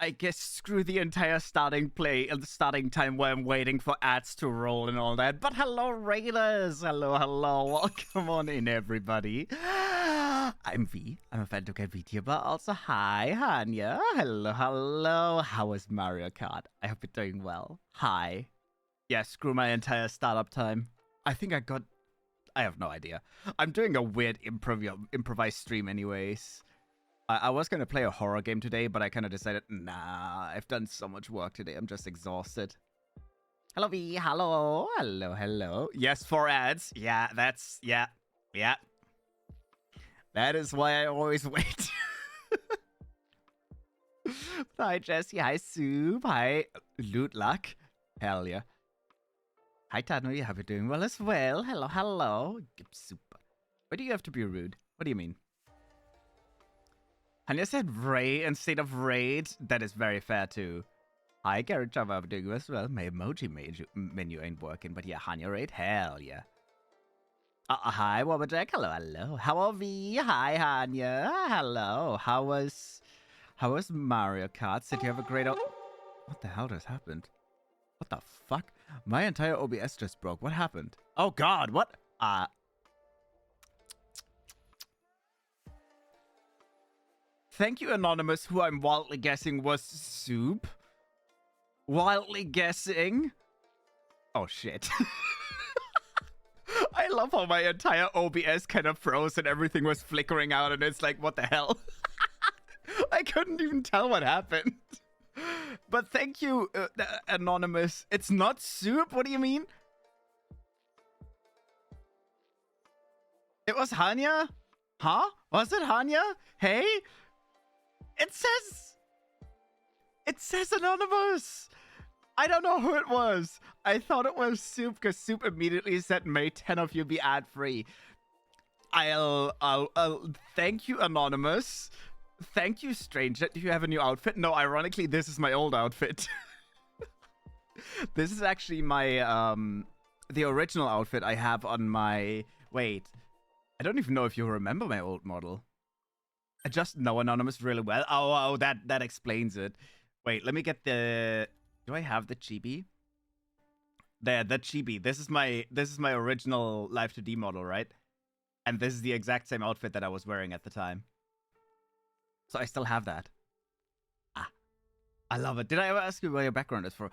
I guess screw the entire starting play and the starting time where I'm waiting for ads to roll and all that. But hello, Raiders! Hello. Welcome on in, everybody. I'm V. I'm a fan to get VTuber. Also, hi, Hanya. Hello. How was Mario Kart? I hope you're doing well. Hi. Yeah, screw my entire startup time. I have no idea. I'm doing a weird improvised stream anyways. I was going to play a horror game today, but I kind of decided, nah, I've done so much work today. I'm just exhausted. Hello, V. Hello. Yes, 4 ads. Yeah. That is why I always wait. Hi, Jesse. Hi, Soup. Hi, Loot Luck. Hell yeah. Hi, Tanu. Hope you're doing well as well. Hello. Super. Why do you have to be rude? What do you mean? Hanya said Ray instead of Raid. That is very fair, too. Hi, Garrett Java. I'm doing as well. My emoji menu ain't working, but yeah, Hanya Raid. Hell yeah. Hi, Wobbajack. Hello. How are we? Hi, Hanya. Hello. How was Mario Kart? Did you have a great... What the hell just happened? What the fuck? My entire OBS just broke. What happened? Oh, God. What? Thank you, Anonymous, who I'm wildly guessing was Soup. Wildly guessing. Oh, shit. I love how my entire OBS kind of froze and everything was flickering out, and it's like, what the hell? I couldn't even tell what happened. But thank you, Anonymous. It's not Soup? What do you mean? It was Hanya? Huh? Was it Hanya? Hey? It says Anonymous. I don't know who it was. I thought it was Soup because Soup immediately said, "May 10 of you be ad free." I'll thank you, Anonymous. Thank you, stranger. Do you have a new outfit? No, ironically, this is my old outfit. This is actually my the original outfit I have on my... Wait, I don't even know if you remember my old model. I just know Anonymous really well. Oh, that explains it. Wait, let me get the... Do I have the chibi? There, the chibi. This is my original Live 2D model, right? And this is the exact same outfit that I was wearing at the time. So I still have that. I love it. Did I ever ask you where your background is for?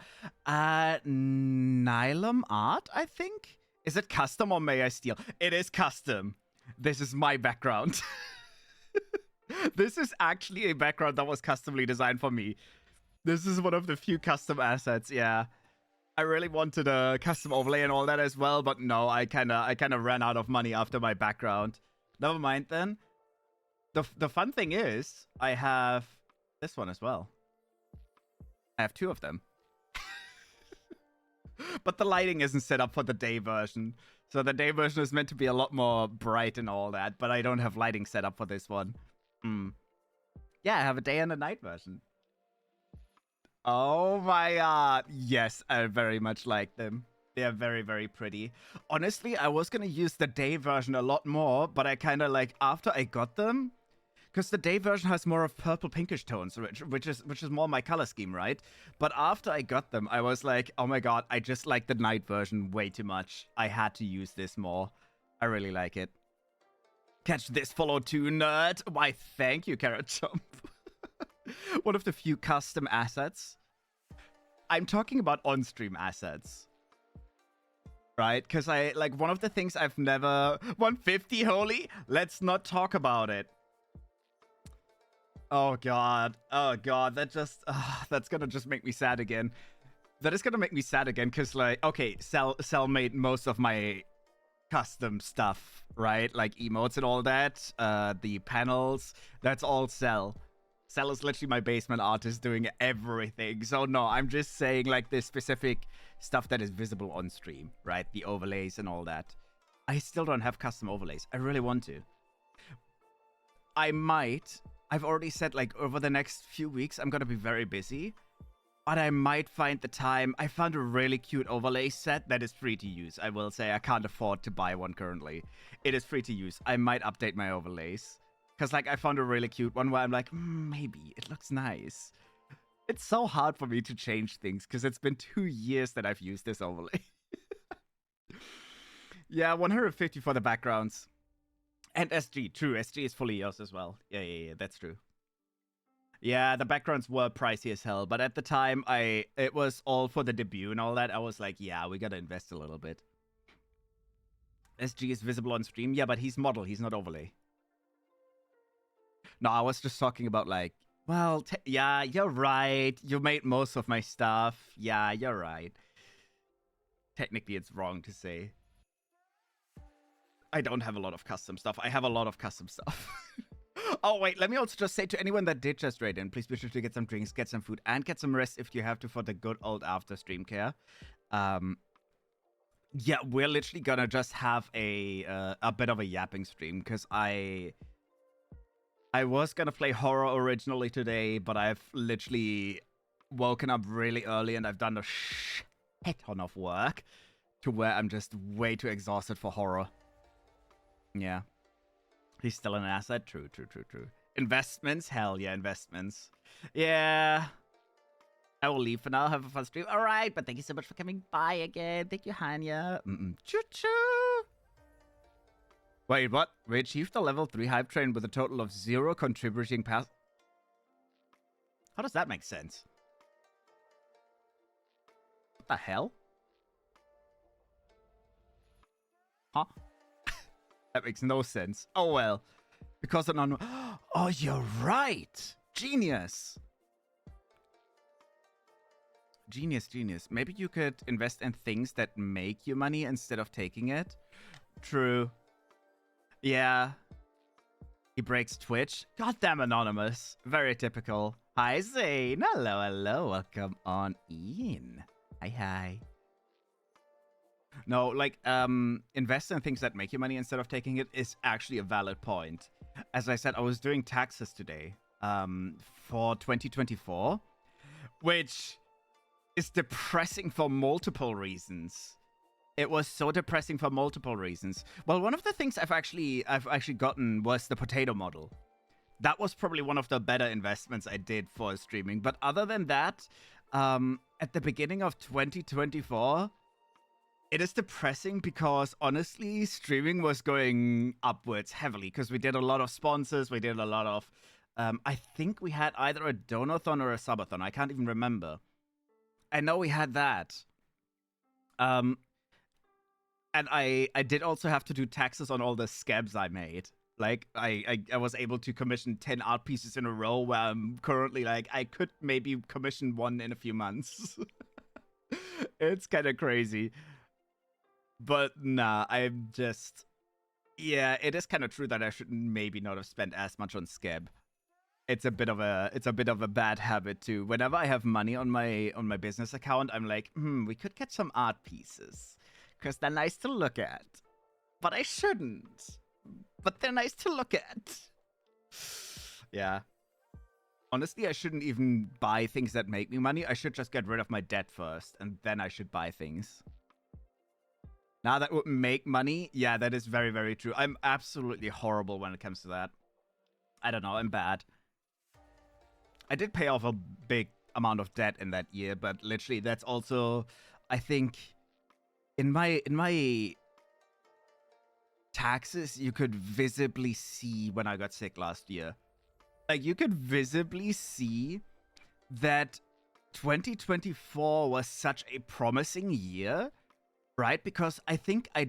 Nylon art, I think? Is it custom or may I steal? It is custom. This is my background. This is actually a background that was customly designed for me. This is one of the few custom assets, yeah. I really wanted a custom overlay and all that as well, but no, I kind of ran out of money after my background. Never mind then. The fun thing is, I have this one as well. I have 2 of them. But the lighting isn't set up for the day version. So the day version is meant to be a lot more bright and all that, but I don't have lighting set up for this one. Yeah, I have a day and a night version. Oh my god. Yes, I very much like them. They are very, very pretty. Honestly, I was going to use the day version a lot more, but I kind of like, after I got them, because the day version has more of purple pinkish tones, which is more my color scheme, right? But after I got them, I was like, oh my god, I just like the night version way too much. I had to use this more. I really like it. Catch this follow too, nerd. Why, thank you, Carrot Jump. One of the few custom assets. I'm talking about on-stream assets. Right? Because one of the things I've never... 150, holy? Let's not talk about it. Oh, God. That just... that's gonna just make me sad again. That is gonna make me sad again, because, like... Okay, Cell made most of my custom stuff, right? Like emotes and all that. The panels. That's all Cell. Cell is literally my basement artist doing everything. So no, I'm just saying like this specific stuff that is visible on stream, right? The overlays and all that. I still don't have custom overlays. I really want to. I might. I've already said like over the next few weeks, I'm going to be very busy. But I might find the time. I found a really cute overlay set that is free to use. I will say I can't afford to buy one currently. It is free to use. I might update my overlays. Because, like, I found a really cute one where I'm like, maybe. It looks nice. It's so hard for me to change things because it's been 2 years that I've used this overlay. Yeah, 150 for the backgrounds. And SG, true. SG is fully yours as well. Yeah, that's true. Yeah, the backgrounds were pricey as hell, but at the time, it was all for the debut and all that. I was like, yeah, we gotta invest a little bit. SG is visible on stream. Yeah, but he's model. He's not overlay. No, I was just talking about like, well, yeah, you're right. You made most of my stuff. Yeah, you're right. Technically, it's wrong to say. I don't have a lot of custom stuff. I have a lot of custom stuff. Oh, wait, let me also just say to anyone that did just raid in, please be sure to get some drinks, get some food, and get some rest if you have to for the good old after stream care. Yeah, we're literally gonna just have a bit of a yapping stream, because I was gonna play horror originally today, but I've literally woken up really early and I've done a shit ton of work to where I'm just way too exhausted for horror. Yeah. He's still an asset. True. Investments? Hell yeah, investments. Yeah. I will leave for now. Have a fun stream. All right, but thank you so much for coming by again. Thank you, Hanya. Choo-choo. Wait, what? We achieved the level 3 hype train with a total of 0 contributing past. How does that make sense? What the hell? Huh? That makes no sense. Oh, well. Because an unknown... Oh, you're right. Genius. Genius. Maybe you could invest in things that make you money instead of taking it. True. Yeah. He breaks Twitch. Goddamn anonymous. Very typical. Hi, Zane. Hello. Welcome on in. Hi. No, like, invest in things that make you money instead of taking it is actually a valid point. As I said, I was doing taxes today, for 2024, which is depressing for multiple reasons. It was so depressing for multiple reasons. Well, one of the things I've actually gotten was the potato model. That was probably one of the better investments I did for streaming. But other than that, at the beginning of 2024, it is depressing because, honestly, streaming was going upwards heavily because we did a lot of sponsors. We did a lot of... I think we had either a donathon or a subathon. I can't even remember. I know we had that. And I did also have to do taxes on all the scabs I made. Like, I was able to commission 10 art pieces in a row where I'm currently, like, I could maybe commission one in a few months. It's kind of crazy. But nah, I'm just... Yeah, it is kind of true that I should maybe not have spent as much on scab. It's a bit of a bad habit too. Whenever I have money on my business account, I'm like, we could get some art pieces. Because they're nice to look at. But I shouldn't. But they're nice to look at. Yeah. Honestly, I shouldn't even buy things that make me money. I should just get rid of my debt first. And then I should buy things. Now that would make money. Yeah, that is very, very true. I'm absolutely horrible when it comes to that. I don't know. I'm bad. I did pay off a big amount of debt in that year. But literally, that's also, I think... In my taxes, you could visibly see when I got sick last year. Like, you could visibly see that 2024 was such a promising year, right? Because I think I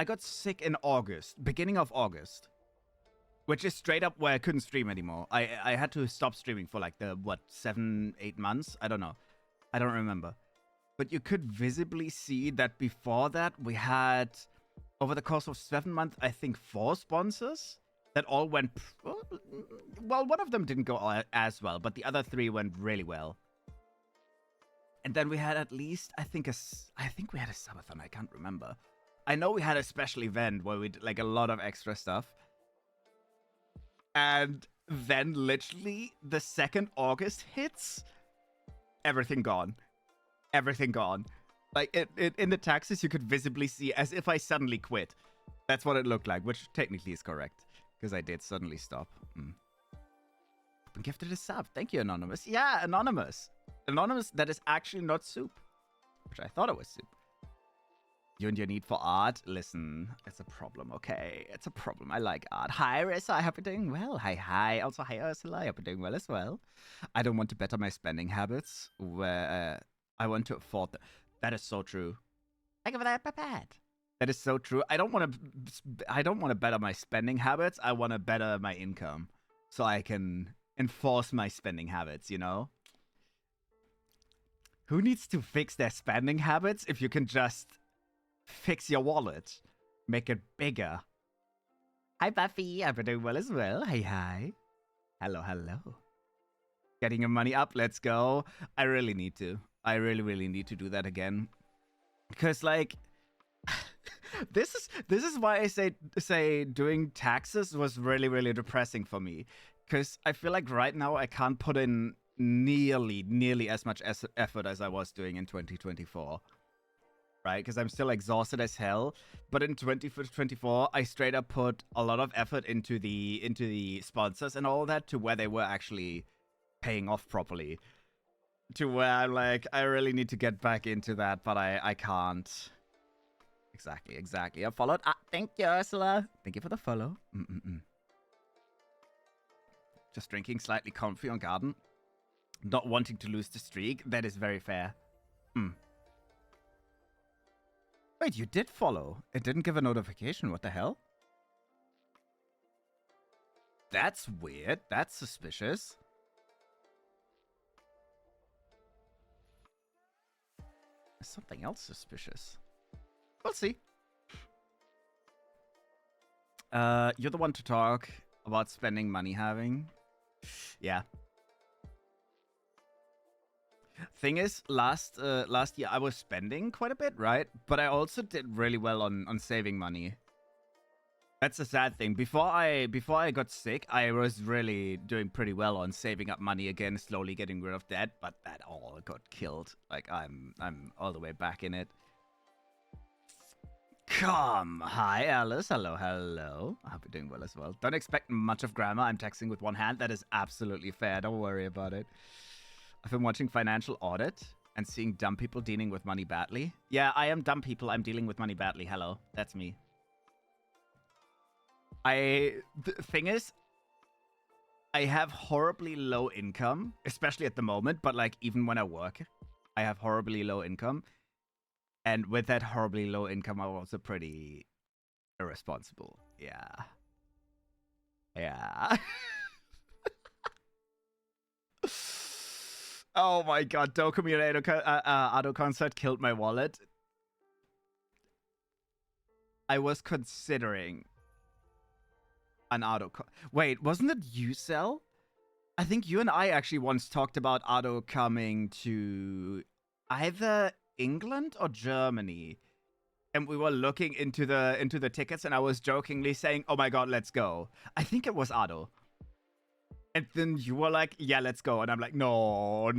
got sick in August, beginning of August, which is straight up where I couldn't stream anymore. I had to stop streaming for like 7-8 months? I don't know. I don't remember. But you could visibly see that before that, we had, over the course of 7 months, I think 4 sponsors that all went... Well, one of them didn't go as well, but the other 3 went really well. And then we had at least, I think we had a subathon, I can't remember. I know we had a special event where we did like a lot of extra stuff. And then literally the second August hits, everything gone. Everything gone. Like, in the taxes, you could visibly see as if I suddenly quit. That's what it looked like, which technically is correct. Because I did suddenly stop. been gifted a sub. Thank you, Anonymous. Yeah, Anonymous. Anonymous, that is actually not soup. Which I thought it was soup. You and your need for art? Listen, it's a problem, okay? It's a problem. I like art. Hi, Rissa. I hope you're doing well. Hi. Also, hi, Ursula. I hope you're doing well as well. I don't want to better my spending habits where I want to afford them. That is so true. Thank you for that, Papad. That is so true. I don't want to better my spending habits. I want to better my income so I can enforce my spending habits, you know? Who needs to fix their spending habits if you can just fix your wallet? Make it bigger. Hi, Buffy. I'm doing well as well. Hi. Hello. Getting your money up. Let's go. I really need to. I really need to do that again. Because, like, this is why I say doing taxes was really depressing for me. Because I feel like right now I can't put in nearly as much effort as I was doing in 2024. Right? Because I'm still exhausted as hell. But in 2024, I straight up put a lot of effort into the sponsors and all that to where they were actually paying off properly. To where I'm like, I really need to get back into that, but I can't. Exactly. I followed. Thank you, Ursula. Thank you for the follow. Just drinking slightly comfy on garden. Not wanting to lose the streak. That is very fair. Wait, you did follow. It didn't give a notification. What the hell? That's weird. That's suspicious. There's something else suspicious. We'll see. You're the one to talk about spending money having. Yeah. Thing is, last year I was spending quite a bit, right? But I also did really well on saving money. That's the sad thing. Before I got sick, I was really doing pretty well on saving up money again, slowly getting rid of debt, but that all got killed. Like I'm all the way back in it. Hi, Alice. Hello. I hope you're doing well as well. Don't expect much of grammar. I'm texting with one hand. That is absolutely fair. Don't worry about it. I've been watching Financial Audit and seeing dumb people dealing with money badly. Yeah, I am dumb people. I'm dealing with money badly. Hello. That's me. The thing is, I have horribly low income, especially at the moment, but like even when I work, I have horribly low income. And with that horribly low income, I'm also pretty irresponsible. Yeah. Oh my god, Dokuminator Auto Concert killed my wallet. I was considering an auto. Wait, wasn't it you, Cell? I think you and I actually once talked about auto coming to either England or Germany, and we were looking into the tickets, and I was jokingly saying, "Oh my god, let's go." I think it was auto. And then you were like, "Yeah, let's go," and I'm like, "No."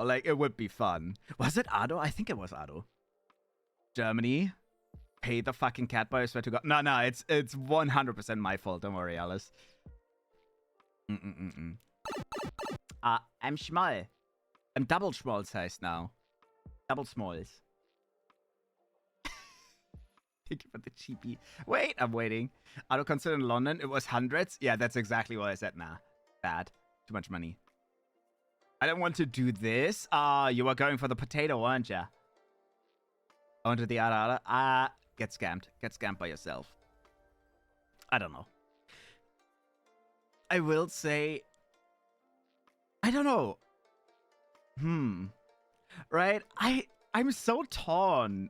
Like it would be fun. Was it Ado? I think it was Ado. Germany. Pay the fucking cat boy, I swear to God. No, it's 100% my fault. Don't worry, Alice. I'm Schmoll. I'm double Schmoll size now. Double Smalls. Thank you for the cheapie. Wait, I'm waiting. Auto concert in London, it was hundreds. Yeah, that's exactly what I said. Nah, bad. Too much money. I don't want to do this. You were going for the potato, weren't you? Onto the other. Get scammed. Get scammed by yourself. I don't know. I will say, I don't know. Right? I'm so torn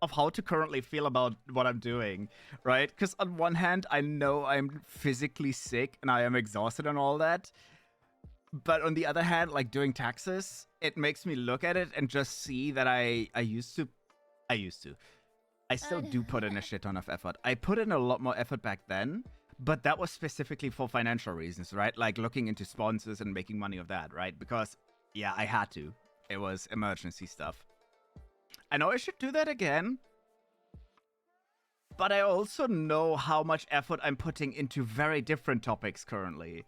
of how to currently feel about what I'm doing, right? Because on one hand, I know I'm physically sick and I am exhausted and all that. But on the other hand, like doing taxes, it makes me look at it and just see that I used to. I still do put in a shit ton of effort. I put in a lot more effort back then, but that was specifically for financial reasons, right? Like looking into sponsors and making money of that, right? Because, yeah, I had to. It was emergency stuff. I know I should do that again. but I also know how much effort I'm putting into very different topics currently.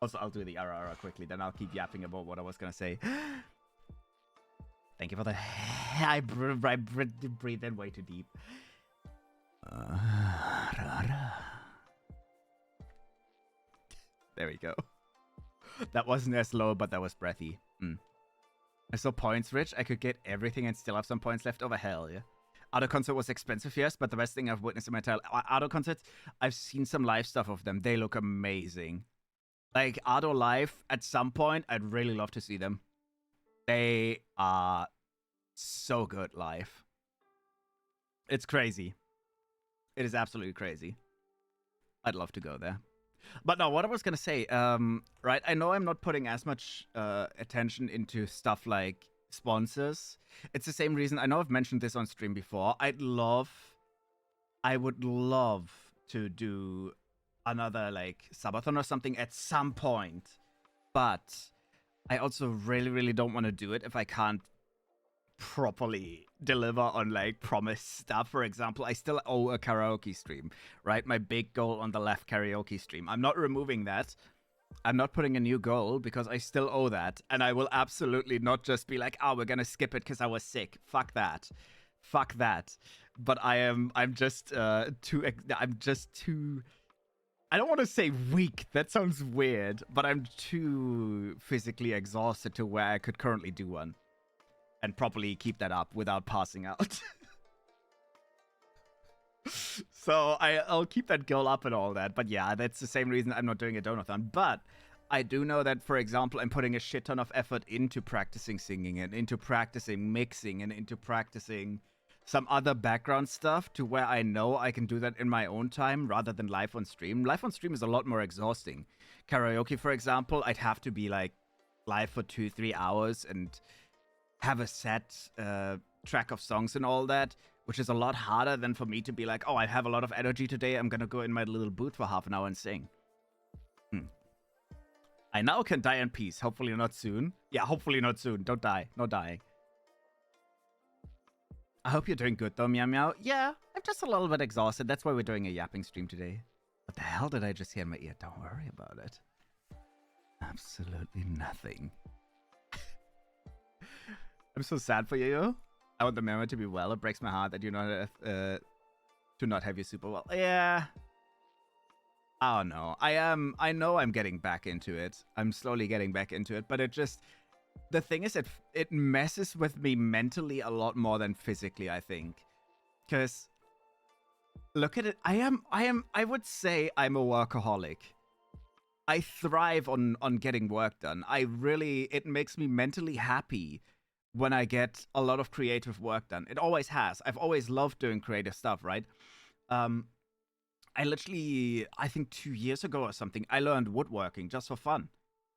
Also, I'll do the RR quickly, then I'll keep yapping about what I was gonna say. Thank you for the... I breathed in way too deep. There we go. That wasn't as low, but that was breathy. I saw points rich. I could get everything and still have some points left over. Hell yeah. Auto concert was expensive, yes, but the best thing I've witnessed in my entire auto concerts, I've seen some live stuff of them. They look amazing. Like Auto live at some point, I'd really love to see them. They are so good live. It's crazy. It is absolutely crazy. I'd love to go there. But no, what I was gonna say, right? I know I'm not putting as much attention into stuff like sponsors. It's the same reason. I know I've mentioned this on stream before. I would love to do another like subathon or something at some point, but I also really don't want to do it if I can't properly deliver on like promised stuff. For example, I still owe a karaoke stream, right? My big goal on the left karaoke stream. I'm not removing that. I'm not putting a new goal because I still owe that, and I will absolutely not just be like, oh, we're gonna skip it because I was sick. Fuck that. But I'm just too I don't want to say weak. That sounds weird, but I'm too physically exhausted to where I could currently do one and properly keep that up without passing out. So I'll keep that goal up and all that. But yeah, that's the same reason I'm not doing a donathon. But I do know that, for example, I'm putting a shit ton of effort into practicing singing and into practicing mixing and into practicing some other background stuff to where I know I can do that in my own time rather than live on stream. Live on stream is a lot more exhausting. Karaoke, for example, I'd have to be like live for 2-3 hours and have a set track of songs and all that, which is a lot harder than for me to be like, oh, I have a lot of energy today. I'm going to go in my little booth for half an hour and sing. I now can die in peace. Hopefully not soon. Yeah, hopefully not soon. Don't die. No dying. I hope you're doing good though, Meow Meow. Yeah, I'm just a little bit exhausted. That's why we're doing a yapping stream today. What the hell did I just hear in my ear? Don't worry about it. Absolutely nothing. I'm so sad for you. I want the memory to be well. It breaks my heart that you to not have you super well. Yeah. I don't know. I know I'm getting back into it. I'm slowly getting back into it, but it just... The thing is, it messes with me mentally a lot more than physically, I think. Because, look at it. I would say I'm a workaholic. I thrive on getting work done. It makes me mentally happy when I get a lot of creative work done. It always has. I've always loved doing creative stuff, right? I think 2 years ago or something, I learned woodworking just for fun.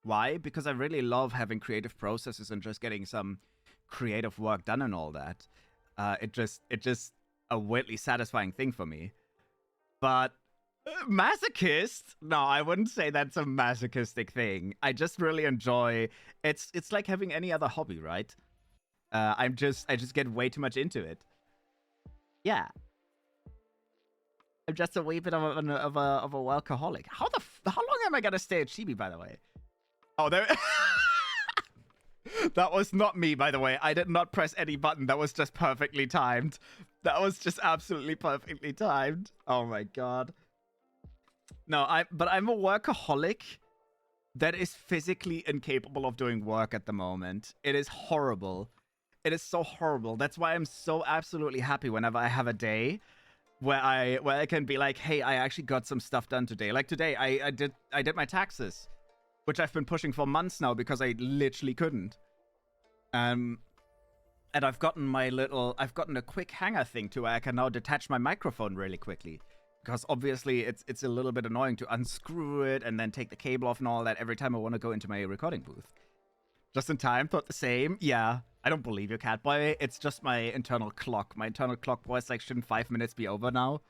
Why? Because I really love having creative processes and just getting some creative work done and all that. It just a weirdly satisfying thing for me. But masochist? No, I wouldn't say that's a masochistic thing. I just really enjoy. It's like having any other hobby, right? I just get way too much into it. Yeah. I'm just a wee bit of a workaholic. How long am I gonna stay at Chibi, by the way? Oh, there. That was not me, by the way. I did not press any button. That was just perfectly timed. That was just absolutely perfectly timed. Oh my god. No, but I'm a workaholic that is physically incapable of doing work at the moment. It is horrible. It is so horrible. That's why I'm so absolutely happy whenever I have a day where I can be like, hey, I actually got some stuff done today. Like today, I did my taxes, which I've been pushing for months now because I literally couldn't. And I've gotten a quick hanger thing to where I can now detach my microphone really quickly. Because obviously it's a little bit annoying to unscrew it and then take the cable off and all that every time I want to go into my recording booth. Just in time, thought the same. Yeah, I don't believe you, Catboy. It's just my internal clock. My internal clock was like, shouldn't 5 minutes be over now?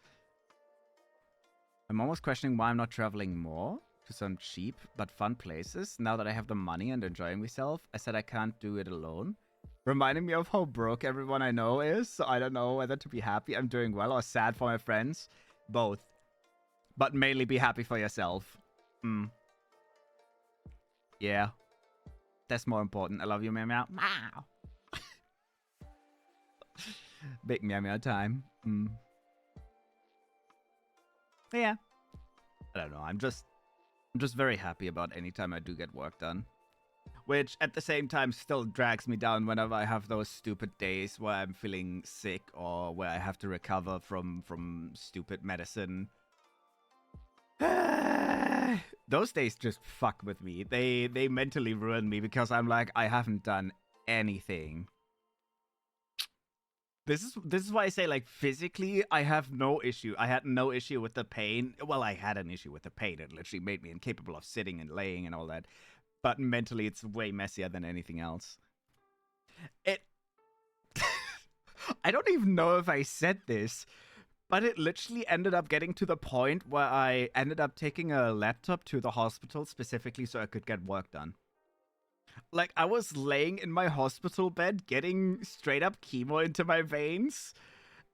I'm almost questioning why I'm not traveling more to some cheap but fun places now that I have the money and enjoying myself. I said I can't do it alone. reminding me of how broke everyone I know is, so I don't know whether to be happy I'm doing well or sad for my friends. Both. But mainly be happy for yourself. Yeah. That's more important. I love you, meow meow. Meow. Big meow meow time. Yeah. I don't know. I'm just very happy about any time I do get work done. Which at the same time still drags me down whenever I have those stupid days where I'm feeling sick or where I have to recover from stupid medicine. Those days just fuck with me. They mentally ruin me because I'm like, I haven't done anything. This is why I say, like, physically I have no issue. I had no issue with the pain. Well, I had an issue with the pain. It literally made me incapable of sitting and laying and all that. But mentally it's way messier than anything else. I don't even know if I said this, but it literally ended up getting to the point where I ended up taking a laptop to the hospital specifically so I could get work done. Like, I was laying in my hospital bed getting straight up chemo into my veins.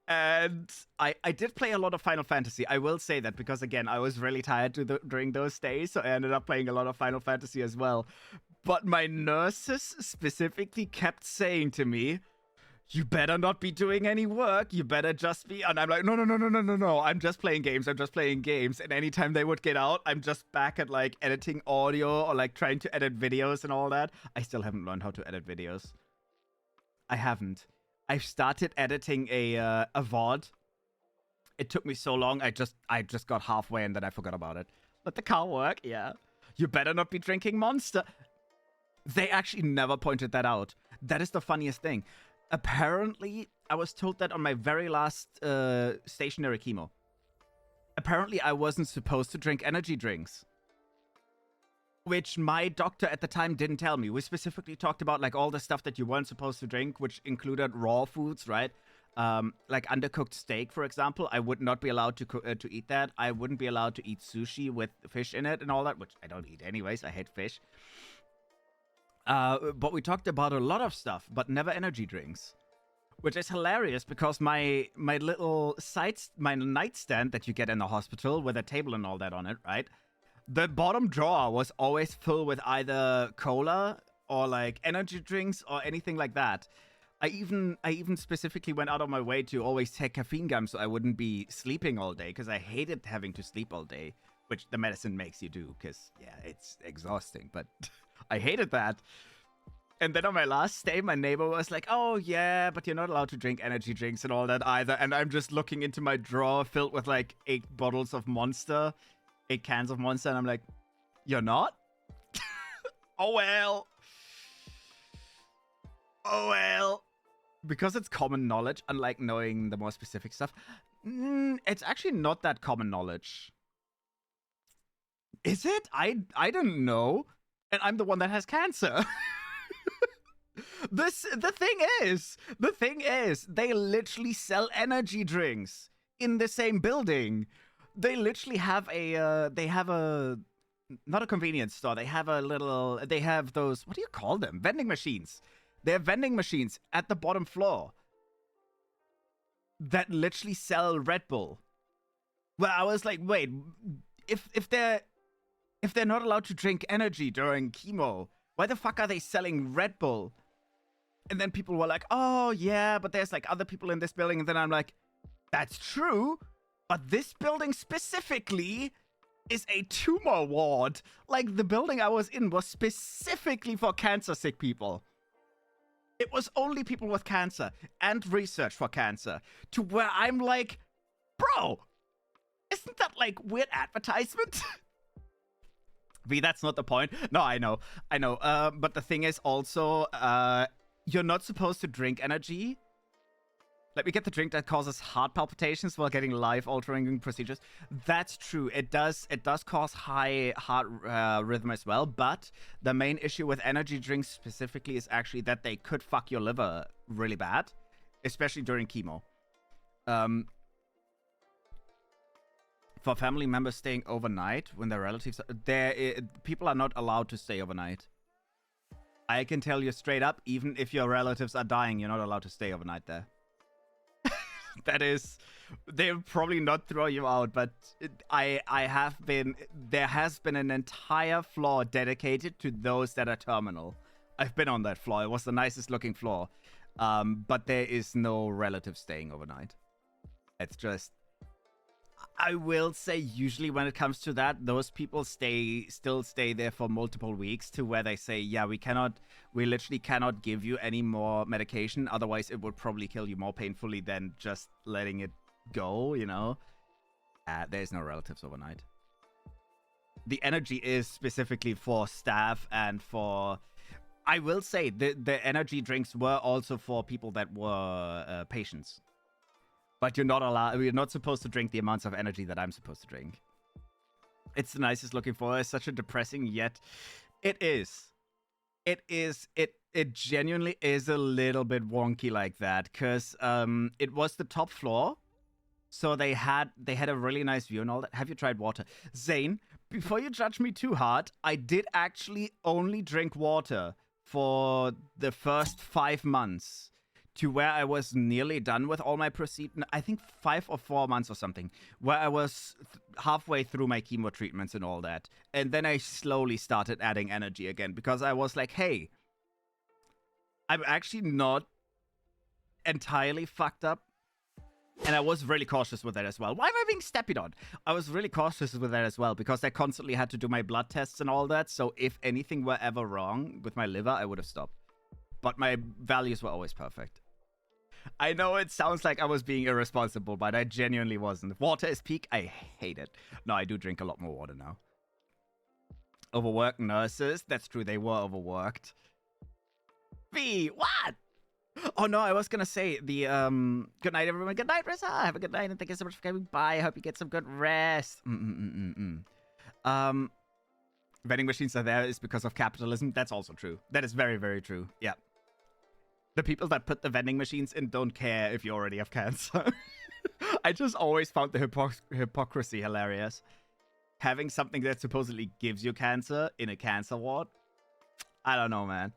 And I did play a lot of Final Fantasy. I will say that because, again, I was really tired during those days. So I ended up playing a lot of Final Fantasy as well. But my nurses specifically kept saying to me, you better not be doing any work. You better just be... And I'm like, no. I'm just playing games. And anytime they would get out, I'm just back at, like, editing audio or, like, trying to edit videos and all that. I still haven't learned how to edit videos. I haven't. I've started editing a VOD. It took me so long. I just got halfway and then I forgot about it. Let the car work? Yeah. You better not be drinking Monster. They actually never pointed that out. That is the funniest thing. Apparently, I was told that on my very last stationary chemo. Apparently, I wasn't supposed to drink energy drinks. Which my doctor at the time didn't tell me. We specifically talked about, like, all the stuff that you weren't supposed to drink, which included raw foods, right? Like undercooked steak, for example. I would not be allowed to eat that. I wouldn't be allowed to eat sushi with fish in it and all that, which I don't eat anyways. I hate fish. But we talked about a lot of stuff, but never energy drinks. Which is hilarious because my little my nightstand that you get in the hospital with a table and all that on it, right? The bottom drawer was always filled with either cola or, like, energy drinks or anything like that. I even specifically went out of my way to always take caffeine gum so I wouldn't be sleeping all day because I hated having to sleep all day, which the medicine makes you do because, yeah, it's exhausting, but I hated that. And then on my last day, my neighbor was like, oh, yeah, but you're not allowed to drink energy drinks and all that either. And I'm just looking into my drawer filled with, like, 8 bottles of Monster. 8 cans of Monster, and I'm like, you're not? Oh well. Oh well. Because it's common knowledge, unlike knowing the more specific stuff, it's actually not that common knowledge. Is it? I don't know. And I'm the one that has cancer. The thing is, they literally sell energy drinks in the same building. They literally have not a convenience store. They have those, what do you call them? Vending machines. They have vending machines at the bottom floor that literally sell Red Bull. Well, I was like, wait, if they're not allowed to drink energy during chemo, why the fuck are they selling Red Bull? And then people were like, oh yeah, but there's, like, other people in this building. And then I'm like, that's true. But this building specifically is a tumor ward. Like, the building I was in was specifically for cancer-sick people. It was only people with cancer and research for cancer. To where I'm like, bro, isn't that, like, weird advertisement? V, that's not the point. No, I know. But the thing is also, you're not supposed to drink energy. Let me get the drink that causes heart palpitations while getting life-altering procedures. That's true. It does cause high heart rhythm as well. But the main issue with energy drinks specifically is actually that they could fuck your liver really bad, especially during chemo. For family members staying overnight when their relatives, people are not allowed to stay overnight. I can tell you straight up, even if your relatives are dying, you're not allowed to stay overnight there. That is, they'll probably not throw you out, but there has been an entire floor dedicated to those that are terminal. I've been on that floor. It was the nicest looking floor. But there is no relative staying overnight. It's just, I will say usually when it comes to that, those people still stay there for multiple weeks to where they say, yeah, we literally cannot give you any more medication. Otherwise, it would probably kill you more painfully than just letting it go, you know? There's no relatives overnight. The energy is specifically for staff and for... I will say the energy drinks were also for people that were patients. But you're not supposed to drink the amounts of energy that I'm supposed to drink. It's the nicest looking floor. It's such a depressing, yet it is. It genuinely is a little bit wonky like that, because it was the top floor. So they had a really nice view and all that. Have you tried water? Zane, before you judge me too hard, I did actually only drink water for the first 5 months to where I was nearly done with all my procedures. I think 5 or 4 months or something, where I was halfway through my chemo treatments and all that. And then I slowly started adding energy again because I was like, hey, I'm actually not entirely fucked up. And I was really cautious with that as well. Why am I being stepped on? I was really cautious with that as well because I constantly had to do my blood tests and all that. So if anything were ever wrong with my liver, I would have stopped. But my values were always perfect. I know it sounds like I was being irresponsible, but I genuinely wasn't. Water is peak. I hate it. No, I do drink a lot more water now. Overworked nurses. That's true. They were overworked. V, what? Oh no, I was gonna say the good night everyone. Good night, Rissa. Have a good night and thank you so much for coming by. I hope you get some good rest. Vending machines are there is because of capitalism. That's also true. That is very, very true. Yeah. The people that put the vending machines in don't care if you already have cancer. I just always found the hypocrisy hilarious. Having something that supposedly gives you cancer in a cancer ward. I don't know, man.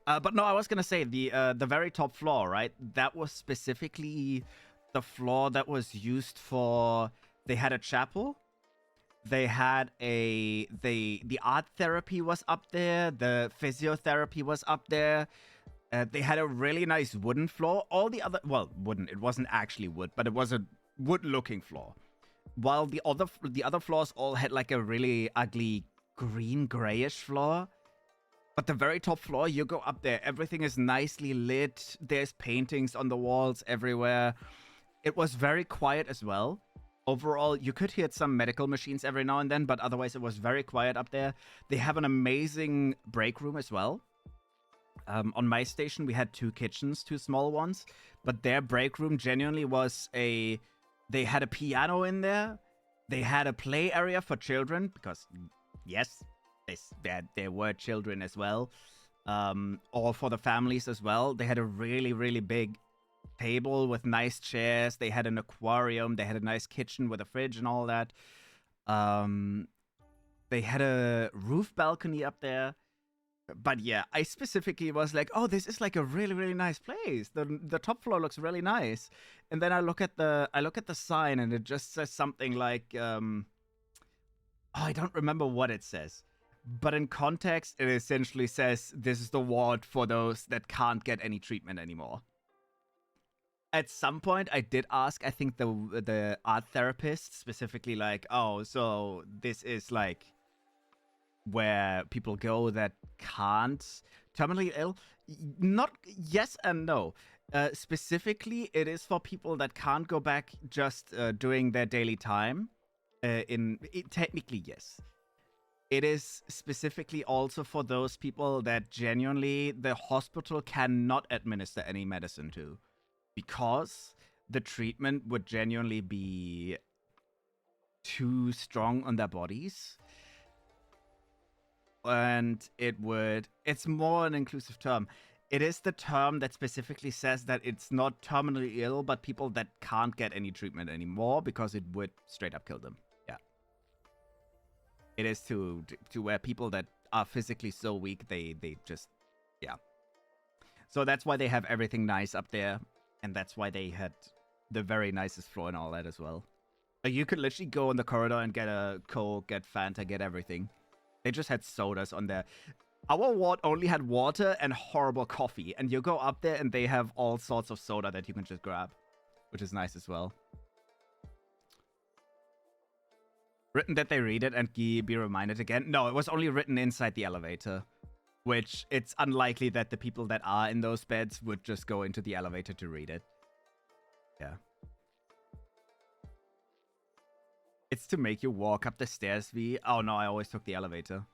But no, I was gonna say the very top floor, right? That was specifically the floor that was used for. They had a chapel. They had the art therapy was up there. The physiotherapy was up there. They had a really nice wooden floor. All the other, well, wooden. It wasn't actually wood, but it was a wood-looking floor. While the other floors all had like a really ugly green grayish floor. But the very top floor, you go up there, everything is nicely lit. There's paintings on the walls everywhere. It was very quiet as well. Overall, you could hear some medical machines every now and then, but otherwise it was very quiet up there. They have an amazing break room as well. On my station, we had 2 kitchens, 2 small ones. But their break room genuinely was they had a piano in there. They had a play area for children, because, yes, there were children as well, or for the families as well. They had a really, really big table with nice chairs. They had an aquarium. They had a nice kitchen with a fridge and all that. They had a roof balcony up there. But yeah, I specifically was like, oh, this is like a really, really nice place. The top floor looks really nice. And then I look at the sign and it just says something like, I don't remember what it says. But in context, it essentially says this is the ward for those that can't get any treatment anymore. At some point, I did ask, I think the art therapist specifically, like, oh, so this is like where people go that can't terminally ill? Not yes and no. Specifically, it is for people that can't go back just doing their daily time. Technically, yes. It is specifically also for those people that genuinely the hospital cannot administer any medicine to, because the treatment would genuinely be too strong on their bodies. And it's more an inclusive term. It is the term that specifically says that it's not terminally ill, but people that can't get any treatment anymore because it would straight up kill them. Yeah. It is to where people that are physically so weak, they just, yeah. So that's why they have everything nice up there, and that's why they had the very nicest floor and all that as well. Like, you could literally go in the corridor and get a Coke, get Fanta, get everything. They just had sodas on there. Our ward only had water and horrible coffee, and you go up there and they have all sorts of soda that you can just grab, which is nice as well. Written that they read it and be reminded again? No, it was only written inside the elevator, which it's unlikely that the people that are in those beds would just go into the elevator to read it. Yeah. It's to make you walk up the stairs, V. Oh no, I always took the elevator.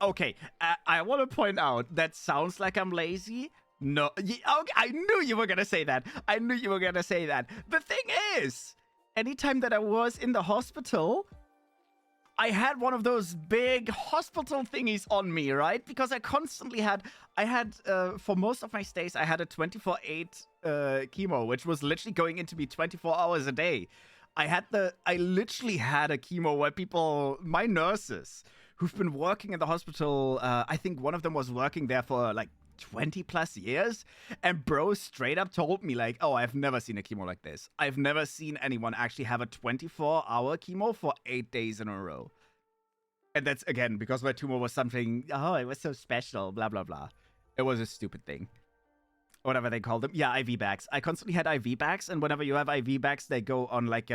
Okay, I want to point out that sounds like I'm lazy. No, okay, I knew you were gonna say that. I knew you were gonna say that. The thing is, anytime that I was in the hospital, I had one of those big hospital thingies on me, right? Because I constantly had, for most of my stays, I had a 24/8 chemo, which was literally going into me 24 hours a day. I literally had a chemo where people, my nurses, who've been working in the hospital, I think one of them was working there for like 20 plus years, and bro straight up told me like, oh, I've never seen a chemo like this. I've never seen anyone actually have a 24-hour chemo for 8 days in a row. And that's, again, because my tumor was something, oh, it was so special, blah, blah, blah. It was a stupid thing. Whatever they called them. Yeah, IV bags. I constantly had IV bags, and whenever you have IV bags, they go on like,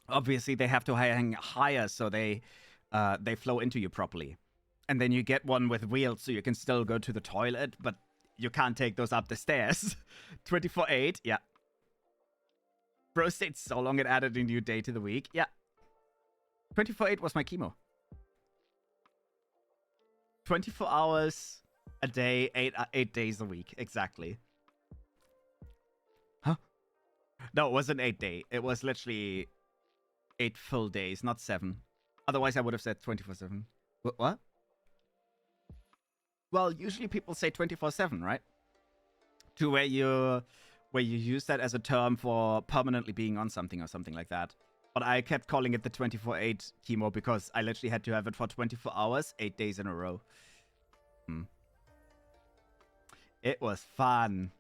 obviously they have to hang higher so they flow into you properly. And then you get one with wheels so you can still go to the toilet, but you can't take those up the stairs. 24/8, yeah. Bro stayed so long it added a new day to the week. Yeah. 24/8 was my chemo. 24 hours a day, 8 days a week. Exactly. Huh? No, it wasn't 8 day. It was literally 8 full days, not 7. Otherwise, I would have said 24/7. What? Well, usually people say 24/7, right? To where you use that as a term for permanently being on something or something like that. But I kept calling it the 24/8 chemo because I literally had to have it for 24 hours, 8 days in a row. It was fun.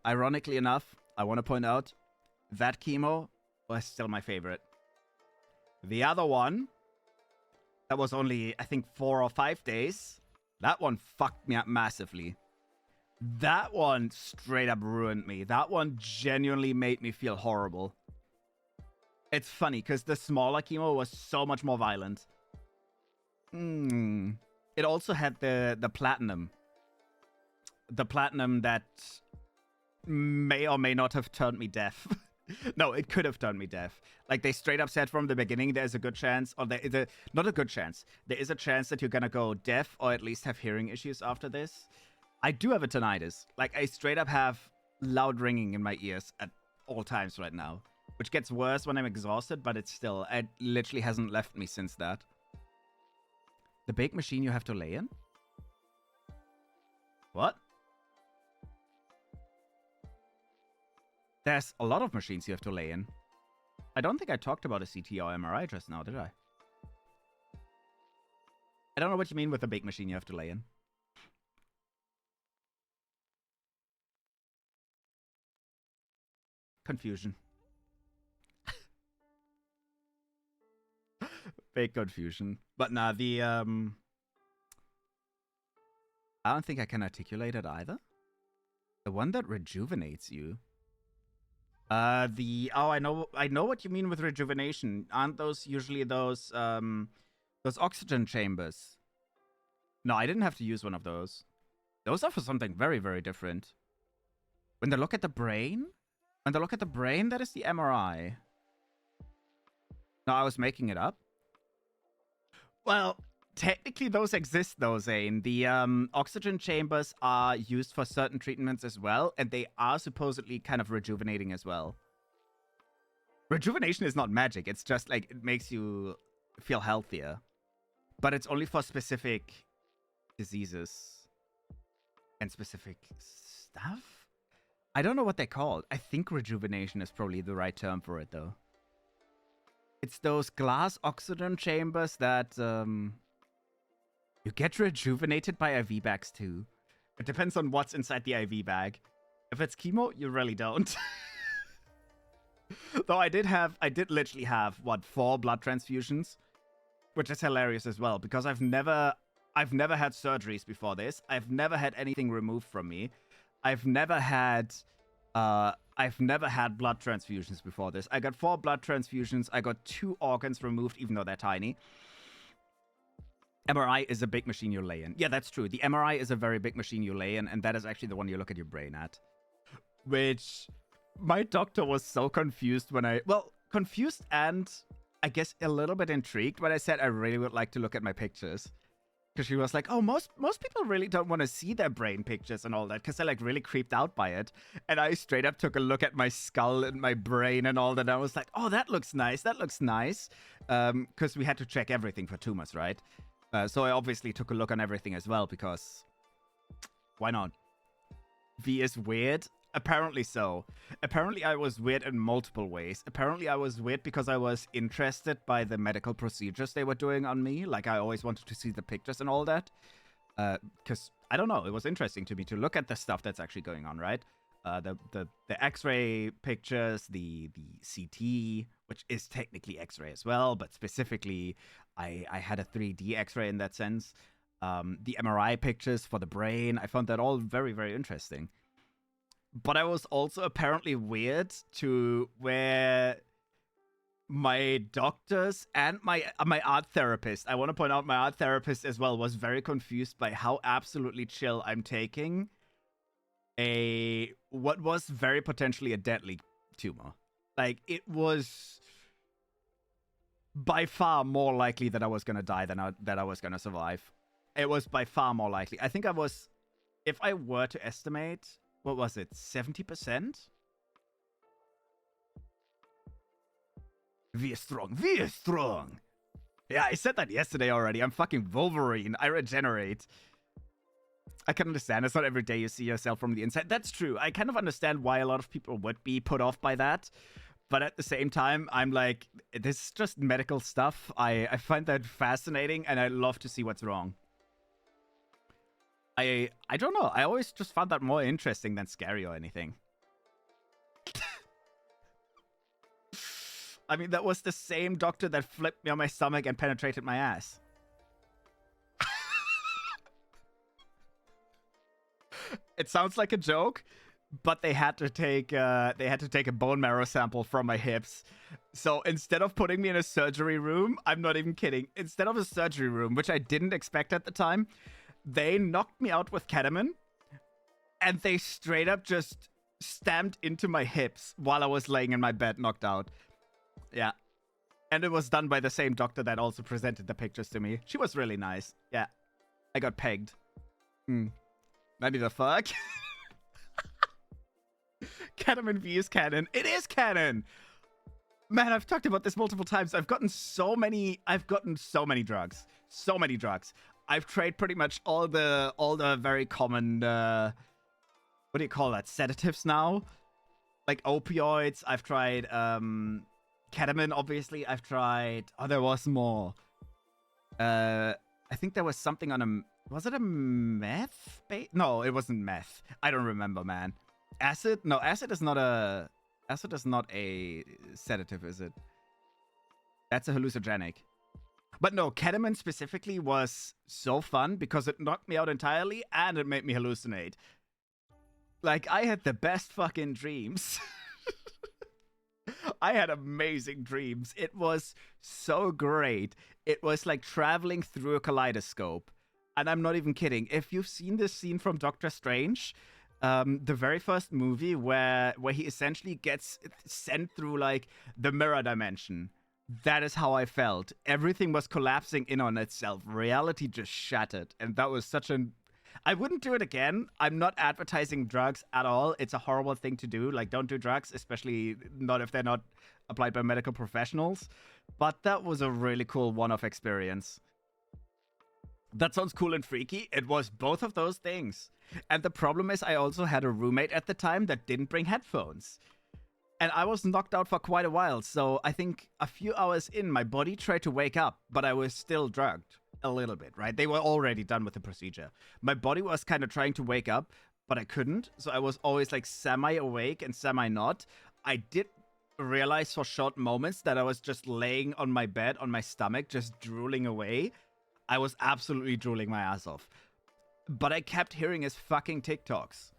Ironically enough, I want to point out, that chemo was still my favorite. The other one, that was only, I think, 4 or 5 days. That one fucked me up massively. That one straight up ruined me. That one genuinely made me feel horrible. It's funny, because the smaller chemo was so much more violent. It also had the platinum. The platinum that may or may not have turned me deaf. No, it could have turned me deaf. Like, they straight up said from the beginning, there's a good chance, or not a good chance. There is a chance that you're gonna go deaf, or at least have hearing issues after this. I do have a tinnitus. Like, I straight up have loud ringing in my ears at all times right now. Which gets worse when I'm exhausted, but it literally hasn't left me since that. The big machine you have to lay in? What? There's a lot of machines you have to lay in. I don't think I talked about a CT or MRI just now, did I? I don't know what you mean with a big machine you have to lay in. Confusion. Big confusion. But nah, I don't think I can articulate it either. The one that rejuvenates you. I know what you mean with rejuvenation. Aren't those usually those oxygen chambers? No, I didn't have to use one of those. Those are for something very, very different. When they look at the brain? That is the MRI. No, I was making it up. Well, technically those exist though, Zane. The oxygen chambers are used for certain treatments as well, and they are supposedly kind of rejuvenating as well. Rejuvenation is not magic, it's just like it makes you feel healthier. But it's only for specific diseases and specific stuff? I don't know what they're called. I think rejuvenation is probably the right term for it though. It's those glass oxygen chambers that you get rejuvenated by IV bags too. It depends on what's inside the IV bag. If it's chemo, you really don't. Though I did literally have, what, 4 blood transfusions? Which is hilarious as well, because I've never had surgeries before this. I've never had anything removed from me. I've never had blood transfusions before this. I got 4 blood transfusions. I got 2 organs removed, even though they're tiny. MRI is a big machine you lay in. Yeah, that's true. The MRI is a very big machine you lay in, and that is actually the one you look at your brain at. Which my doctor was so confused when confused and I guess a little bit intrigued when I said I really would like to look at my pictures. Because she was like, oh, most people really don't want to see their brain pictures and all that, because they're like really creeped out by it. And I straight up took a look at my skull and my brain and all that. And I was like, oh, that looks nice. That looks nice. Because we had to check everything for tumors, right? So I obviously took a look on everything as well, because why not? V is weird. Apparently so. Apparently I was weird in multiple ways. Apparently I was weird because I was interested by the medical procedures they were doing on me. Like, I always wanted to see the pictures and all that. Because, I don't know, it was interesting to me to look at the stuff that's actually going on, right? The X-ray pictures, the CT, which is technically X-ray as well, but specifically I had a 3D X-ray in that sense. The MRI pictures for the brain, I found that all very, very interesting. But I was also apparently weird to where my doctors and my art therapist, I want to point out my art therapist as well, was very confused by how absolutely chill I'm taking what was very potentially a deadly tumor. Like, it was by far more likely that I was going to die than that I was going to survive. It was by far more likely. I think I was, if I were to estimate, what was it, 70%? We are strong. We are strong. Yeah, I said that yesterday already. I'm fucking Wolverine. I regenerate. I can understand. It's not every day you see yourself from the inside. That's true. I kind of understand why a lot of people would be put off by that. But at the same time, I'm like, this is just medical stuff. I find that fascinating, and I love to see what's wrong. I don't know. I always just found that more interesting than scary or anything. I mean, that was the same doctor that flipped me on my stomach and penetrated my ass. It sounds like a joke, but they had to take a bone marrow sample from my hips. So instead of putting me in a surgery room, I'm not even kidding. Instead of a surgery room, which I didn't expect at the time, they knocked me out with ketamine, and they straight up just stamped into my hips while I was laying in my bed, knocked out. Yeah. And it was done by the same doctor that also presented the pictures to me. She was really nice. Yeah. I got pegged. Maybe the fuck? Ketamine V is canon. It is canon! Man, I've talked about this multiple times. I've gotten so many drugs. So many drugs. I've tried pretty much all the very common what do you call that? Sedatives now. Like opioids. I've tried ketamine, obviously. I've tried, oh, there was more. I think there was something on a, was it a meth? No, it wasn't meth. I don't remember, man. Acid? No, acid is not a sedative, is it? That's a hallucinogenic. But no, ketamine specifically was so fun because it knocked me out entirely and it made me hallucinate. Like, I had the best fucking dreams. I had amazing dreams. It was so great. It was like traveling through a kaleidoscope. And I'm not even kidding. If you've seen this scene from Doctor Strange, the very first movie where he essentially gets sent through like the mirror dimension, that is how I felt. Everything was collapsing in on itself. Reality just shattered. And that was such an... I wouldn't do it again. I'm not advertising drugs at all. It's a horrible thing to do. Like, don't do drugs, especially not if they're not applied by medical professionals. But that was a really cool one-off experience. That sounds cool and freaky. It was both of those things. And the problem is I also had a roommate at the time that didn't bring headphones. And I was knocked out for quite a while. So I think a few hours in, my body tried to wake up, but I was still drugged a little bit, right? They were already done with the procedure. My body was kind of trying to wake up, but I couldn't. So I was always like semi-awake and semi-not. I did realize for short moments that I was just laying on my bed, on my stomach, just drooling away. I was absolutely drooling my ass off. But I kept hearing his fucking TikToks.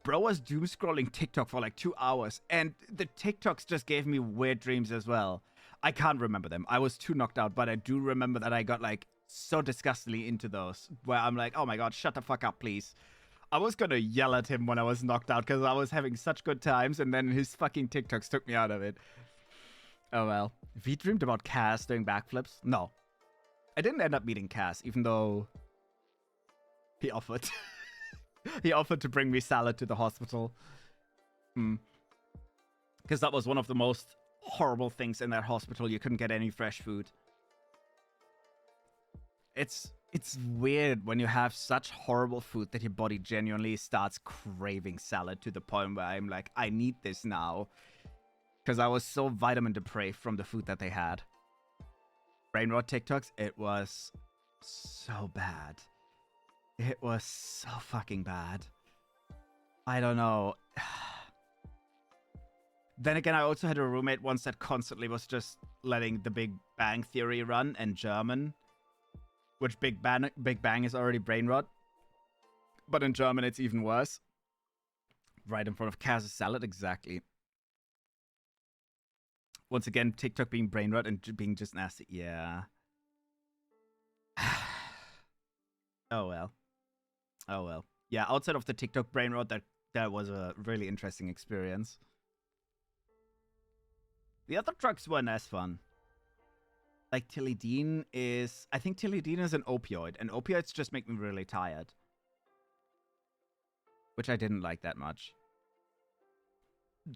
Bro was doom scrolling TikTok for like 2 hours, and the TikToks just gave me weird dreams as well. I can't remember them. I was too knocked out, but I do remember that I got like so disgustingly into those, where I'm like, oh my god, shut the fuck up, please. I was gonna yell at him when I was knocked out because I was having such good times, and then his fucking TikToks took me out of it. Oh well. V dreamed about Cass doing backflips? No. I didn't end up meeting Cass, even though he offered. He offered to bring me salad to the hospital. Because that was one of the most horrible things in that hospital. You couldn't get any fresh food. It's weird when you have such horrible food that your body genuinely starts craving salad to the point where I'm like, I need this now. Because I was so vitamin depraved from the food that they had. Brain rot TikToks, it was so bad. It was so fucking bad. I don't know. Then again, I also had a roommate once that constantly was just letting the Big Bang Theory run and German. Which Big Bang is already brain rot. But in German, it's even worse. Right in front of Cass's salad, exactly. Once again, TikTok being brain rot and being just nasty. Yeah. Oh well. Oh well. Yeah, outside of the TikTok brain rot, that was a really interesting experience. The other drugs weren't as fun. Like Tilidine is... I think Tilidine is an opioid, and opioids just make me really tired. Which I didn't like that much.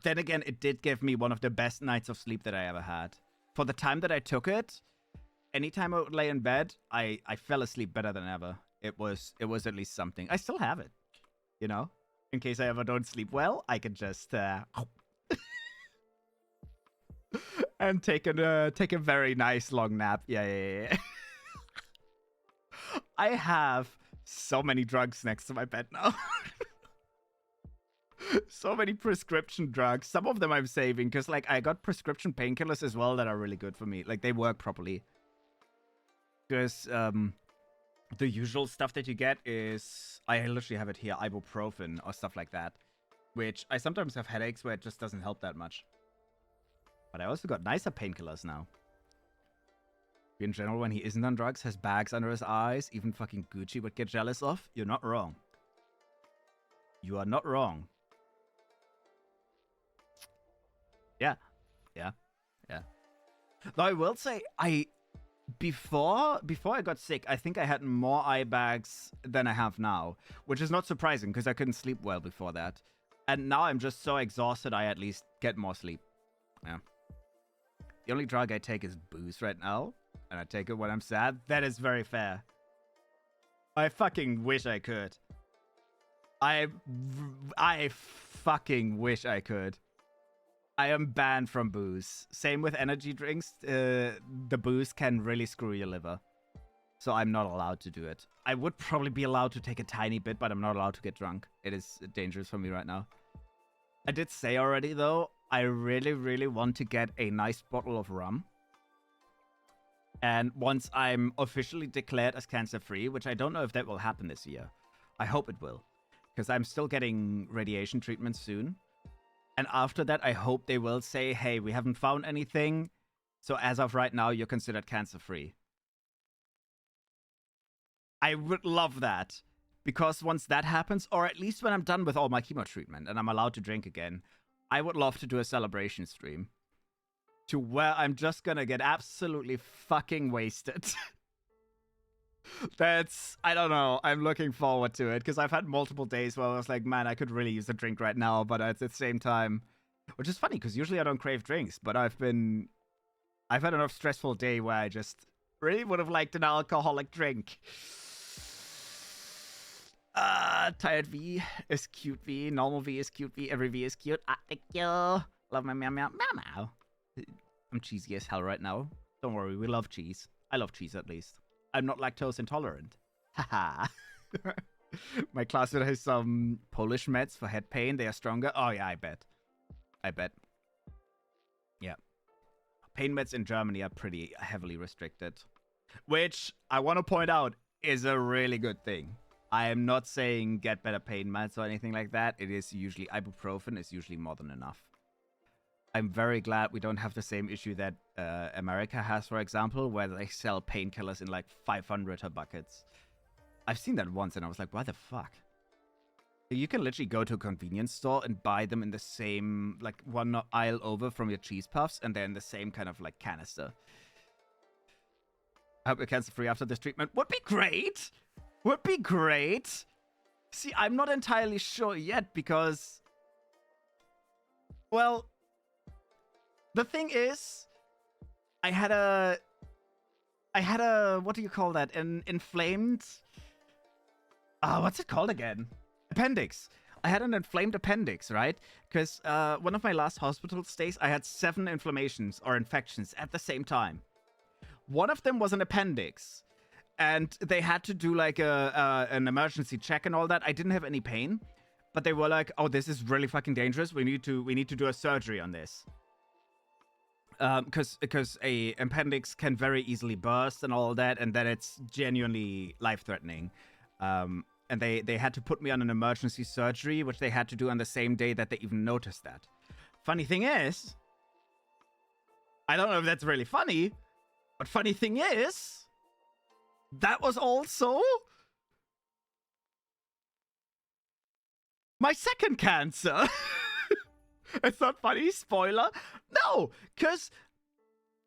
Then again, it did give me one of the best nights of sleep that I ever had. For the time that I took it, anytime I would lay in bed, I fell asleep better than ever. It was at least something. I still have it, you know? In case I ever don't sleep well, I can just... and take a very nice long nap. Yeah. I have so many drugs next to my bed now. So many prescription drugs. Some of them I'm saving because, like, I got prescription painkillers as well that are really good for me. Like, they work properly. Because the usual stuff that you get is, I literally have it here, ibuprofen or stuff like that. Which I sometimes have headaches where it just doesn't help that much. But I also got nicer painkillers now. In general, when he isn't on drugs, has bags under his eyes, even fucking Gucci would get jealous of. You're not wrong. You are not wrong. Yeah. Though I will say, before I got sick, I think I had more eye bags than I have now. Which is not surprising, because I couldn't sleep well before that. And now I'm just so exhausted, I at least get more sleep. Yeah. The only drug I take is booze right now. And I take it when I'm sad. That is very fair. I fucking wish I could. I fucking wish I could. I am banned from booze. Same with energy drinks. The booze can really screw your liver. So I'm not allowed to do it. I would probably be allowed to take a tiny bit, but I'm not allowed to get drunk. It is dangerous for me right now. I did say already, though, I really, really want to get a nice bottle of rum. And once I'm officially declared as cancer-free, which I don't know if that will happen this year. I hope it will. Because I'm still getting radiation treatment soon. And after that, I hope they will say, hey, we haven't found anything. So as of right now, you're considered cancer-free. I would love that. Because once that happens, or at least when I'm done with all my chemo treatment and I'm allowed to drink again, I would love to do a celebration stream. To where I'm just gonna get absolutely fucking wasted. I don't know. I'm looking forward to it. Because I've had multiple days where I was like, man, I could really use a drink right now. But at the same time, which is funny because usually I don't crave drinks. But I've had enough stressful day where I just really would have liked an alcoholic drink. Tired V is cute V. Normal V is cute V. Every V is cute. Thank you. Love my meow meow meow meow. I'm cheesy as hell right now. Don't worry, we love cheese. I love cheese at least. I'm not lactose intolerant. Haha. My classmate has some Polish meds for head pain. They are stronger. Oh yeah, I bet. I bet. Yeah. Pain meds in Germany are pretty heavily restricted. Which, I want to point out, is a really good thing. I am not saying get better pain meds or anything like that. It is usually, ibuprofen is usually more than enough. I'm very glad we don't have the same issue that America has, for example, where they sell painkillers in like 500 buckets. I've seen that once and I was like, why the fuck? You can literally go to a convenience store and buy them in the same, like, one aisle over from your cheese puffs, and they're in the same kind of, like, canister. I hope you're cancer-free after this treatment. Would be great! Would be great! See, I'm not entirely sure yet, because... Well... The thing is... I had a... What do you call that? An inflamed... what's it called again? Appendix. I had an inflamed appendix, right? Because one of my last hospital stays, I had 7 inflammations or infections at the same time. One of them was an appendix, and they had to do like an emergency check and all that. I didn't have any pain, but they were like, "Oh, this is really fucking dangerous. We need to do a surgery on this." Because a appendix can very easily burst and all that, and then it's genuinely life-threatening. And they had to put me on an emergency surgery, which they had to do on the same day that they even noticed that. Funny thing is, I don't know if that's really funny, but funny thing is, that was also my second cancer. It's not funny, spoiler. No, because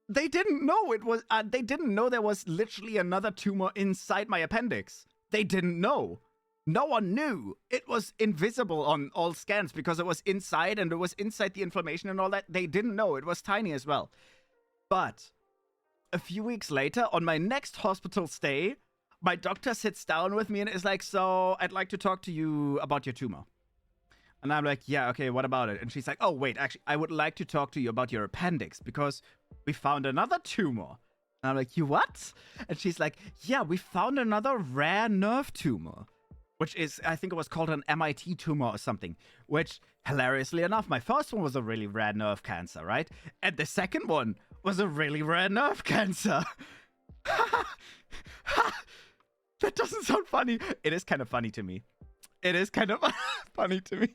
they didn't know it was, they didn't know there was literally another tumor inside my appendix. They didn't know. No one knew. It was invisible on all scans because it was inside and it was inside the inflammation and all that. They didn't know. It was tiny as well. But a few weeks later, on my next hospital stay, my doctor sits down with me and is like, "So, I'd like to talk to you about your tumor." And I'm like, "Yeah, okay, what about it?" And she's like, "Oh, wait, actually, I would like to talk to you about your appendix because we found another tumor." And I'm like, "You what?" And she's like, "Yeah, we found another rare nerve tumor." Which is, I think it was called an MIT tumor or something. Which, hilariously enough, my first one was a really rare nerve cancer, right? And the second one was a really rare nerve cancer. That doesn't sound funny. It is kind of funny to me. It is kind of funny to me.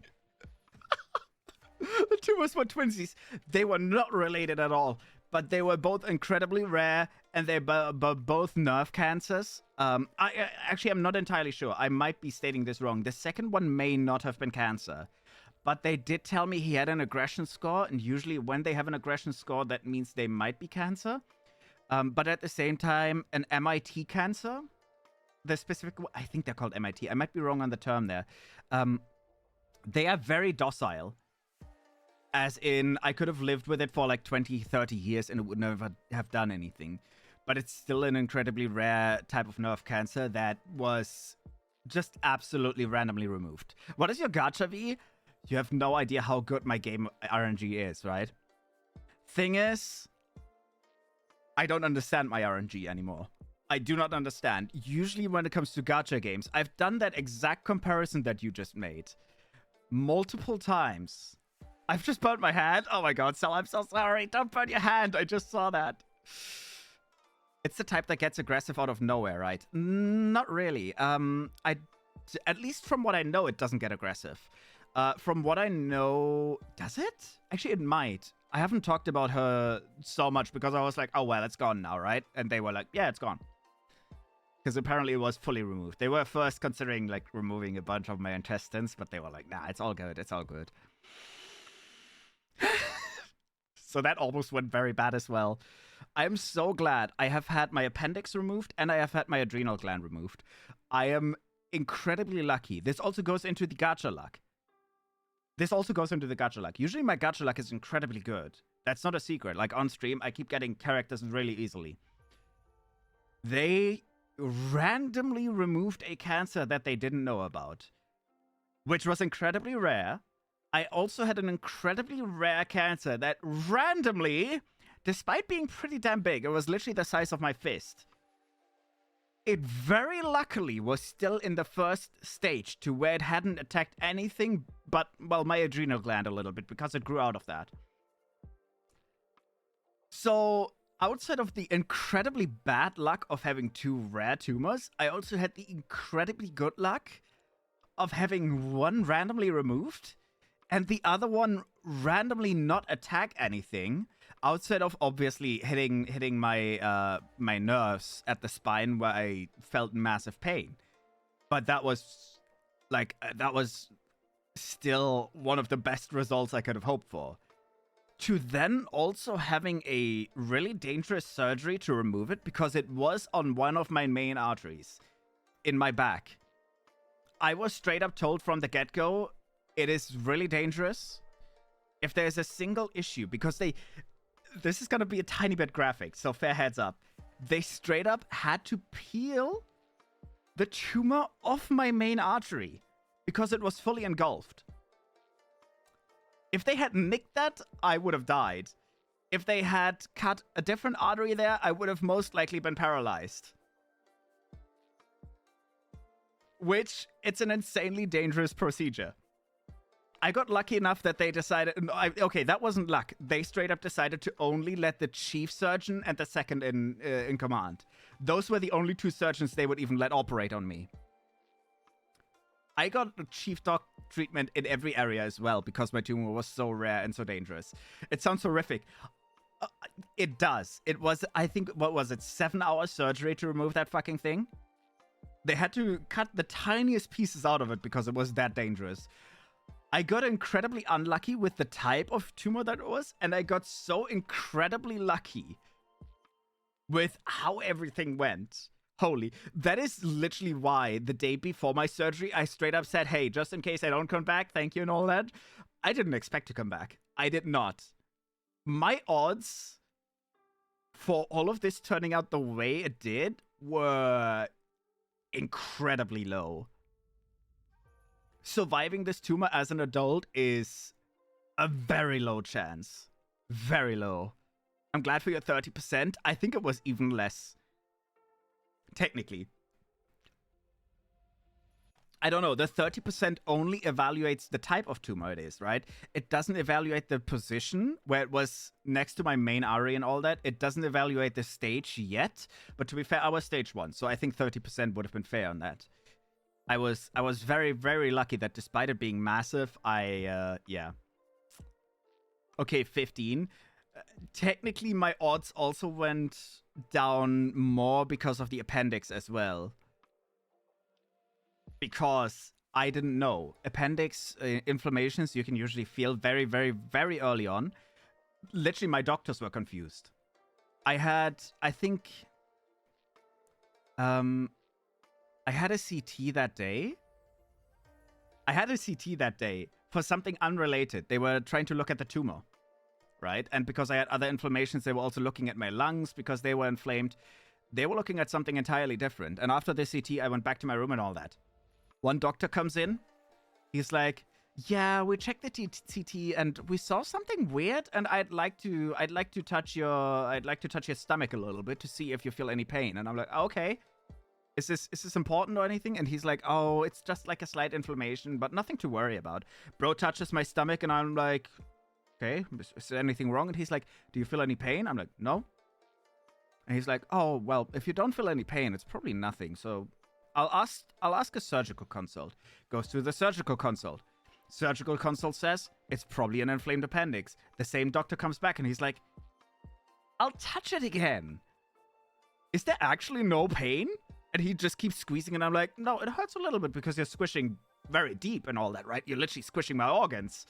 The tumors were twinsies. They were not related at all. But they were both incredibly rare, and they were both nerve cancers. Actually, I'm not entirely sure. I might be stating this wrong. The second one may not have been cancer. But they did tell me he had an aggression score, and usually when they have an aggression score, that means they might be cancer. But at the same time, an MIT cancer, the specific, I think they're called MIT. I might be wrong on the term there. They are very docile. As in, I could have lived with it for like 20, 30 years and it would never have done anything. But it's still an incredibly rare type of nerve cancer that was just absolutely randomly removed. What is your gacha V? You have no idea how good my game RNG is, right? Thing is, I don't understand my RNG anymore. I do not understand. Usually when it comes to gacha games, I've done that exact comparison that you just made multiple times. I've just burnt my hand. Oh my god, Sal, I'm so sorry. Don't burn your hand. I just saw that. It's the type that gets aggressive out of nowhere, right? Not really. At least from what I know, it doesn't get aggressive. From what I know, does it? Actually, it might. I haven't talked about her so much because I was like, oh, well, it's gone now, right? And they were like, yeah, it's gone. Because apparently it was fully removed. They were first considering, like, removing a bunch of my intestines, but they were like, nah, it's all good. It's all good. So that almost went very bad as well. I am so glad I have had my appendix removed and I have had my adrenal gland removed. I am incredibly lucky. This also goes into the gacha luck. Usually my gacha luck is incredibly good. That's not a secret. Like on stream, I keep getting characters really easily. They randomly removed a cancer that they didn't know about, which was incredibly rare. I also had an incredibly rare cancer that randomly, despite being pretty damn big, it was literally the size of my fist. It very luckily was still in the first stage to where it hadn't attacked anything but, well, my adrenal gland a little bit because it grew out of that. So, outside of the incredibly bad luck of having 2 rare tumors, I also had the incredibly good luck of having one randomly removed and the other one randomly not attack anything outside of obviously hitting my my nerves at the spine where I felt massive pain. But that was that was still one of the best results I could have hoped for. To then also having a really dangerous surgery to remove it because it was on one of my main arteries in my back. I was straight up told from the get-go, it is really dangerous. If there's a single issue, because this is going to be a tiny bit graphic, so fair heads up. They straight up had to peel the tumor off my main artery because it was fully engulfed. If they had nicked that, I would have died. If they had cut a different artery there, I would have most likely been paralyzed. Which, it's an insanely dangerous procedure. I got lucky enough that they decided... okay, that wasn't luck. They straight up decided to only let the chief surgeon and the second in command. Those were the only 2 surgeons they would even let operate on me. I got the chief doc treatment in every area as well because my tumor was so rare and so dangerous. It sounds horrific. It does. It was, I think, what was it, 7-hour surgery to remove that fucking thing? They had to cut the tiniest pieces out of it because it was that dangerous. I got incredibly unlucky with the type of tumor that it was, and I got so incredibly lucky with how everything went. Holy, that is literally why the day before my surgery, I straight up said, hey, just in case I don't come back, thank you and all that. I didn't expect to come back. I did not. My odds for all of this turning out the way it did were incredibly low. Surviving this tumor as an adult is a very low chance. Very low. I'm glad for your 30%. I think it was even less. Technically. I don't know. The 30% only evaluates the type of tumor it is, right? It doesn't evaluate the position where it was next to my main artery and all that. It doesn't evaluate the stage yet. But to be fair, I was stage 1. So I think 30% would have been fair on that. I was very, very lucky that despite it being massive, yeah. Okay, 15. Technically, my odds also went down more because of the appendix as well. Because I didn't know. Appendix inflammations you can usually feel very, very, very early on. Literally, my doctors were confused. I had, I think... I had a CT that day. I had a CT that day for something unrelated. They were trying to look at the tumor, right? And because I had other inflammations, they were also looking at my lungs because they were inflamed. They were looking at something entirely different. And after the CT, I went back to my room and all that. One doctor comes in. He's like, yeah, we checked the CT and we saw something weird. And I'd like to touch your stomach a little bit to see if you feel any pain. And I'm like, okay. Is this important or anything? And he's like, oh, it's just like a slight inflammation, but nothing to worry about. Bro touches my stomach and I'm like, okay, is there anything wrong? And he's like, do you feel any pain? I'm like, no. And he's like, oh, well, if you don't feel any pain, it's probably nothing. So I'll ask a surgical consult. Goes to the surgical consult. Surgical consult says it's probably an inflamed appendix. The same doctor comes back and he's like, I'll touch it again. Is there actually no pain? And he just keeps squeezing, and I'm like, no, it hurts a little bit because you're squishing very deep and all that, right? You're literally squishing my organs.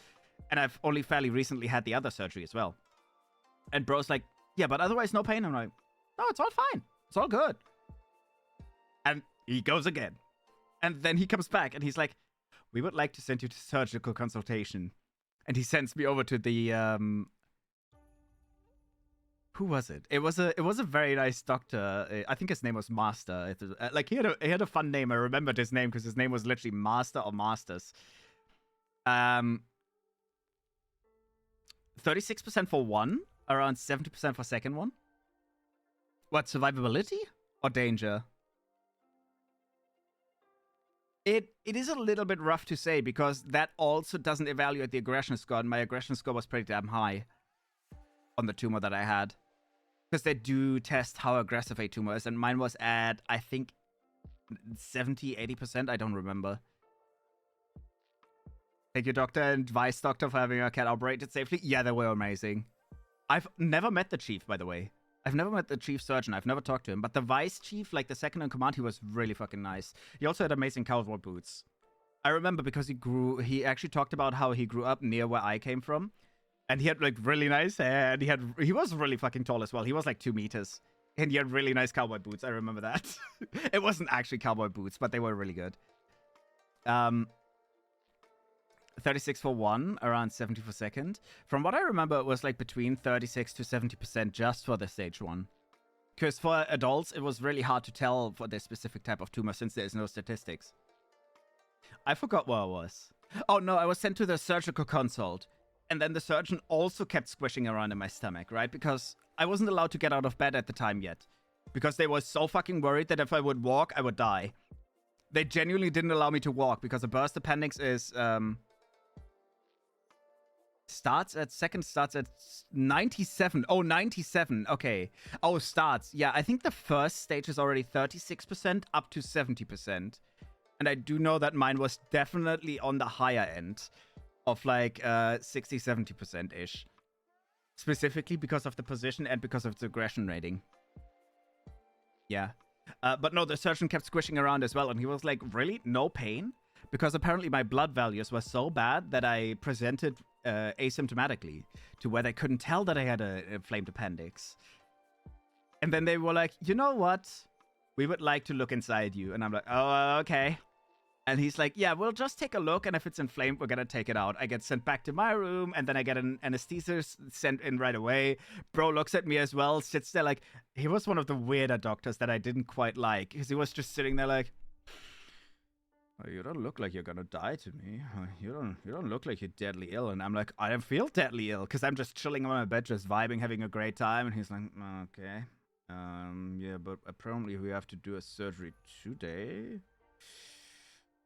And I've only fairly recently had the other surgery as well. And bro's like, yeah, but otherwise no pain. I'm like, no, it's all fine. It's all good. And he goes again. And then he comes back, and he's like, we would like to send you to surgical consultation. And he sends me over to the, who was it? It was a very nice doctor. I think his name was Master. Like he had a fun name. I remembered his name because his name was literally Master or Masters. 36% for one, around 70% for second one. What, survivability or danger? It is a little bit rough to say because that also doesn't evaluate the aggression score, and my aggression score was pretty damn high on the tumor that I had. Because they do test how aggressive a tumor is, and mine was at, I think, 70, 80%, I don't remember. Thank you, Doctor and Vice Doctor, for having our cat operated safely. Yeah, they were amazing. I've never met the Chief, by the way. I've never met the Chief Surgeon. I've never talked to him. But the Vice Chief, like the second in command, he was really fucking nice. He also had amazing cowboy boots. I remember because he actually talked about how he grew up near where I came from. And he had like really nice hair. And he was really fucking tall as well. He was like 2 meters. And he had really nice cowboy boots. I remember that. It wasn't actually cowboy boots, but they were really good. 36 for one, around 70 for second. From what I remember, it was like between 36 to 70% just for the stage 1. Because for adults, it was really hard to tell for this specific type of tumor since there is no statistics. I forgot where I was. Oh no, I was sent to the surgical consult. And then the surgeon also kept squishing around in my stomach, right? Because I wasn't allowed to get out of bed at the time yet. Because they were so fucking worried that if I would walk, I would die. They genuinely didn't allow me to walk because a burst appendix is... starts at 97. Oh, 97. Okay. Oh, starts. Yeah, I think the first stage is already 36% up to 70%. And I do know that mine was definitely on the higher end of like 60, 70%-ish. Specifically because of the position and because of its aggression rating. Yeah. But no, the surgeon kept squishing around as well. And he was like, really? No pain? Because apparently my blood values were so bad that I presented asymptomatically to where they couldn't tell that I had a inflamed appendix. And then they were like, you know what? We would like to look inside you. And I'm like, oh, okay. And he's like, yeah, we'll just take a look. And if it's inflamed, we're going to take it out. I get sent back to my room. And then I get an anesthesia sent in right away. Bro looks at me as well, sits there like, he was one of the weirder doctors that I didn't quite like. Because he was just sitting there like, oh, you don't look like you're gonna die to me. You don't look like you're deadly ill. And I'm like, I don't feel deadly ill because I'm just chilling on my bed, just vibing, having a great time. And he's like, okay, yeah, but apparently we have to do a surgery today.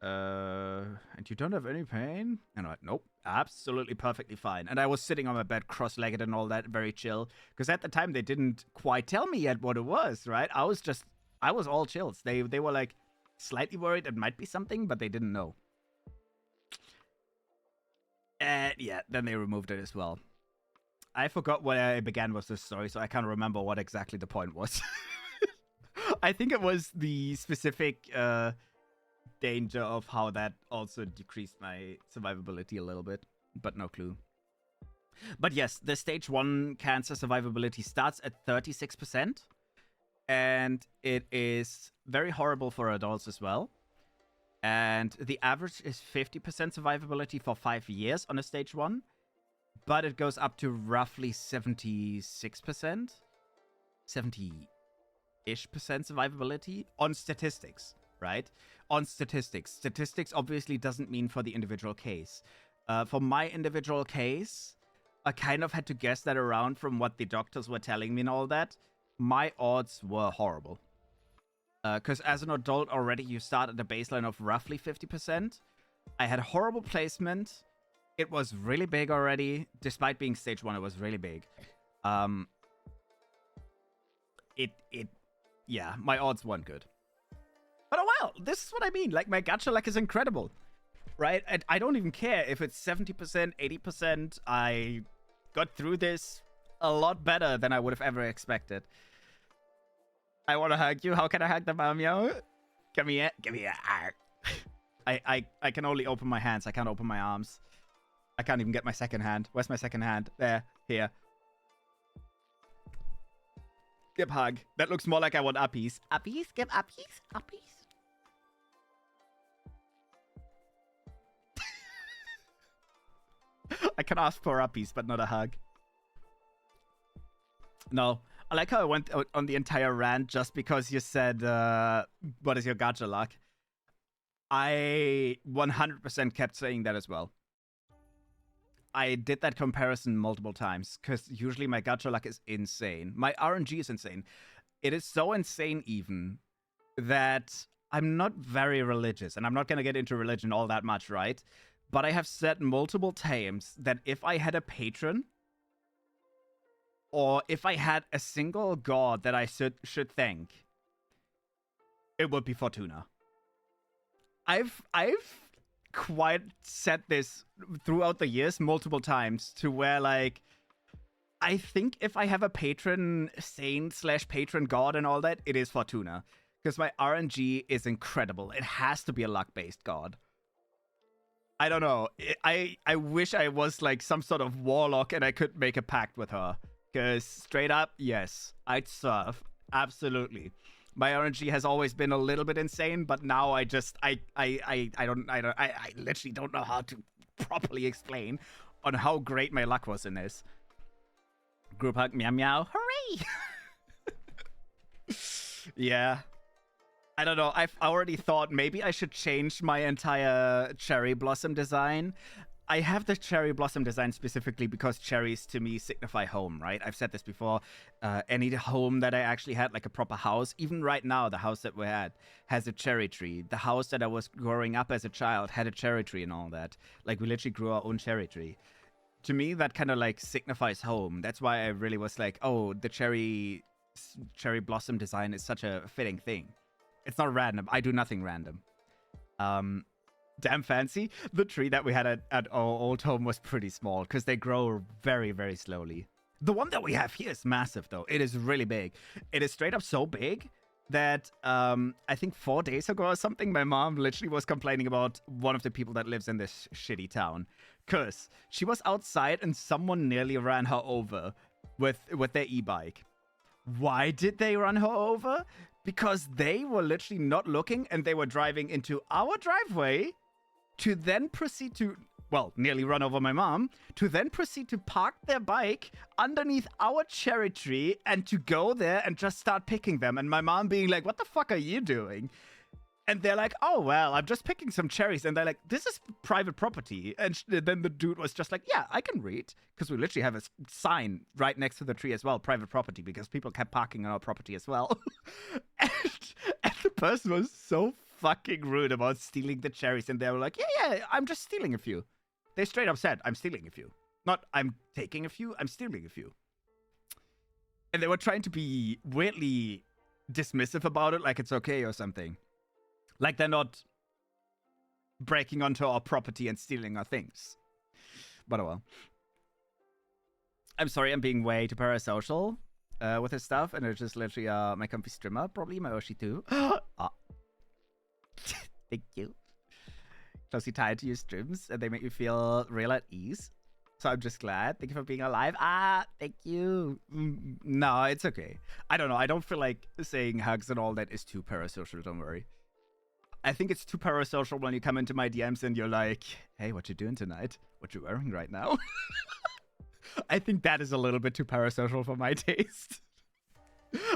And you don't have any pain? And I'm like, nope, absolutely perfectly fine. And I was sitting on my bed, cross-legged and all that, very chill. Because at the time they didn't quite tell me yet what it was, right? I was all chills. They were like, slightly worried it might be something, but they didn't know. And yeah, then they removed it as well. I forgot where I began with this story, so I can't remember what exactly the point was. I think it was the specific danger of how that also decreased my survivability a little bit, but no clue. But yes, the stage 1 cancer survivability starts at 36%. And it is very horrible for adults as well. And the average is 50% survivability for 5 years on a stage 1. But it goes up to roughly 76%. 70-ish% survivability on statistics, right? On statistics. Statistics obviously doesn't mean for the individual case. For my individual case, I kind of had to guess that around from what the doctors were telling me and all that. My odds were horrible. Because as an adult already, you start at a baseline of roughly 50%. I had horrible placement. It was really big already. Despite being stage 1, it was really big. Yeah, my odds weren't good. But oh well, this is what I mean. Like, my gacha luck is incredible. Right? And I don't even care if it's 70%, 80%. I got through this a lot better than I would have ever expected. I want to hug you. How can I hug the Mamyo? Come here. Give me I can only open my hands. I can't open my arms. I can't even get my second hand. Where's my second hand? There. Here. Give hug. That looks more like I want uppies. Uppies? Give uppies? Uppies? I can ask for uppies, but not a hug. No. I like how I went on the entire rant just because you said, what is your gacha luck? I 100% kept saying that as well. I did that comparison multiple times because usually my gacha luck is insane. My RNG is insane. It is so insane even that I'm not very religious, and I'm not gonna get into religion all that much, right? But I have said multiple times that if I had a patron, or if I had a single god that I should thank, it would be Fortuna. I've quite said this throughout the years multiple times to where, like, I think if I have a patron saint / patron god and all that, it is Fortuna. Because my RNG is incredible. It has to be a luck-based god. I don't know. I wish I was like some sort of warlock and I could make a pact with her. Because straight up, yes, I'd serve. Absolutely. My RNG has always been a little bit insane, but now I literally don't know how to properly explain on how great my luck was in this. Group hug, meow meow, hooray! Yeah. I don't know. I've already thought maybe I should change my entire cherry blossom design. I have the cherry blossom design specifically because cherries to me signify home, right? I've said this before. Any home that I actually had, like a proper house, even right now, the house that we had has a cherry tree. The house that I was growing up as a child had a cherry tree and all that. Like, we literally grew our own cherry tree. To me, that kind of like signifies home. That's why I really was like, oh, the cherry blossom design is such a fitting thing. It's not random. I do nothing random. Damn fancy. The tree that we had at our old home was pretty small because they grow very, very slowly. The one that we have here is massive, though. It is really big. It is straight up so big that I think 4 days ago or something, my mom literally was complaining about one of the people that lives in this shitty town. Because she was outside and someone nearly ran her over with their e-bike. Why did they run her over? Because they were literally not looking and they were driving into our driveway to then proceed to, well, nearly run over my mom, to then proceed to park their bike underneath our cherry tree and to go there and just start picking them. And my mom being like, what the fuck are you doing? And they're like, oh, well, I'm just picking some cherries. And they're like, this is private property. And then the dude was just like, yeah, I can read. Because we literally have a sign right next to the tree as well, private property, because people kept parking on our property as well. and the person was so fucking rude about stealing the cherries. And they were like, yeah, I'm just stealing a few. They straight up said, I'm stealing a few. Not I'm taking a few, I'm stealing a few. And they were trying to be weirdly dismissive about it, like it's okay or something. Like they're not breaking onto our property and stealing our things. But oh well. I'm sorry, I'm being way too parasocial with this stuff, and it's just literally my comfy streamer, probably my Oshi too. Thank you. Closely tied to your streams, and they make me feel real at ease. So I'm just glad. Thank you for being alive. Thank you. No, it's okay. I don't know. I don't feel like saying hugs and all that is too parasocial. Don't worry. I think it's too parasocial when you come into my DMs and you're like, hey, what you doing tonight? What you wearing right now? I think that is a little bit too parasocial for my taste.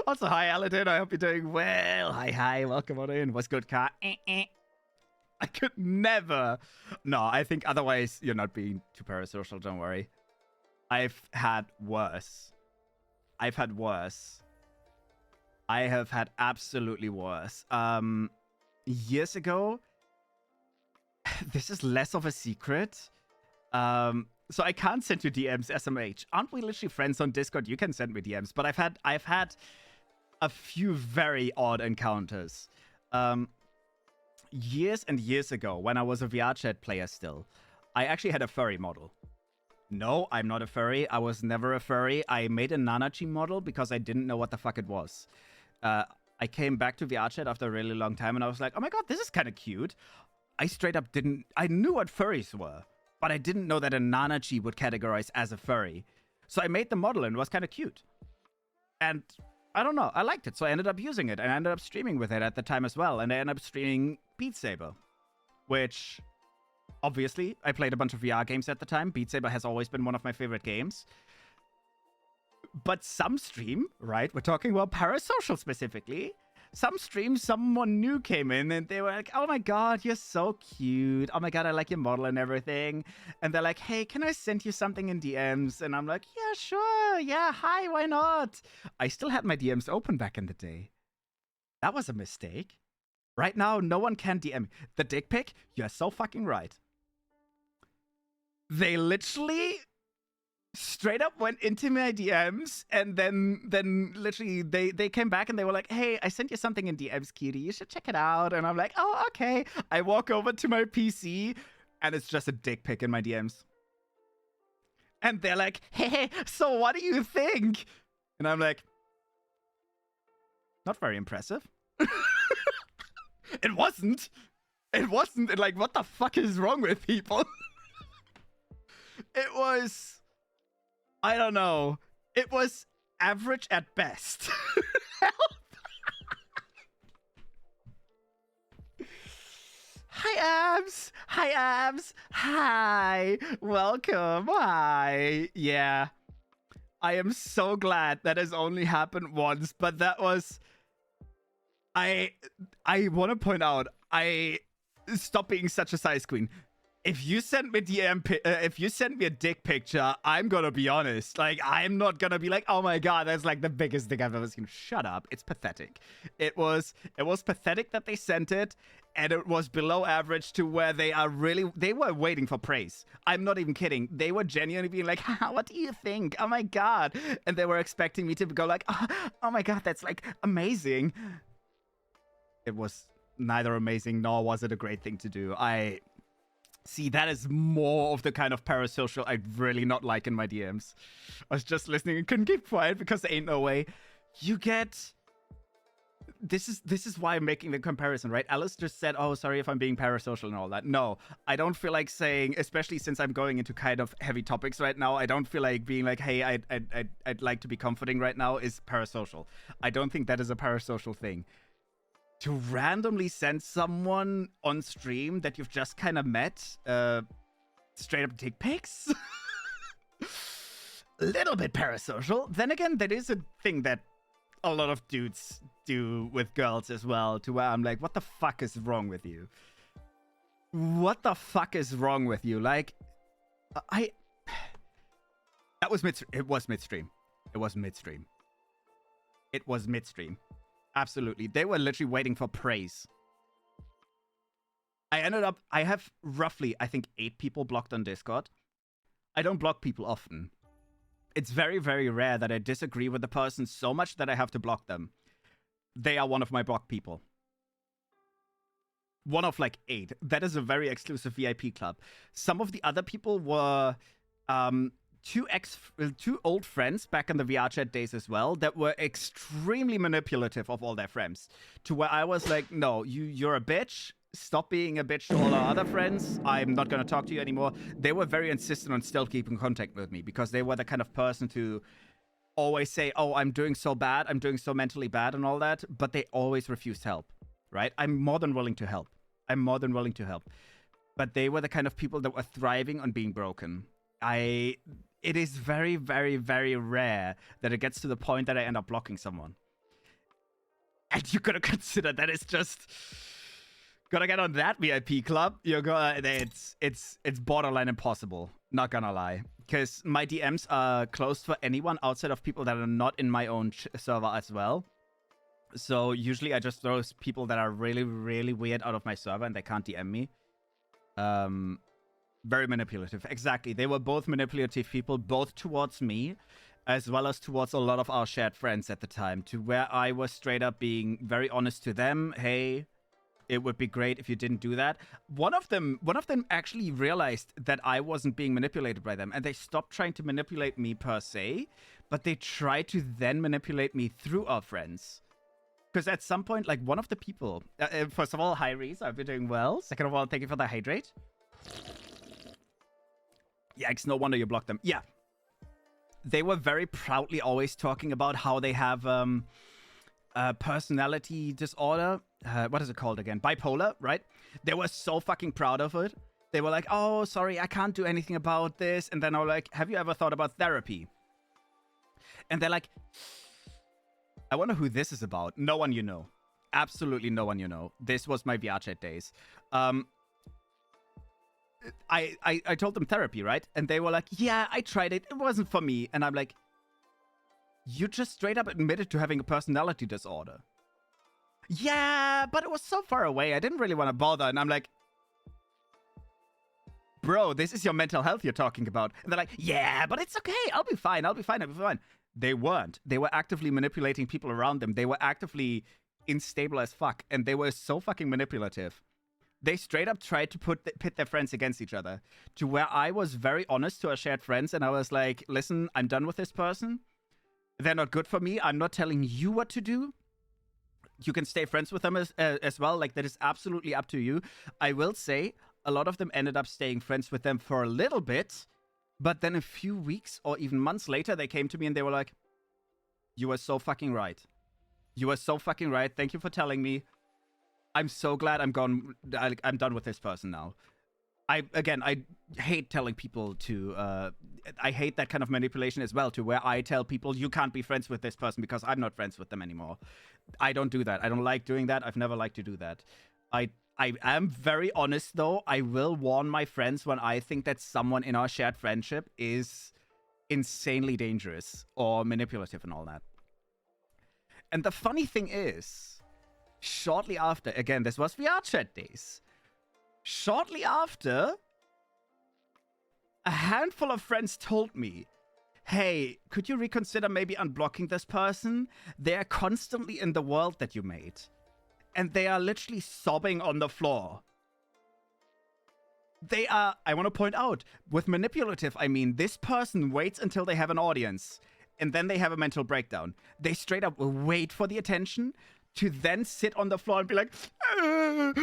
Also, hi, Aladdin. I hope you're doing well. Hi. Welcome on in. What's good, car? I could never. No, I think otherwise you're not being too parasocial. Don't worry. I've had worse. I have had absolutely worse. Years ago, this is less of a secret. So I can't send you DMs, SMH. Aren't we literally friends on Discord? You can send me DMs, but I've had a few very odd encounters. Years and years ago, when I was a VR chat player still, I actually had a furry model. No, I'm not a furry. I was never a furry. I made a Nanachi model because I didn't know what the fuck it was. I came back to VR chat after a really long time and I was like, oh my god, this is kind of cute. I straight up I knew what furries were, but I didn't know that a Nanachi would categorize as a furry. So I made the model and it was kind of cute. And I don't know, I liked it. So I ended up using it and I ended up streaming with it at the time as well. And I ended up streaming Beat Saber, which obviously I played a bunch of VR games at the time. Beat Saber has always been one of my favorite games. But some stream, right? We're talking about parasocial specifically. some streams, someone new came in and they were like, oh my god, you're so cute. Oh my god, I like your model and everything. And they're like, hey, can I send you something in DMs? And I'm like, yeah, sure. Yeah, hi, why not? I still had my DMs open back in the day. That was a mistake. Right now, no one can DM me. The dick pic? You're so fucking right. They literally straight up went into my DMs, and then literally they came back and they were like, hey, I sent you something in DMs, cutie. You should check it out. And I'm like, oh, okay. I walk over to my PC, and it's just a dick pic in my DMs. And they're like, hey, so what do you think? And I'm like, not very impressive. It wasn't. It wasn't. Like, what the fuck is wrong with people? It was... I don't know. It was average at best. Hi, Abs. Hi, Abs. Hi. Welcome. Hi. Yeah. I am so glad that has only happened once, but that was... I want to point out, stop being such a size queen. If you send me if you send me a dick picture, I'm gonna be honest. Like, I'm not gonna be like, oh my god, that's like the biggest thing I've ever seen. Shut up. It's pathetic. It was pathetic that they sent it, and it was below average to where they were waiting for praise. I'm not even kidding. They were genuinely being like, what do you think? Oh my god. And they were expecting me to go like, oh my god, that's like amazing. It was neither amazing nor was it a great thing to do. See, that is more of the kind of parasocial I'd really not like in my DMs. I was just listening and couldn't keep quiet because there ain't no way. You get... This is why I'm making the comparison, right? Alice just said, oh, sorry if I'm being parasocial and all that. No, I don't feel like saying, especially since I'm going into kind of heavy topics right now, I don't feel like being like, hey, I'd like to be comforting right now is parasocial. I don't think that is a parasocial thing. To randomly send someone on stream that you've just kind of met straight up dick pics? A little bit parasocial. Then again, that is a thing that a lot of dudes do with girls as well, to where I'm like, what the fuck is wrong with you? What the fuck is wrong with you? Like, that was it was midstream. It was midstream. It was midstream. Absolutely. They were literally waiting for praise. I have roughly, I think, 8 people blocked on Discord. I don't block people often. It's very, very rare that I disagree with the person so much that I have to block them. They are one of my blocked people. One of like 8. That is a very exclusive VIP club. Some of the other people were... two old friends back in the VR chat days as well that were extremely manipulative of all their friends, to where I was like, no, you're a bitch. Stop being a bitch to all our other friends. I'm not going to talk to you anymore. They were very insistent on still keeping contact with me because they were the kind of person to always say, oh, I'm doing so bad. I'm doing so mentally bad and all that. But they always refused help, right? I'm more than willing to help. But they were the kind of people that were thriving on being broken. It is very, very, very rare that it gets to the point that I end up blocking someone. And you gotta consider that it's just... Gotta get on that VIP club. You're gonna... It's borderline impossible. Not gonna lie. Because my DMs are closed for anyone outside of people that are not in my own server as well. So usually I just throw people that are really, really weird out of my server and they can't DM me. Very manipulative. Exactly. They were both manipulative people, both towards me, as well as towards a lot of our shared friends at the time, to where I was straight up being very honest to them. Hey, it would be great if you didn't do that. One of them actually realized that I wasn't being manipulated by them, and they stopped trying to manipulate me per se, but they tried to then manipulate me through our friends. Because at some point, like, one of the people... first of all, hi, Reese. I've been doing well. Second of all, thank you for the hydrate. Yikes, no wonder you blocked them. Yeah. They were very proudly always talking about how they have personality disorder. What is it called again? Bipolar, right? They were so fucking proud of it. They were like, oh, sorry, I can't do anything about this. And then I was like, have you ever thought about therapy? And they're like, I wonder who this is about. No one you know. Absolutely no one you know. This was my VR chat days. I told them therapy, right? And they were like, yeah, I tried it. It wasn't for me. And I'm like, you just straight up admitted to having a personality disorder. Yeah, but it was so far away. I didn't really want to bother. And I'm like, bro, this is your mental health you're talking about. And they're like, yeah, but it's okay. I'll be fine. I'll be fine. I'll be fine. They weren't. They were actively manipulating people around them. They were actively unstable as fuck. And they were so fucking manipulative. They straight up tried to pit their friends against each other, to where I was very honest to our shared friends, and I was like, listen, I'm done with this person. They're not good for me. I'm not telling you what to do. You can stay friends with them as well. Like, that is absolutely up to you. I will say a lot of them ended up staying friends with them for a little bit, but then a few weeks or even months later, they came to me and they were like, you were so fucking right. You were so fucking right. Thank you for telling me. I'm so glad I'm gone. I'm done with this person now. I hate telling people to, I hate that kind of manipulation as well, to where I tell people you can't be friends with this person because I'm not friends with them anymore. I don't do that. I don't like doing that. I've never liked to do that. I am very honest though. I will warn my friends when I think that someone in our shared friendship is insanely dangerous or manipulative and all that. And the funny thing is, shortly after, again, this was VR chat days. Shortly after, a handful of friends told me, hey, could you reconsider maybe unblocking this person? They're constantly in the world that you made. And they are literally sobbing on the floor. They are, I want to point out, with manipulative, I mean, this person waits until they have an audience. And then they have a mental breakdown. They straight up wait for the attention to then sit on the floor and be like, oh,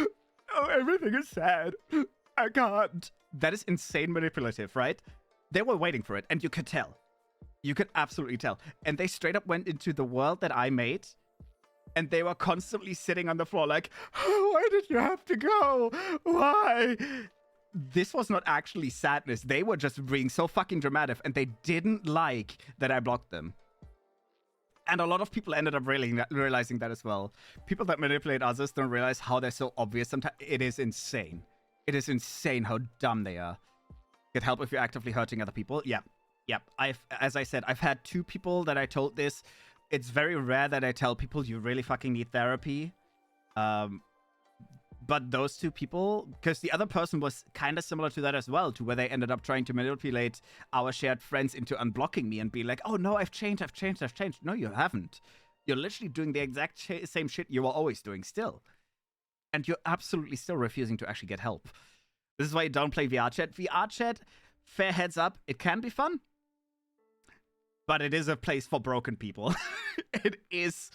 everything is sad. I can't. That is insane manipulative, right? They were waiting for it, and you could tell. You could absolutely tell. And they straight up went into the world that I made, and they were constantly sitting on the floor like, oh, why did you have to go? Why? This was not actually sadness. They were just being so fucking dramatic, and they didn't like that I blocked them. And a lot of people ended up realizing that as well. People that manipulate others don't realize how they're so obvious sometimes. It is insane. It is insane how dumb they are. Could help if you're actively hurting other people. Yep. As I said, I've had 2 people that I told this. It's very rare that I tell people you really fucking need therapy. But those 2 people, because the other person was kind of similar to that as well, to where they ended up trying to manipulate our shared friends into unblocking me and be like, oh no, I've changed. No, you haven't. You're literally doing the exact same shit you were always doing still. And you're absolutely still refusing to actually get help. This is why you don't play VR chat. VR chat, fair heads up, it can be fun. But it is a place for broken people. It is.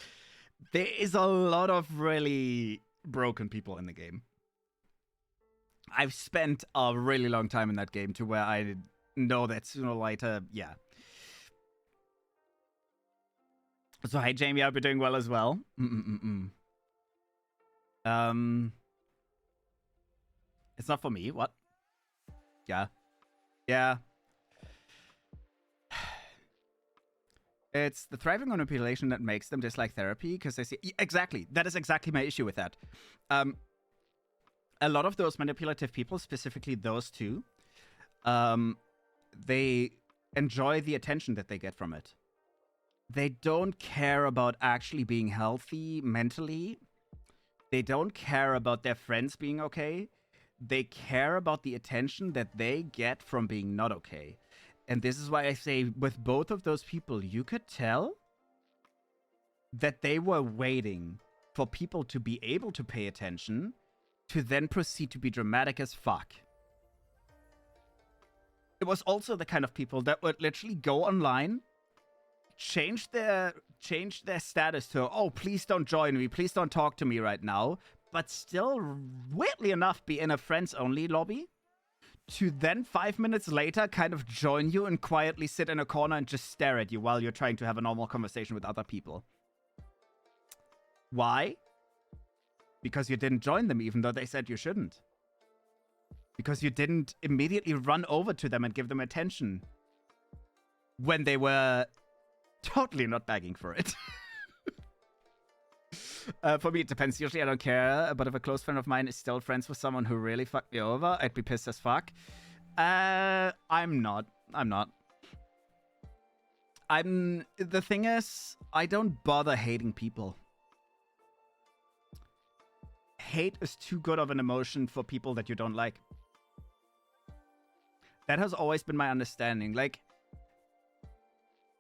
There is a lot of really broken people in the game. I've spent a really long time in that game to where I know that sooner or later, yeah. So, hey, Jamie, I hope you're doing well as well. It's not for me. What? Yeah. It's the thriving on manipulation that makes them dislike therapy because they see... Exactly. That is exactly my issue with that. A lot of those manipulative people, specifically those 2, they enjoy the attention that they get from it. They don't care about actually being healthy mentally. They don't care about their friends being okay. They care about the attention that they get from being not okay. And this is why I say with both of those people, you could tell that they were waiting for people to be able to pay attention to then proceed to be dramatic as fuck. It was also the kind of people that would literally go online, change their status to, oh, please don't join me, please don't talk to me right now, but still, weirdly enough, be in a friends-only lobby, to then 5 minutes later kind of join you and quietly sit in a corner and just stare at you while you're trying to have a normal conversation with other people. Why? Because you didn't join them even though they said you shouldn't. Because you didn't immediately run over to them and give them attention when they were totally not begging for it. For me, it depends. Usually, I don't care. But if a close friend of mine is still friends with someone who really fucked me over, I'd be pissed as fuck. I'm not. The thing is, I don't bother hating people. Hate is too good of an emotion for people that you don't like. That has always been my understanding. Like,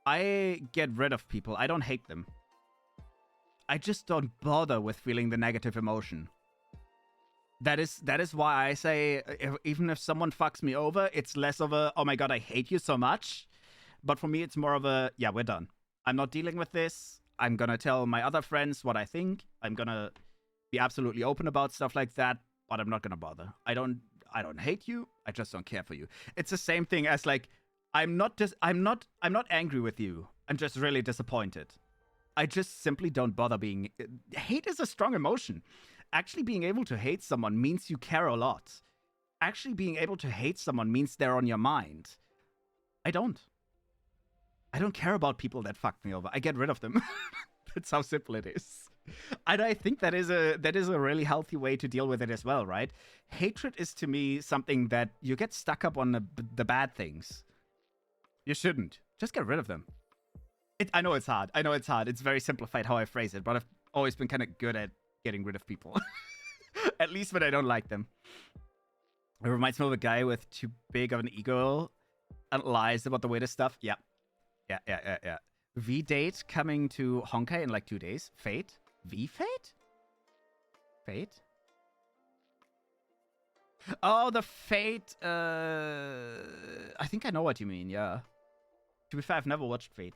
I get rid of people. I don't hate them. I just don't bother with feeling the negative emotion. That is why I say, even if someone fucks me over, it's less of a, oh my god, I hate you so much. But for me, it's more of a, yeah, we're done. I'm not dealing with this. I'm gonna tell my other friends what I think. I'm gonna be absolutely open about stuff like that, but I'm not gonna bother. I don't hate you. I just don't care for you. It's the same thing as like, I'm not angry with you. I'm just really disappointed. I just simply don't bother being... Hate is a strong emotion. Actually being able to hate someone means you care a lot. Actually being able to hate someone means they're on your mind. I don't care about people that fucked me over. I get rid of them. That's how simple it is. And I think that is a really healthy way to deal with it as well, right? Hatred is to me something that you get stuck up on the bad things. You shouldn't. Just get rid of them. I know it's hard. It's very simplified how I phrase it, but I've always been kind of good at getting rid of people. At least when I don't like them. It reminds me of a guy with too big of an ego and lies about the weirdest stuff. Yeah. V-Date coming to Honkai in like 2 days. Fate? V-Fate? Fate? Oh, the Fate. I think I know what you mean, yeah. To be fair, I've never watched Fate.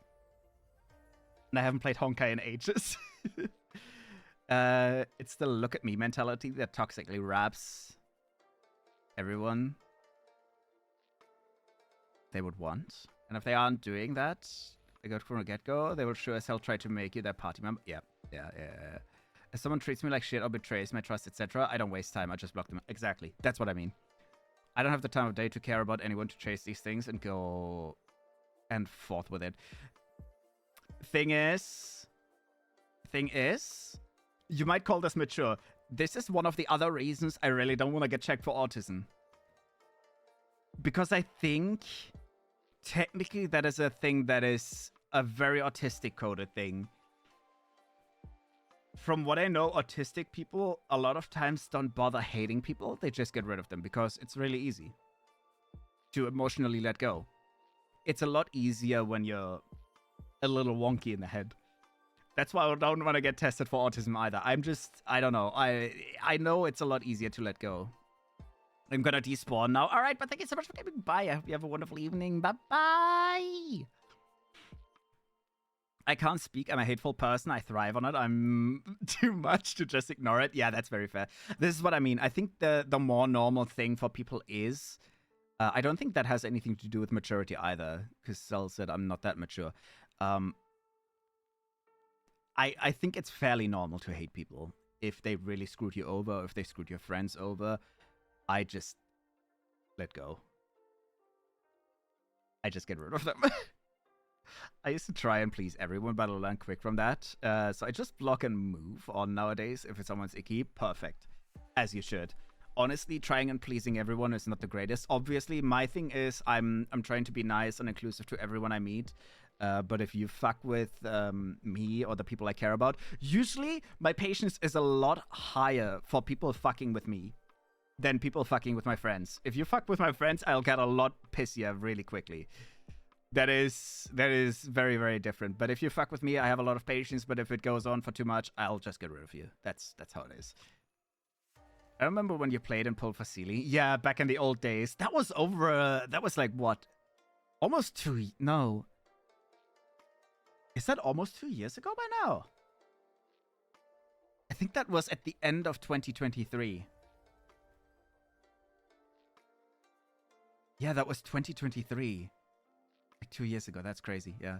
And I haven't played Honkai in ages. It's the look at me mentality that toxically wraps everyone they would want. And if they aren't doing that, they go from the get-go, they will sure as hell try to make you their party member. Yeah. If someone treats me like shit or betrays my trust, etc., I don't waste time. I just block them. Exactly. That's what I mean. I don't have the time of day to care about anyone to chase these things and go and forth with it. Thing is, you might call this mature. This is one of the other reasons I really don't want to get checked for autism. Because I think technically that is a thing that is a very autistic coded thing. From what I know, autistic people a lot of times don't bother hating people. They just get rid of them because it's really easy to emotionally let go. It's a lot easier when you're a little wonky in the head. That's why I don't want to get tested for autism either. I don't know. I know it's a lot easier to let go. I'm gonna despawn now. All right, but thank you so much for coming by. I hope you have a wonderful evening. Bye-bye. I can't speak. I'm a hateful person. I thrive on it. I'm too much to just ignore it. Yeah, that's very fair. This is what I mean. I think the more normal thing for people is... I don't think that has anything to do with maturity either, because Cell said I'm not that mature. I think it's fairly normal to hate people. If they really screwed you over, or if they screwed your friends over, I just let go. I just get rid of them. I used to try and please everyone, but I learned quick from that. So I just block and move on nowadays. If someone's icky, perfect. As you should. Honestly, trying and pleasing everyone is not the greatest. Obviously, my thing is I'm trying to be nice and inclusive to everyone I meet. But if you fuck with me or the people I care about, usually my patience is a lot higher for people fucking with me than people fucking with my friends. If you fuck with my friends, I'll get a lot pissier really quickly. That is very, very different. But if you fuck with me, I have a lot of patience. But if it goes on for too much, I'll just get rid of you. That's how it is. I remember when you played and pulled for Sealy. Yeah, back in the old days. That was over... that was like, what? Almost 2... No. Is that almost 2 years ago by now? I think that was at the end of 2023. Yeah, that was 2023. Like 2 years ago. That's crazy, yeah.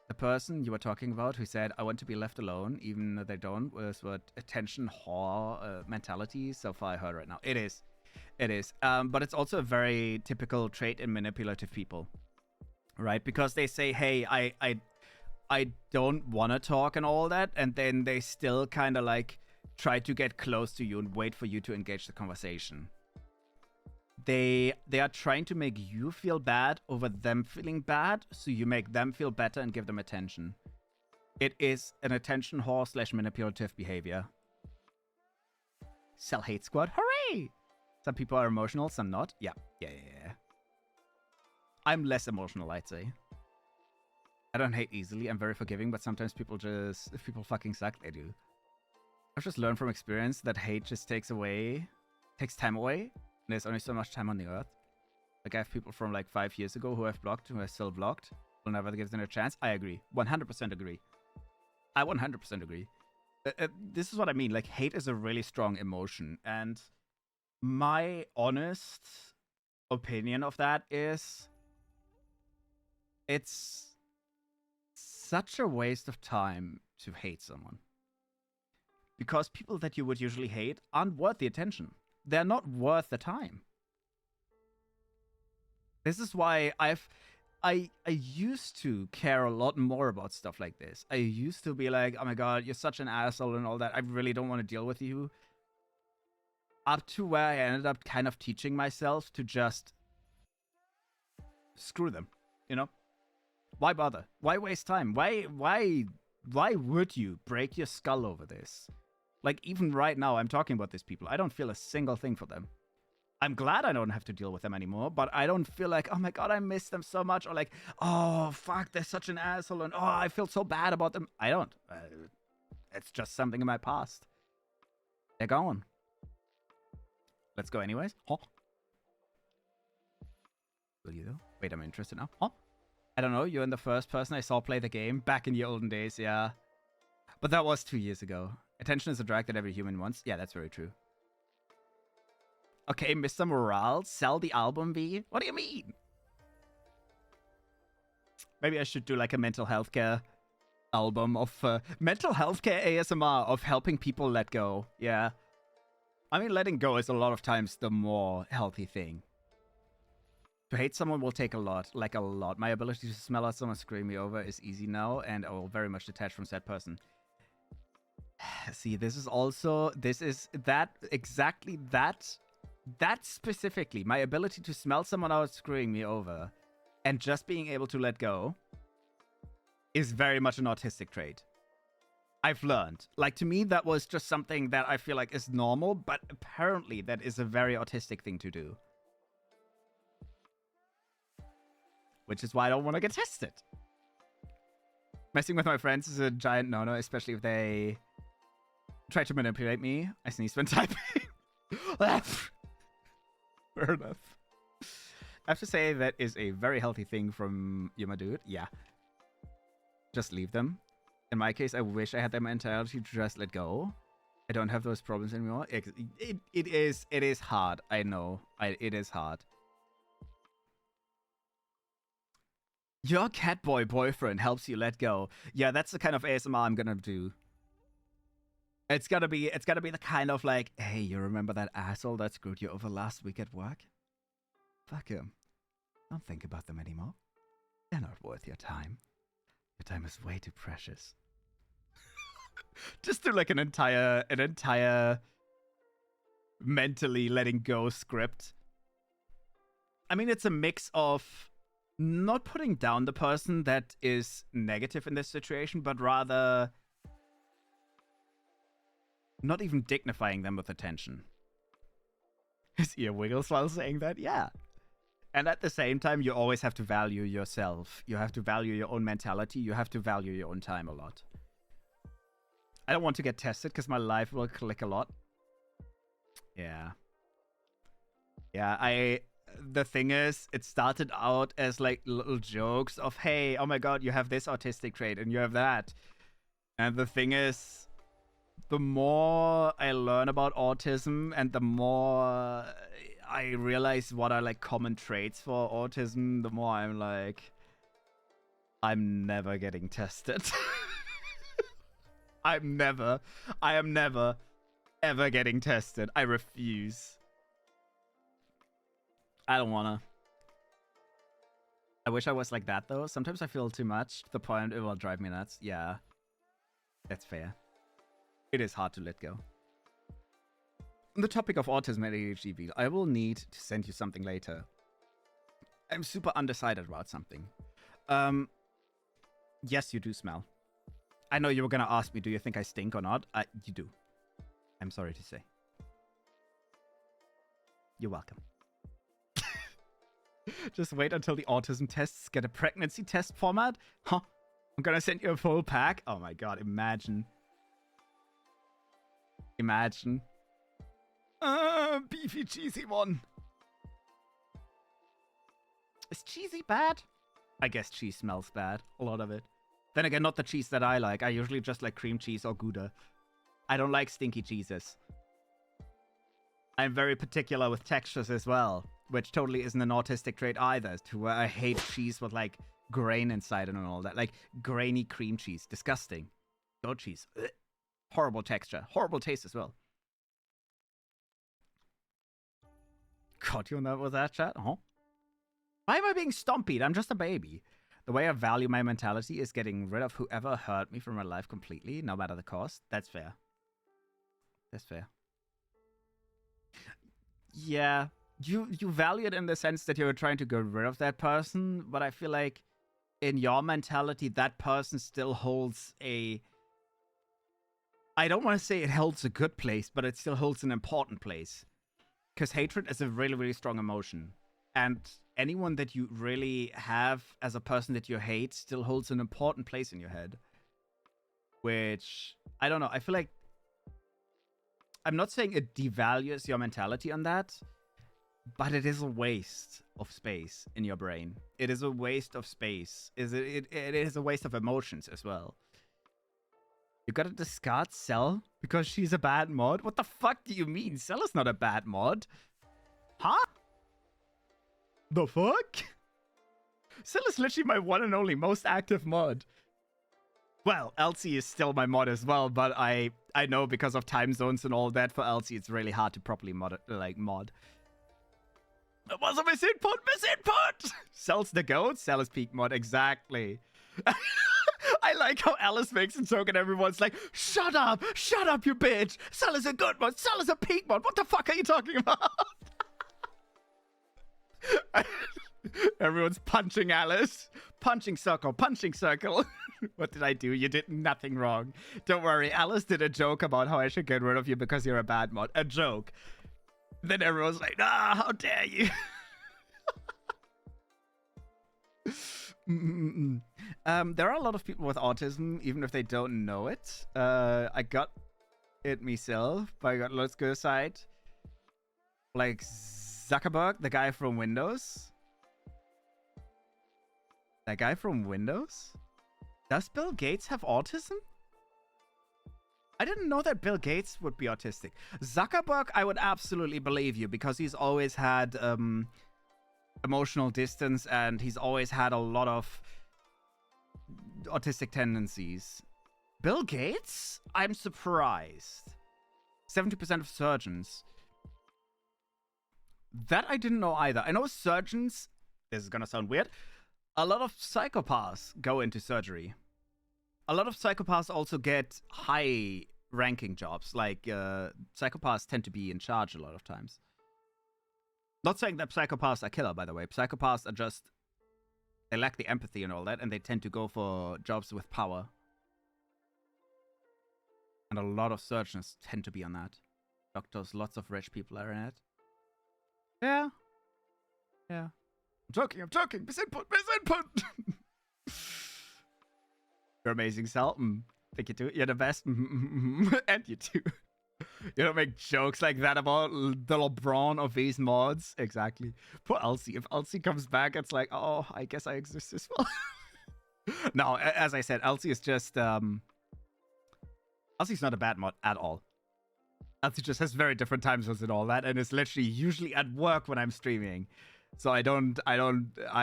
The person you were talking about who said, I want to be left alone, even though they don't, was what attention whore mentality so far I heard right now. It is. It is. But it's also a very typical trait in manipulative people. Right? Because they say, hey, I don't want to talk and all that, and then they still kind of like try to get close to you and wait for you to engage the conversation. They are trying to make you feel bad over them feeling bad, so you make them feel better and give them attention. It is an attention whore / manipulative behavior. Cell hate squad, hooray! Some people are emotional, some not. Yeah. I'm less emotional, I'd say. I don't hate easily. I'm very forgiving, but sometimes if people fucking suck, they do. I've just learned from experience that hate just takes time away. And there's only so much time on the earth. Like, I have people from like 5 years ago who I've blocked, who are still blocked. Will never give them a chance. I agree. 100% agree. I 100% agree. This is what I mean. Like, hate is a really strong emotion. And my honest opinion of that is it's such a waste of time to hate someone. Because people that you would usually hate aren't worth the attention. They're not worth the time. This is why I used to care a lot more about stuff like this. I used to be like, oh my god, you're such an asshole and all that. I really don't want to deal with you. Up to where I ended up kind of teaching myself to just screw them, you know? Why bother? Why waste time? Why would you break your skull over this? Like, even right now, I'm talking about these people. I don't feel a single thing for them. I'm glad I don't have to deal with them anymore, but I don't feel like, oh my god, I miss them so much, or like, oh, fuck, they're such an asshole, and oh, I feel so bad about them. I don't. It's just something in my past. They're gone. Let's go anyways. Huh? Will you though? Wait, I'm interested now. Huh? I don't know, you're in the first person I saw play the game back in the olden days, yeah. But that was 2 years ago. Attention is a drag that every human wants. Yeah, that's very true. Okay, Mr. Morale, sell the album, V? What do you mean? Maybe I should do like a mental health care album of mental health care ASMR of helping people let go. Yeah. I mean, letting go is a lot of times the more healthy thing. To hate someone will take a lot, like a lot. My ability to smell out someone scream me over is easy now, and I will very much detach from said person. See, this is exactly that specifically, my ability to smell someone out screwing me over and just being able to let go is very much an autistic trait. I've learned. Like, to me, that was just something that I feel like is normal, but apparently that is a very autistic thing to do. Which is why I don't want to get tested. Messing with my friends is a giant no-no, especially if they try to manipulate me. I sneeze when typing. Fair enough. I have to say that is a very healthy thing from you, my dude. Yeah. Just leave them. In my case, I wish I had the mentality to just let go. I don't have those problems anymore. It is hard. I know. It is hard. Your catboy boyfriend helps you let go. Yeah, that's the kind of ASMR I'm gonna do. It's gotta be the kind of like, hey, you remember that asshole that screwed you over last week at work? Fuck him. Don't think about them anymore. They're not worth your time. Your time is way too precious. Just do like an entire mentally letting go script. I mean, it's a mix of not putting down the person that is negative in this situation, but rather not even dignifying them with attention. His ear wiggles while saying that, yeah. And at the same time, you always have to value yourself. You have to value your own mentality. You have to value your own time a lot. I don't want to get tested because my life will click a lot. Yeah. Yeah, the thing is, it started out as like little jokes of, hey, oh my god, you have this autistic trait and you have that. And the thing is, the more I learn about autism and the more I realize what are like common traits for autism, the more I'm like, I'm never getting tested. I am never, ever getting tested. I refuse. I don't wanna. I wish I was like that, though. Sometimes I feel too much to the point it will drive me nuts. Yeah, that's fair. It is hard to let go. On the topic of autism and ADHD, I will need to send you something later. I'm super undecided about something. Yes, you do smell. I know you were gonna ask me, do you think I stink or not? You do. I'm sorry to say. You're welcome. Just wait until the autism tests get a pregnancy test format. Huh? I'm gonna send you a full pack. Oh my god, imagine. Imagine. Beefy cheesy one. Is cheesy bad? I guess cheese smells bad. A lot of it. Then again, not the cheese that I like. I usually just like cream cheese or Gouda. I don't like stinky cheeses. I'm very particular with textures as well, which totally isn't an autistic trait either, to where I hate cheese with like grain inside and all that. Like grainy cream cheese. Disgusting. Goat cheese. Ugh. Horrible texture. Horrible taste as well. Caught you on that with that chat? Huh? Why am I being stompied? I'm just a baby. The way I value my mentality is getting rid of whoever hurt me from my life completely, no matter the cost. That's fair. That's fair. Yeah, you value it in the sense that you're trying to get rid of that person, but I feel like in your mentality, that person still holds a... I don't want to say it holds a good place, but it still holds an important place. Because hatred is a really, really strong emotion. And anyone that you really have as a person that you hate still holds an important place in your head. Which, I don't know, I feel like... I'm not saying it devalues your mentality on that, but it is a waste of space in your brain. It is a waste of space. It is a waste of emotions as well. You gotta discard Cell because she's a bad mod? What the fuck do you mean? Cell is not a bad mod. Huh? The fuck? Cell is literally my one and only most active mod. Well, Elsie is still my mod as well, but I know because of time zones and all that, for Elsie it's really hard to properly mod. That was a misinput! Misinput! Cell's the goat, Cell is peak mod, exactly. I like how Alice makes a joke and everyone's like, shut up, you bitch! Cell is a good mod, Cell is a peak mod, what the fuck are you talking about? Everyone's punching Alice. Punching circle, punching circle. What did I do? You did nothing wrong. Don't worry, Alice did a joke about how I should get rid of you because you're a bad mod. A joke. Then everyone's like, ah, how dare you? There are a lot of people with autism, even if they don't know it. I got it myself, but I got let's go aside. Like Zuckerberg, the guy from Windows. That guy from Windows? Does Bill Gates have autism? I didn't know that Bill Gates would be autistic. Zuckerberg, I would absolutely believe you because he's always had emotional distance and he's always had a lot of autistic tendencies. Bill Gates? I'm surprised. 70% of surgeons. That I didn't know either. I know surgeons, this is gonna sound weird, a lot of psychopaths go into surgery. A lot of psychopaths also get high-ranking jobs. Like, psychopaths tend to be in charge a lot of times. Not saying that psychopaths are killer, by the way. Psychopaths are just... They lack the empathy and all that, and they tend to go for jobs with power. And a lot of surgeons tend to be on that. Doctors, lots of rich people are in it. Yeah. Yeah. I'm joking. Misinput. You're amazing, Sal. Thank you too. You're the best. And you too. You don't make jokes like that about the LeBron of these mods. Exactly. Poor Elsie. If Elsie comes back, it's like, oh, I guess I exist as well. No, as I said, Elsie is just... Elsie's not a bad mod at all. Elsie just has very different time zones and all that, and is literally usually at work when I'm streaming. So I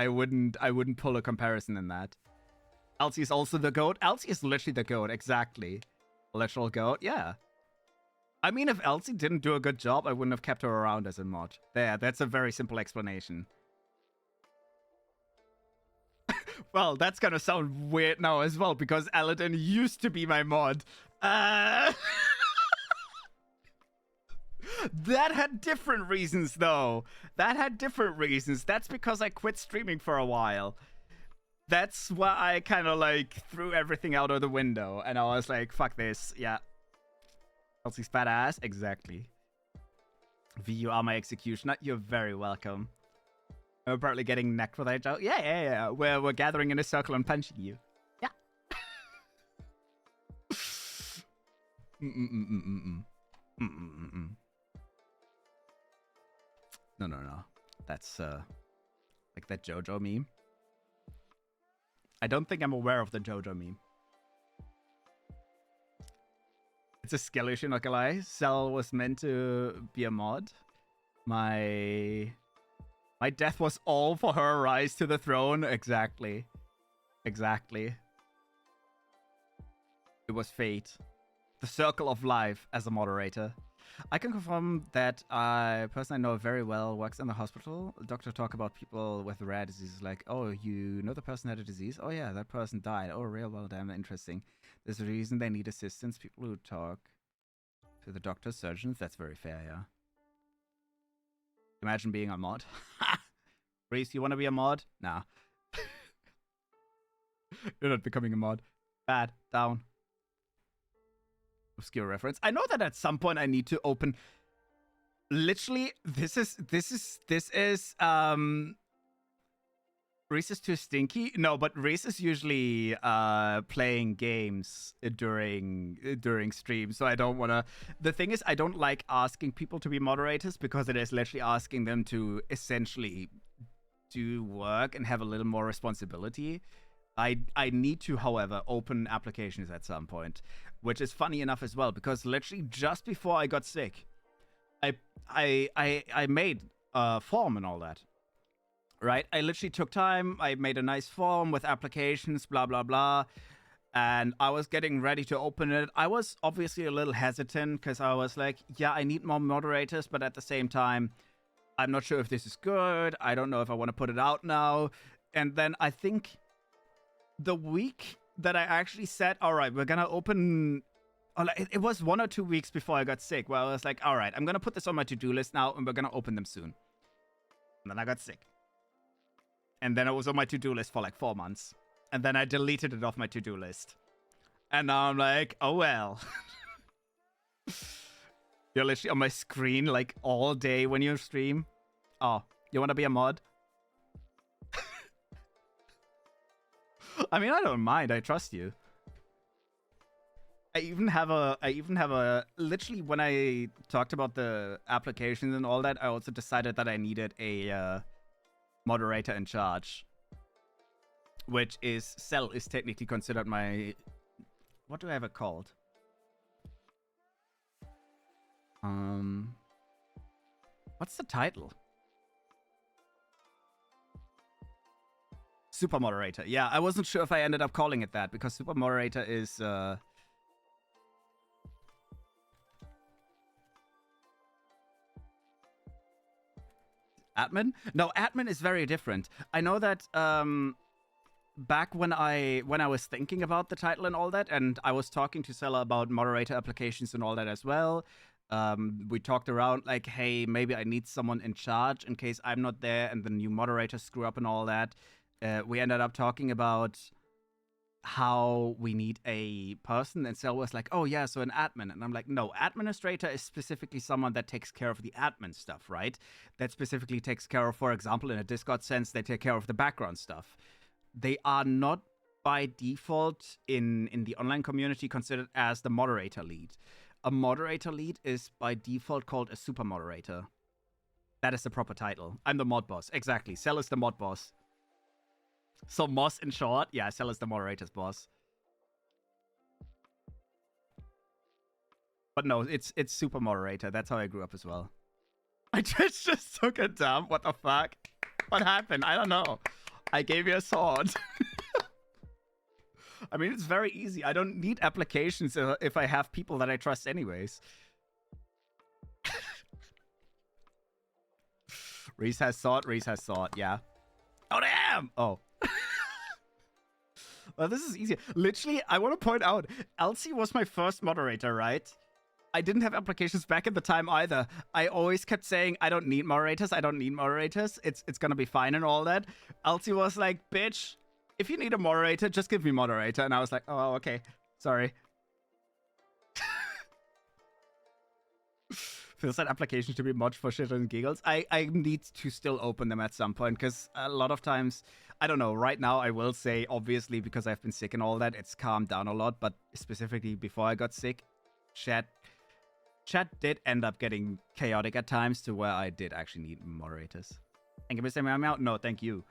wouldn't pull a comparison in that. Elsie is also the GOAT. Elsie is literally the GOAT, exactly. Literal GOAT, yeah. I mean, if Elsie didn't do a good job, I wouldn't have kept her around as a mod. There, that's a very simple explanation. Well, that's gonna sound weird now as well, because Aladdin used to be my mod. That had different reasons, though. That had different reasons. That's because I quit streaming for a while. That's why I kind of like threw everything out of the window, and I was like, fuck this. Yeah. Elsie's badass? Exactly. V, you are my executioner. You're very welcome. I'm partly getting necked with that joke. Yeah. We're gathering in a circle and punching you. Yeah. No. That's like that JoJo meme. I don't think I'm aware of the JoJo meme. It's a skill issue, not gonna lie. Cell was meant to be a mod. My death was all for her rise to the throne. Exactly. It was fate. The circle of life as a moderator. I can confirm that a person I know very well works in the hospital. Doctor talk about people with rare diseases like, oh, you know the person had a disease? Oh yeah, that person died. Oh, real well, damn interesting. There's a reason they need assistance. People who talk to the doctors, surgeons. That's very fair, yeah. Imagine being a mod. Reese, you want to be a mod? Nah. You're not becoming a mod. Bad. Down. Obscure reference. I know that at some point I need to open. Literally, this is Reese is too stinky. No, but Reese is usually playing games during stream, so I don't want to. The thing is, I don't like asking people to be moderators because it is literally asking them to essentially do work and have a little more responsibility. I need to, however, open applications at some point, which is funny enough as well, because literally just before I got sick, I made a form and all that. Right? I literally took time. I made a nice form with applications, blah, blah, blah. And I was getting ready to open it. I was obviously a little hesitant because I was like, yeah, I need more moderators. But at the same time, I'm not sure if this is good. I don't know if I want to put it out now. And then I think the week that I actually said, all right, we're going to open... It was 1 or 2 weeks before I got sick where I was like, all right, I'm going to put this on my to-do list now and we're going to open them soon. And then I got sick. And then it was on my to-do list for like 4 months. And then I deleted it off my to-do list. And now I'm like, oh well. You're literally on my screen like all day when you stream. Oh, you want to be a mod? I mean, I don't mind. I trust you. I even have a literally when I talked about the applications and all that, I also decided that I needed a moderator in charge, which is Cell is technically considered my, what do I have it called? What's the title? Super moderator. Yeah, I wasn't sure if I ended up calling it that because super moderator is admin? No, admin is very different. I know that back when I was thinking about the title and all that, and I was talking to Sela about moderator applications and all that as well. We talked around like, hey, maybe I need someone in charge in case I'm not there and the new moderator screw up and all that. We ended up talking about how we need a person, and Sel was like, oh yeah, so an admin. And I'm like, no, administrator is specifically someone that takes care of the admin stuff, right? That specifically takes care of, for example, in a Discord sense, they take care of the background stuff. They are not by default in the online community considered as the moderator lead. A moderator lead is by default called a super moderator. That is the proper title. I'm the mod boss. Exactly. Sel is the mod boss. So Moss in short, yeah, Cell is the moderator's boss. But no, it's super moderator. That's how I grew up as well. I just took a dump. What the fuck? What happened? I don't know. I gave you a sword. I mean, it's very easy. I don't need applications if I have people that I trust anyways. Reese has sword. Reese has sword. Yeah. Oh, damn! Oh. Well, this is easier. Literally, I want to point out, Elsie was my first moderator, right? I didn't have applications back at the time either. I always kept saying, I don't need moderators. I don't need moderators. It's gonna be fine and all that. Elsie was like, bitch, if you need a moderator, just give me moderator. And I was like, oh, okay. Sorry. Feels like applications to be much for shit and giggles. I need to still open them at some point because a lot of times, I don't know, right now I will say, obviously, because I've been sick and all that, it's calmed down a lot. But specifically before I got sick, chat did end up getting chaotic at times to where I did actually need moderators. Thank you, Mr. Meow. No, thank you.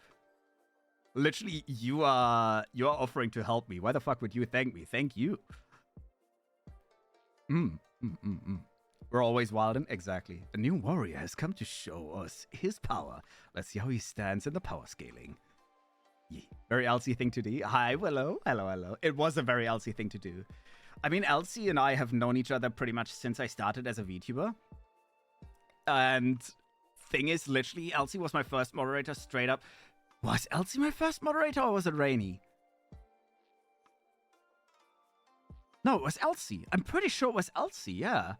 Literally, you are offering to help me. Why the fuck would you thank me? Thank you. We're always wildin'. Exactly. A new warrior has come to show us his power. Let's see how he stands in the power scaling. Yeah. Very Elsie thing to do. Hi, Willow. Hello. It was a very Elsie thing to do. I mean, Elsie and I have known each other pretty much since I started as a VTuber. And thing is, literally, Elsie was my first moderator straight up. Was Elsie my first moderator or was it Rainy? No, it was Elsie. I'm pretty sure it was Elsie, yeah.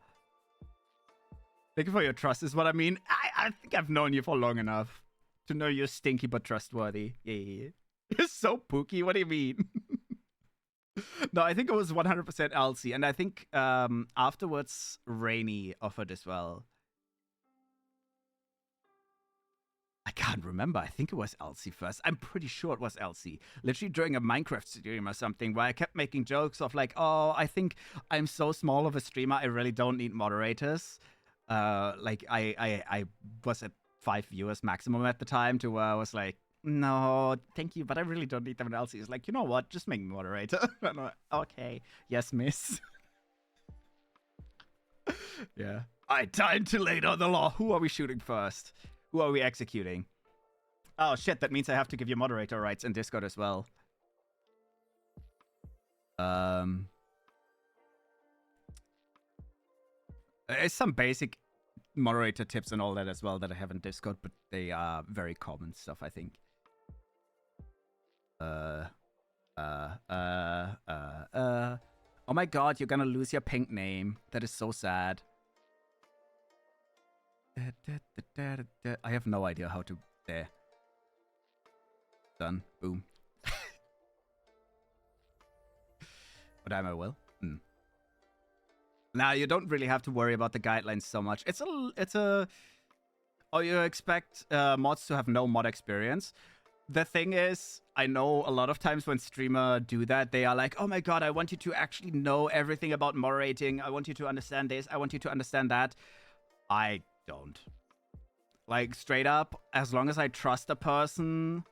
Thank you for your trust is what I mean. I think I've known you for long enough to know you're stinky but trustworthy. Yeah. You're so pooky. What do you mean? No, I think it was 100% Elsie. And I think afterwards, Rainy offered as well. I can't remember. I think it was Elsie first. I'm pretty sure it was Elsie. Literally during a Minecraft stream or something where I kept making jokes of like, oh, I think I'm so small of a streamer, I really don't need moderators. Like I was at 5 viewers maximum at the time to where I was like, no, thank you, but I really don't need them. And Elsie is like, you know what? Just make me moderator. And I'm like, okay, yes, miss. Yeah. Alright, time to lay down the law. Who are we shooting first? Who are we executing? Oh shit, that means I have to give you moderator rights in Discord as well. There's some basic moderator tips and all that as well that I have in Discord, but they are very common stuff, I think. Oh my god, you're gonna lose your pink name. That is so sad. I have no idea how to... There. Done. Boom. But I will. Now, you don't really have to worry about the guidelines so much. It's a... Oh, you expect mods to have no mod experience. The thing is, I know a lot of times when streamers do that, they are like, oh my god, I want you to actually know everything about moderating. I want you to understand this. I want you to understand that. I don't. Like, straight up, as long as I trust a person,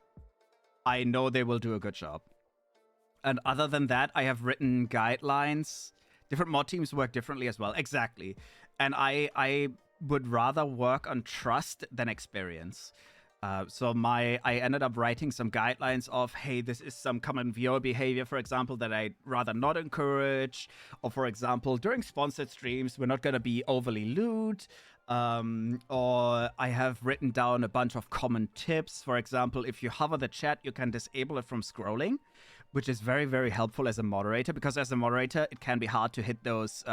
I know they will do a good job. And other than that, I have written guidelines. Different mod teams work differently as well. Exactly. And I would rather work on trust than experience. So I ended up writing some guidelines of, hey, this is some common viewer behavior, for example, that I'd rather not encourage. Or, for example, during sponsored streams, we're not going to be overly lewd. Or I have written down a bunch of common tips. For example, if you hover the chat, you can disable it from scrolling, which is very, very helpful as a moderator, because as a moderator, it can be hard to hit those,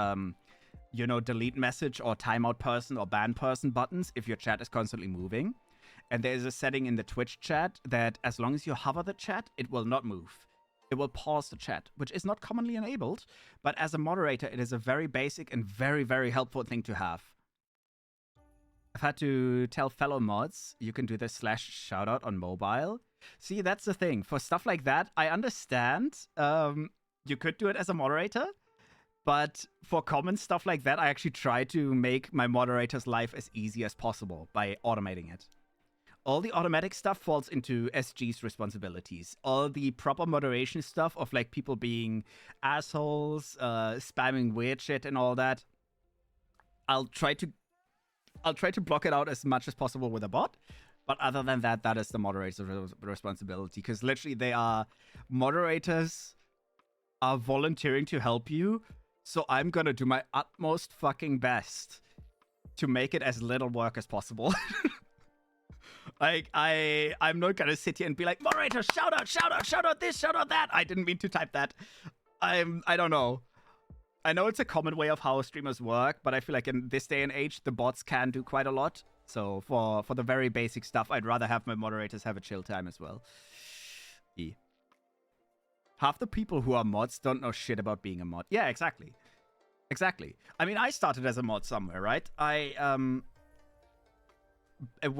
you know, delete message or timeout person or ban person buttons if your chat is constantly moving. And there is a setting in the Twitch chat that as long as you hover the chat, it will not move. It will pause the chat, which is not commonly enabled. But as a moderator, it is a very basic and very, very helpful thing to have. I've had to tell fellow mods, you can do the /shoutout on mobile. See, that's the thing. For stuff like that, I understand you could do it as a moderator. But for common stuff like that, I actually try to make my moderator's life as easy as possible by automating it. All the automatic stuff falls into SG's responsibilities. All the proper moderation stuff of like people being assholes, spamming weird shit and all that, I'll try to block it out as much as possible with a bot. But other than that, that is the moderator's responsibility. Because literally moderators are volunteering to help you. So I'm gonna do my utmost fucking best to make it as little work as possible. Like, I'm not gonna sit here and be like, moderator, shout out this, shout out that. I didn't mean to type that. I don't know. I know it's a common way of how streamers work, but I feel like in this day and age, the bots can do quite a lot. So for the very basic stuff, I'd rather have my moderators have a chill time as well. Half the people who are mods don't know shit about being a mod. Yeah, exactly. Exactly. I mean, I started as a mod somewhere, right? When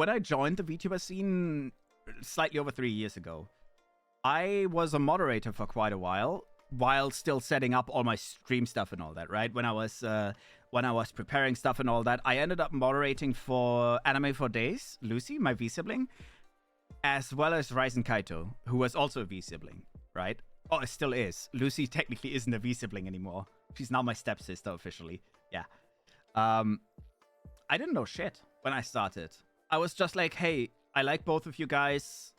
I joined the VTuber scene slightly over 3 years ago, I was a moderator for quite a while still setting up all my stream stuff and all that, right? When I was preparing stuff and all that, I ended up moderating for Anime for Days, Lucy, my V-sibling, as well as Ryzen Kaito, who was also a V-sibling, right? Oh, it still is. Lucy technically isn't a V-sibling anymore. She's now my stepsister officially. Yeah. I didn't know shit when I started. I was just like, hey, I like both of you guys.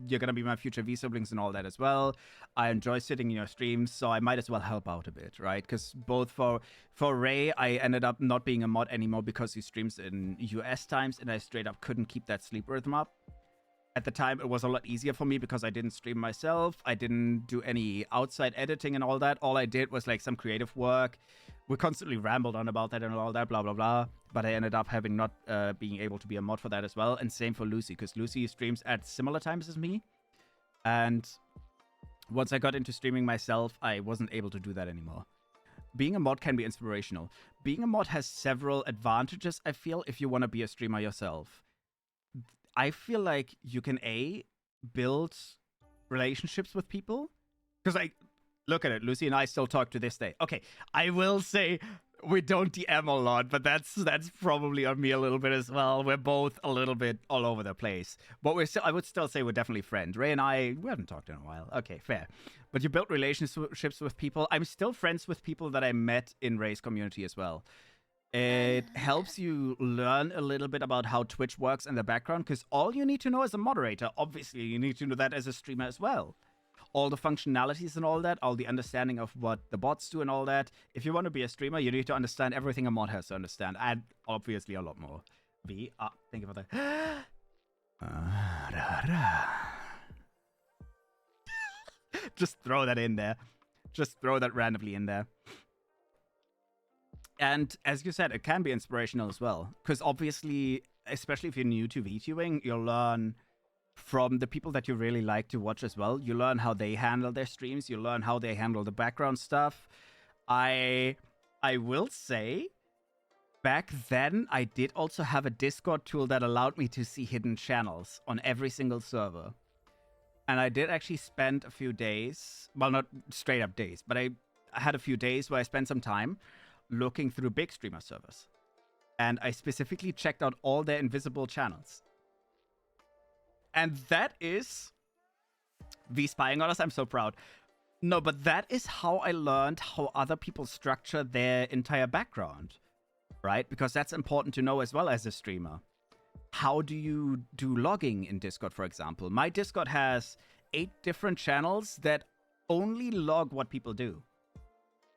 You're gonna be my future V-siblings and all that as well. I enjoy sitting in your streams, so I might as well help out a bit, right? Because both for Ray, I ended up not being a mod anymore because he streams in US times, and I straight up couldn't keep that sleep rhythm up. At the time, it was a lot easier for me because I didn't stream myself. I didn't do any outside editing and all that. All I did was like some creative work. We constantly rambled on about that and all that, blah, blah, blah. But I ended up having not being able to be a mod for that as well. And same for Lucy, because Lucy streams at similar times as me. And once I got into streaming myself, I wasn't able to do that anymore. Being a mod can be inspirational. Being a mod has several advantages, I feel, if you want to be a streamer yourself. I feel like you can, build relationships with people. Because, like, look at it. Lucy and I still talk to this day. Okay, I will say we don't DM a lot, but that's probably on me a little bit as well. We're both a little bit all over the place. But I would still say we're definitely friends. Ray and I, we haven't talked in a while. Okay, fair. But you build relationships with people. I'm still friends with people that I met in Ray's community as well. It helps you learn a little bit about how Twitch works in the background, because all you need to know as a moderator, obviously, you need to know that as a streamer as well. All the functionalities and all that, all the understanding of what the bots do and all that. If you want to be a streamer, you need to understand everything a mod has to understand, and obviously a lot more. Thank you for that. Just throw that in there. Just throw that randomly in there. And as you said, it can be inspirational as well. Because obviously, especially if you're new to VTubing, you'll learn from the people that you really like to watch as well. You learn how they handle their streams. You learn how they handle the background stuff. I will say, back then, I did also have a Discord tool that allowed me to see hidden channels on every single server. And I did actually spend a few days, well, not straight up days, but I had a few days where I spent some time looking through big streamer servers. And I specifically checked out all their invisible channels. And that is V spying on us. I'm so proud. No, but that is how I learned how other people structure their entire background, right? Because that's important to know as well as a streamer. How do you do logging in Discord, for example? My Discord has 8 different channels that only log what people do.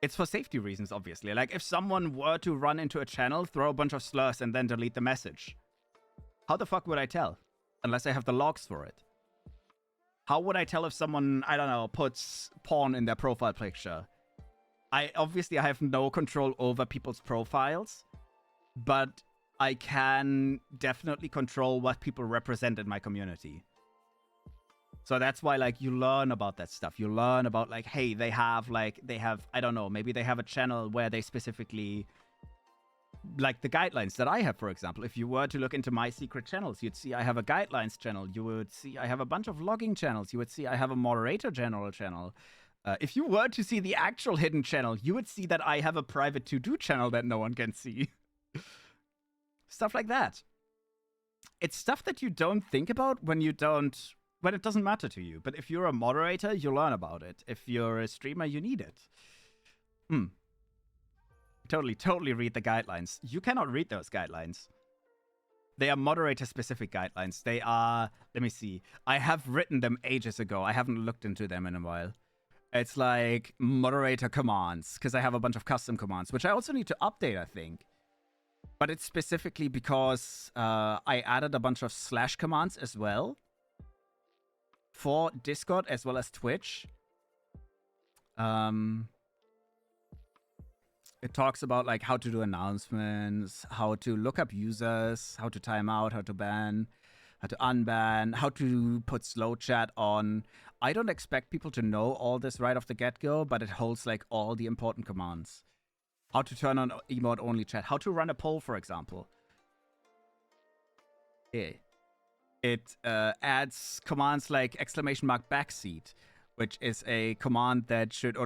It's for safety reasons, obviously. Like, if someone were to run into a channel, throw a bunch of slurs, and then delete the message, how the fuck would I tell? Unless I have the logs for it. How would I tell if someone, I don't know, puts porn in their profile picture? I have no control over people's profiles, but I can definitely control what people represent in my community. So that's why, like, you learn about that stuff. You learn about, like, hey, they have, I don't know, maybe they have a channel where they specifically, like the guidelines that I have, for example. If you were to look into my secret channels, you'd see I have a guidelines channel. You would see I have a bunch of logging channels. You would see I have a moderator general channel. If you were to see the actual hidden channel, you would see that I have a private to-do channel that no one can see. Stuff like that. It's stuff that you don't think about when it doesn't matter to you. But if you're a moderator, you learn about it. If you're a streamer, you need it. Totally read the guidelines. You cannot read those guidelines. They are moderator-specific guidelines. They are... Let me see. I have written them ages ago. I haven't looked into them in a while. It's like moderator commands, because I have a bunch of custom commands, which I also need to update, I think. But it's specifically because I added a bunch of slash commands as well for Discord as well as Twitch. It talks about like how to do announcements, how to look up users, how to time out, how to ban, how to unban, how to put slow chat on. I don't expect people to know all this right off the get-go, but it holds like all the important commands. How to turn on emote-only chat, how to run a poll, for example. Yeah. It adds commands like !backseat, which is a command that should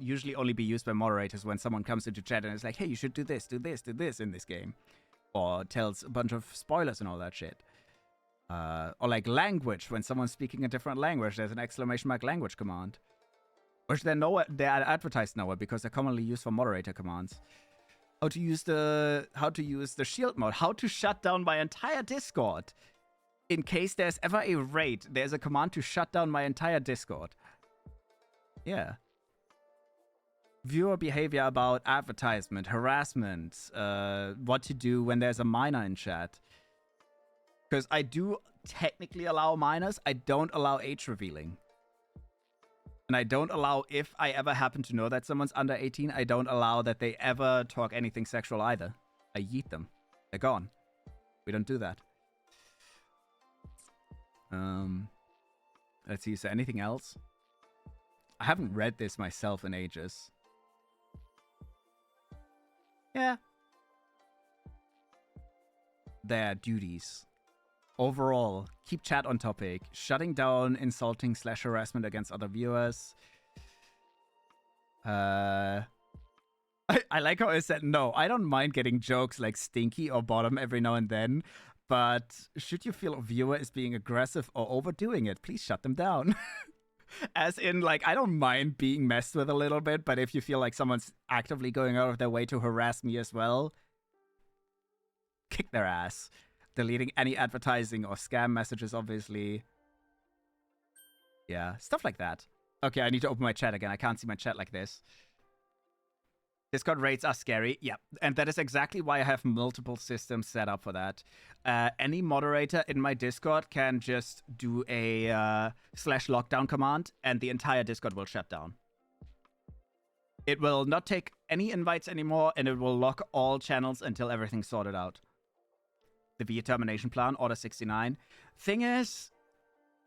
usually only be used by moderators when someone comes into chat and is like, hey, you should do this, do this, do this in this game. Or tells a bunch of spoilers and all that shit. Or like language, when someone's speaking a different language, there's an !language command. Which they're advertised nowhere because they're commonly used for moderator commands. How to use the shield mode, how to shut down my entire Discord. In case there's ever a raid, there's a command to shut down my entire Discord. Yeah. Viewer behavior about advertisement, harassment, what to do when there's a minor in chat. Because I do technically allow minors, I don't allow age revealing. And I don't allow, if I ever happen to know that someone's under 18, I don't allow that they ever talk anything sexual either. I yeet them. They're gone. We don't do that. Let's see, is there anything else? I haven't read this myself in ages. Yeah. Their duties. Overall, keep chat on topic. Shutting down insulting / harassment against other viewers. I like how I said, no, I don't mind getting jokes like stinky or bottom every now and then. But should you feel a viewer is being aggressive or overdoing it, please shut them down. As in, like, I don't mind being messed with a little bit, but if you feel like someone's actively going out of their way to harass me as well, kick their ass. Deleting any advertising or scam messages, obviously. Yeah, stuff like that. Okay, I need to open my chat again. I can't see my chat like this. Discord raids are scary. Yeah, and that is exactly why I have multiple systems set up for that. Any moderator in my Discord can just do a /lockdown command, and the entire Discord will shut down. It will not take any invites anymore, and it will lock all channels until everything's sorted out. The VOD termination plan, Order 69. Thing is,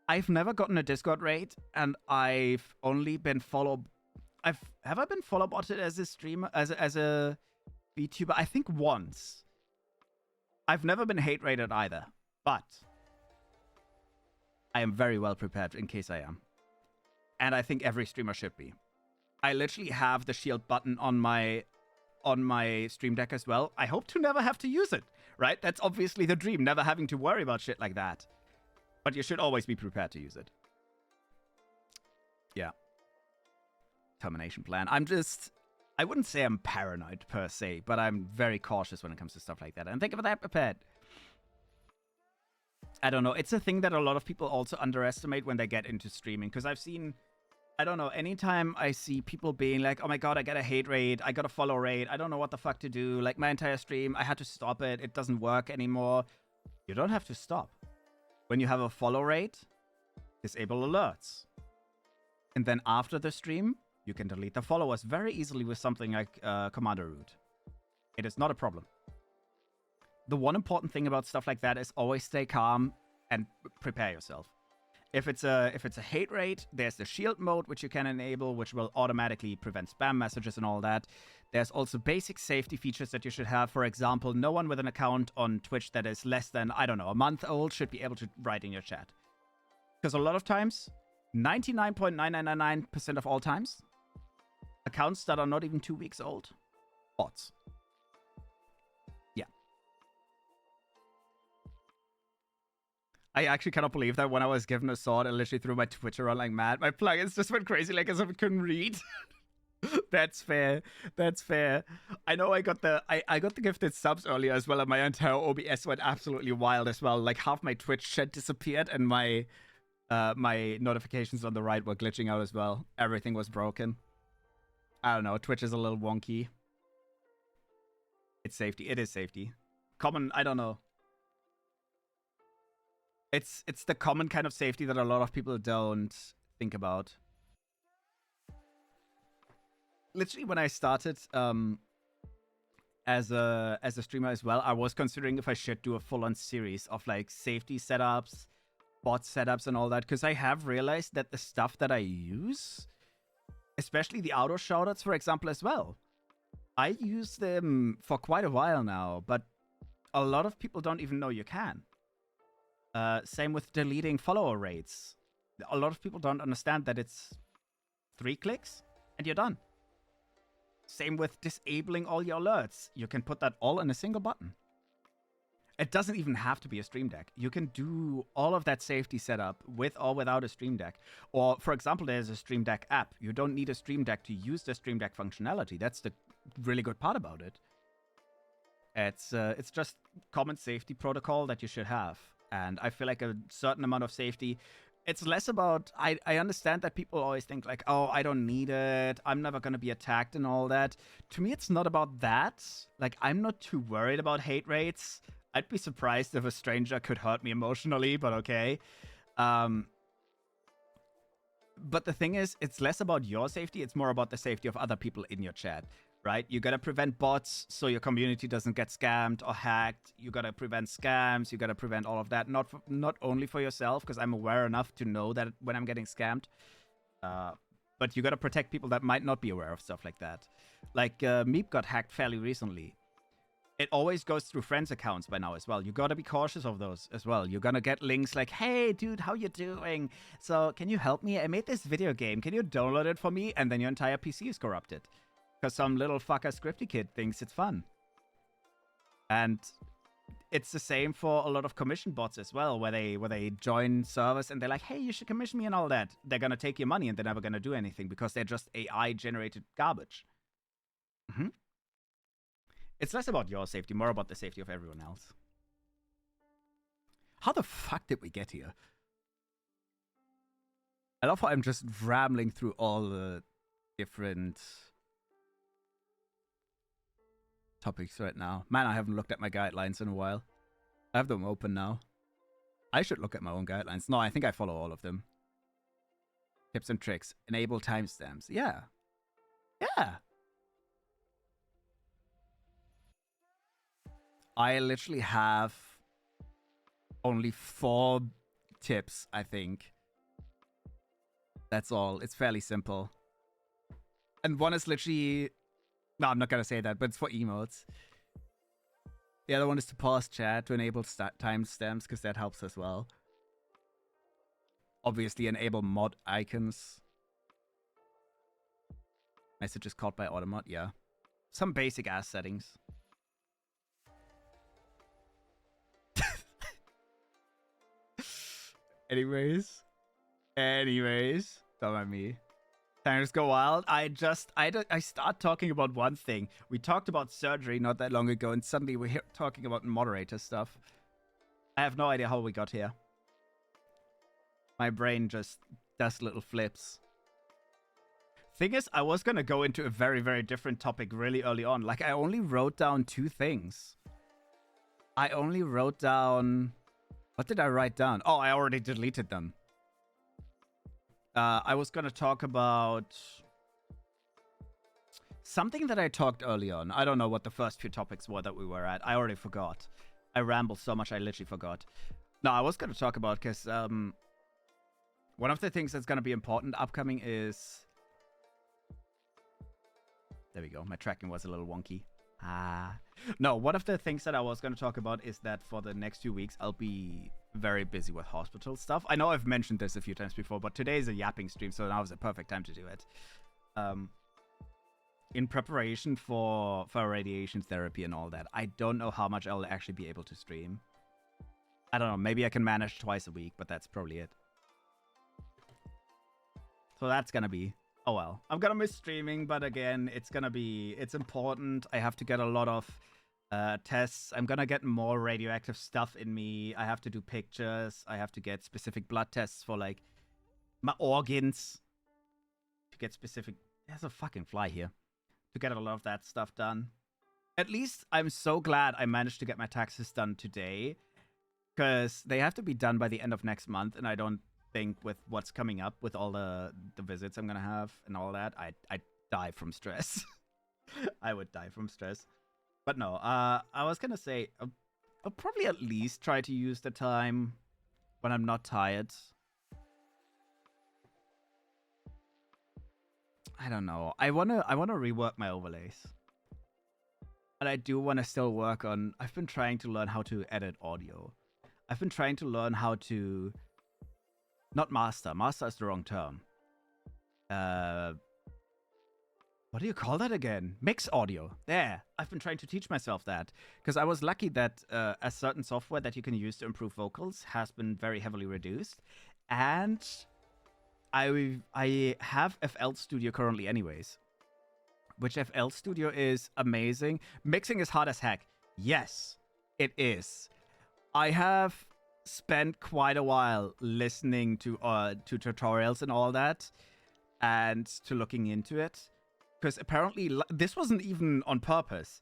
I've never gotten a Discord raid, and I've only been have I been follow botted as a streamer, as a VTuber? I think once. I've never been hate raided either, but I am very well prepared in case I am. And I think every streamer should be. I literally have the shield button on my stream deck as well. I hope to never have to use it, right? That's obviously the dream, never having to worry about shit like that. But you should always be prepared to use it. Yeah. Termination plan. I wouldn't say I'm paranoid per se, but I'm very cautious when it comes to stuff like that. And think of that prepared. I don't know. It's a thing that a lot of people also underestimate when they get into streaming. Because I've seen, I don't know, anytime I see people being like, oh my god, I got a hate raid, I got a follow raid, I don't know what the fuck to do. Like my entire stream, I had to stop it. It doesn't work anymore. You don't have to stop. When you have a follow raid, disable alerts. And then after the stream, you can delete the followers very easily with something like Commander Root. It is not a problem. The one important thing about stuff like that is always stay calm and prepare yourself. If it's a hate raid, there's the shield mode, which you can enable, which will automatically prevent spam messages and all that. There's also basic safety features that you should have. For example, no one with an account on Twitch that is less than, I don't know, a month old should be able to write in your chat. Because a lot of times, 99.9999% of all times, accounts that are not even 2 weeks old, bots. Yeah. I actually cannot believe that when I was given a sword, I literally threw my Twitch around like mad. My plugins just went crazy like as if it couldn't read. That's fair. That's fair. I know I got the gifted subs earlier as well, and my entire OBS went absolutely wild as well. Like half my Twitch chat disappeared, and my notifications on the right were glitching out as well. Everything was broken. I don't know. Twitch is a little wonky. It's safety. It is safety. common, I don't know. It's the common kind of safety that a lot of people don't think about. Literally, when I started as a streamer as well, I was considering if I should do a full-on series of like safety setups, bot setups, and all that, because I have realized that the stuff that I use, especially the auto shoutouts, for example, as well, I use them for quite a while now, but a lot of people don't even know you can. Same with deleting follower rates. A lot of people don't understand that it's 3 clicks and you're done. Same with disabling all your alerts. You can put that all in a single button. It doesn't even have to be a Stream Deck. You can do all of that safety setup with or without a Stream Deck. Or, for example, there's a Stream Deck app. You don't need a Stream Deck to use the Stream Deck functionality. That's the really good part about it. It's just common safety protocol that you should have. And I feel like a certain amount of safety, it's less about, I understand that people always think like, oh, I don't need it, I'm never going to be attacked and all that. To me, it's not about that. Like, I'm not too worried about hate rates. I'd be surprised if a stranger could hurt me emotionally, but okay. But the thing is, it's less about your safety, it's more about the safety of other people in your chat. Right? You gotta prevent bots so your community doesn't get scammed or hacked. You gotta prevent scams. You gotta prevent all of that. Not only for yourself, because I'm aware enough to know that when I'm getting scammed. But you gotta protect people that might not be aware of stuff like that. Like Meep got hacked fairly recently. It always goes through friends' accounts by now as well. You gotta be cautious of those as well. You're gonna get links like, hey, dude, how you doing? So can you help me? I made this video game. Can you download it for me? And then your entire PC is corrupted. Because some little fucker scripty kid thinks it's fun. And it's the same for a lot of commission bots as well, where they join servers and they're like, hey, you should commission me and all that. They're going to take your money and they're never going to do anything because they're just AI-generated garbage. Mm-hmm. It's less about your safety, more about the safety of everyone else. How the fuck did we get here? I love how I'm just rambling through all the different topics right now. Man, I haven't looked at my guidelines in a while. I have them open now. I should look at my own guidelines. No, I think I follow all of them. Tips and tricks. Enable timestamps. Yeah. Yeah. I literally have only 4 tips, I think. That's all. It's fairly simple. And one is literally... No, I'm not going to say that, but it's for emotes. The other one is to pause chat to enable timestamps, because that helps as well. Obviously, enable mod icons. Messages caught by automod, yeah. Some basic ass settings. Anyways, don't mind me. Timers go wild. I start talking about one thing. We talked about surgery not that long ago, and suddenly we're here talking about moderator stuff. I have no idea how we got here. My brain just does little flips. Thing is, I was gonna go into a very, very different topic really early on. Like, I only wrote down 2 things. I only wrote down... What did I write down? Oh, I already deleted them. I was going to talk about something that I talked early on. I don't know what the first few topics were that we were at. I already forgot. I rambled so much, I literally forgot. No, I was going to talk about, because one of the things that's going to be important upcoming is... There we go. My tracking was a little wonky. No, one of the things that I was going to talk about is that for the next 2 weeks, I'll be very busy with hospital stuff. I know I've mentioned this a few times before, but today is a yapping stream, so now is the perfect time to do it. In preparation for radiation therapy and all that, I don't know how much I'll actually be able to stream. I don't know, maybe I can manage twice a week, but that's probably it. So that's gonna be... Oh well, I'm gonna miss streaming, but again, it's important. I have to get a lot of tests. I'm gonna get more radioactive stuff in me. I have to do pictures. I have to get specific blood tests for, like, my organs. To get specific... There's a fucking fly here. To get a lot of that stuff done. At least I'm so glad I managed to get my taxes done today, because they have to be done by the end of next month, and I don't think with what's coming up with all the visits I'm gonna have and all that, I die from stress. I would die from stress. But no, I was gonna say I'll probably at least try to use the time when I'm not tired. I don't know. I wanna rework my overlays. And I do want to still work on... I've been trying to learn how to edit audio. I've been trying to learn how to... Not master. Master is the wrong term. What do you call that again? Mix audio. There. I've been trying to teach myself that. Because I was lucky that a certain software that you can use to improve vocals has been very heavily reduced. And I have FL Studio currently anyways. Which FL Studio is amazing. Mixing is hard as heck. Yes, it is. I have spent quite a while listening to tutorials and all that, and to looking into it. Because apparently, this wasn't even on purpose,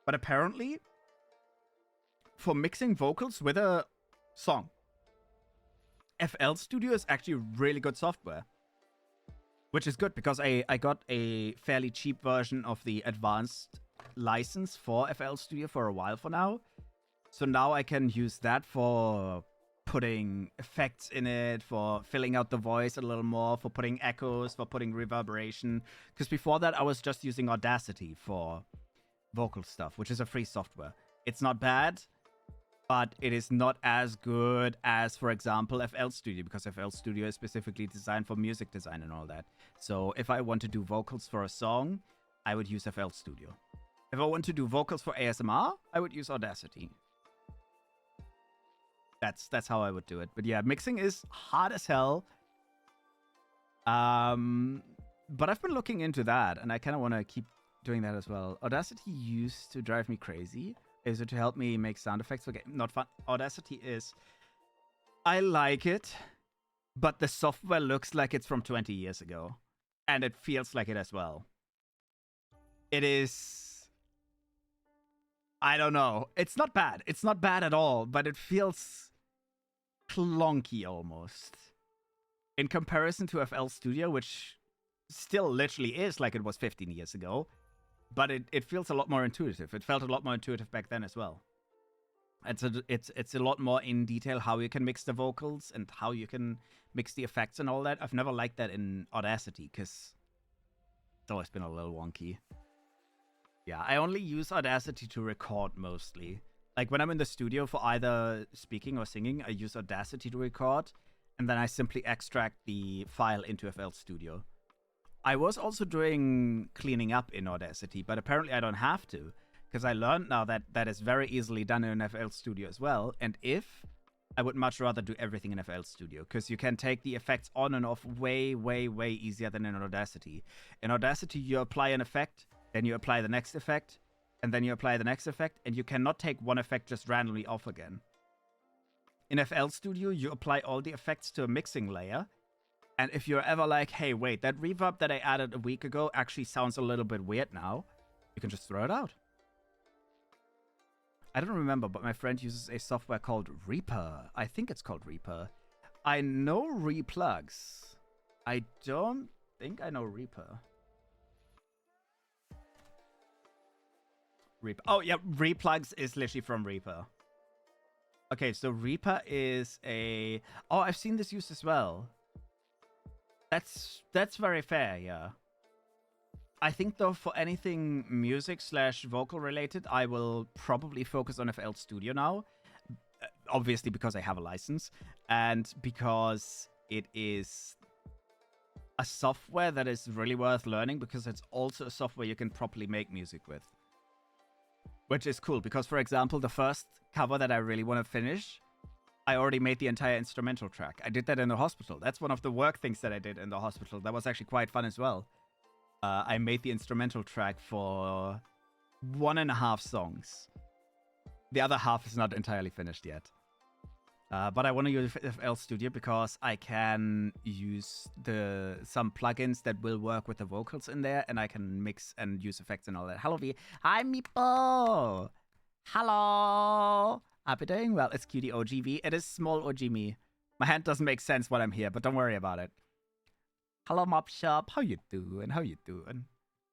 but apparently, for mixing vocals with a song, FL Studio is actually really good software. Which is good, because I got a fairly cheap version of the advanced license for FL Studio for a while for now. So now I can use that for putting effects in it, for filling out the voice a little more, for putting echoes, for putting reverberation. Because before that, I was just using Audacity for vocal stuff, which is a free software. It's not bad, but it is not as good as, for example, FL Studio, because FL Studio is specifically designed for music design and all that. So if I want to do vocals for a song, I would use FL Studio. If I want to do vocals for ASMR, I would use Audacity. That's how I would do it. But yeah, mixing is hard as hell. But I've been looking into that, and I kind of want to keep doing that as well. Audacity used to drive me crazy. Is it to help me make sound effects for game? Not fun. Audacity is... I like it, but the software looks like it's from 20 years ago. And it feels like it as well. It is... I don't know. It's not bad. It's not bad at all, but it feels clunky almost. In comparison to FL Studio, which still literally is like it was 15 years ago. But it feels a lot more intuitive. It felt a lot more intuitive back then as well. It's a lot more in detail how you can mix the vocals and how you can mix the effects and all that. I've never liked that in Audacity because it's always been a little wonky. Yeah, I only use Audacity to record mostly. Like when I'm in the studio for either speaking or singing, I use Audacity to record, and then I simply extract the file into FL Studio. I was also doing cleaning up in Audacity, but apparently I don't have to, because I learned now that that is very easily done in FL Studio as well. And I would much rather do everything in FL Studio, because you can take the effects on and off way, way, way easier than in Audacity. In Audacity, you apply an effect, then you apply the next effect, and then you apply the next effect, and you cannot take one effect just randomly off again. In FL Studio, you apply all the effects to a mixing layer, and if you're ever like, hey, wait, that reverb that I added a week ago actually sounds a little bit weird now, you can just throw it out. I don't remember, but my friend uses a software called Reaper. I think it's called Reaper. I know Replugs. I don't think I know Reaper. Reaper. Oh, yeah, Replugs is literally from Reaper. Okay, so Reaper is a... Oh, I've seen this used as well. That's very fair, yeah. I think, though, for anything music/vocal related, I will probably focus on FL Studio now. Obviously, because I have a license, and because it is a software that is really worth learning, because it's also a software you can properly make music with. Which is cool, because, for example, the first cover that I really want to finish, I already made the entire instrumental track. I did that in the hospital. That's one of the work things that I did in the hospital. That was actually quite fun as well. I made the instrumental track for 1.5 songs. The other half is not entirely finished yet. But I want to use FL Studio because I can use some plugins that will work with the vocals in there, and I can mix and use effects and all that. Hello, V. Hi, Meepo. Hello. I've been doing well. It's cutie OGV. It is small OG me. My hand doesn't make sense when I'm here, but don't worry about it. Hello, Mop Shop. How you doing? How you doing?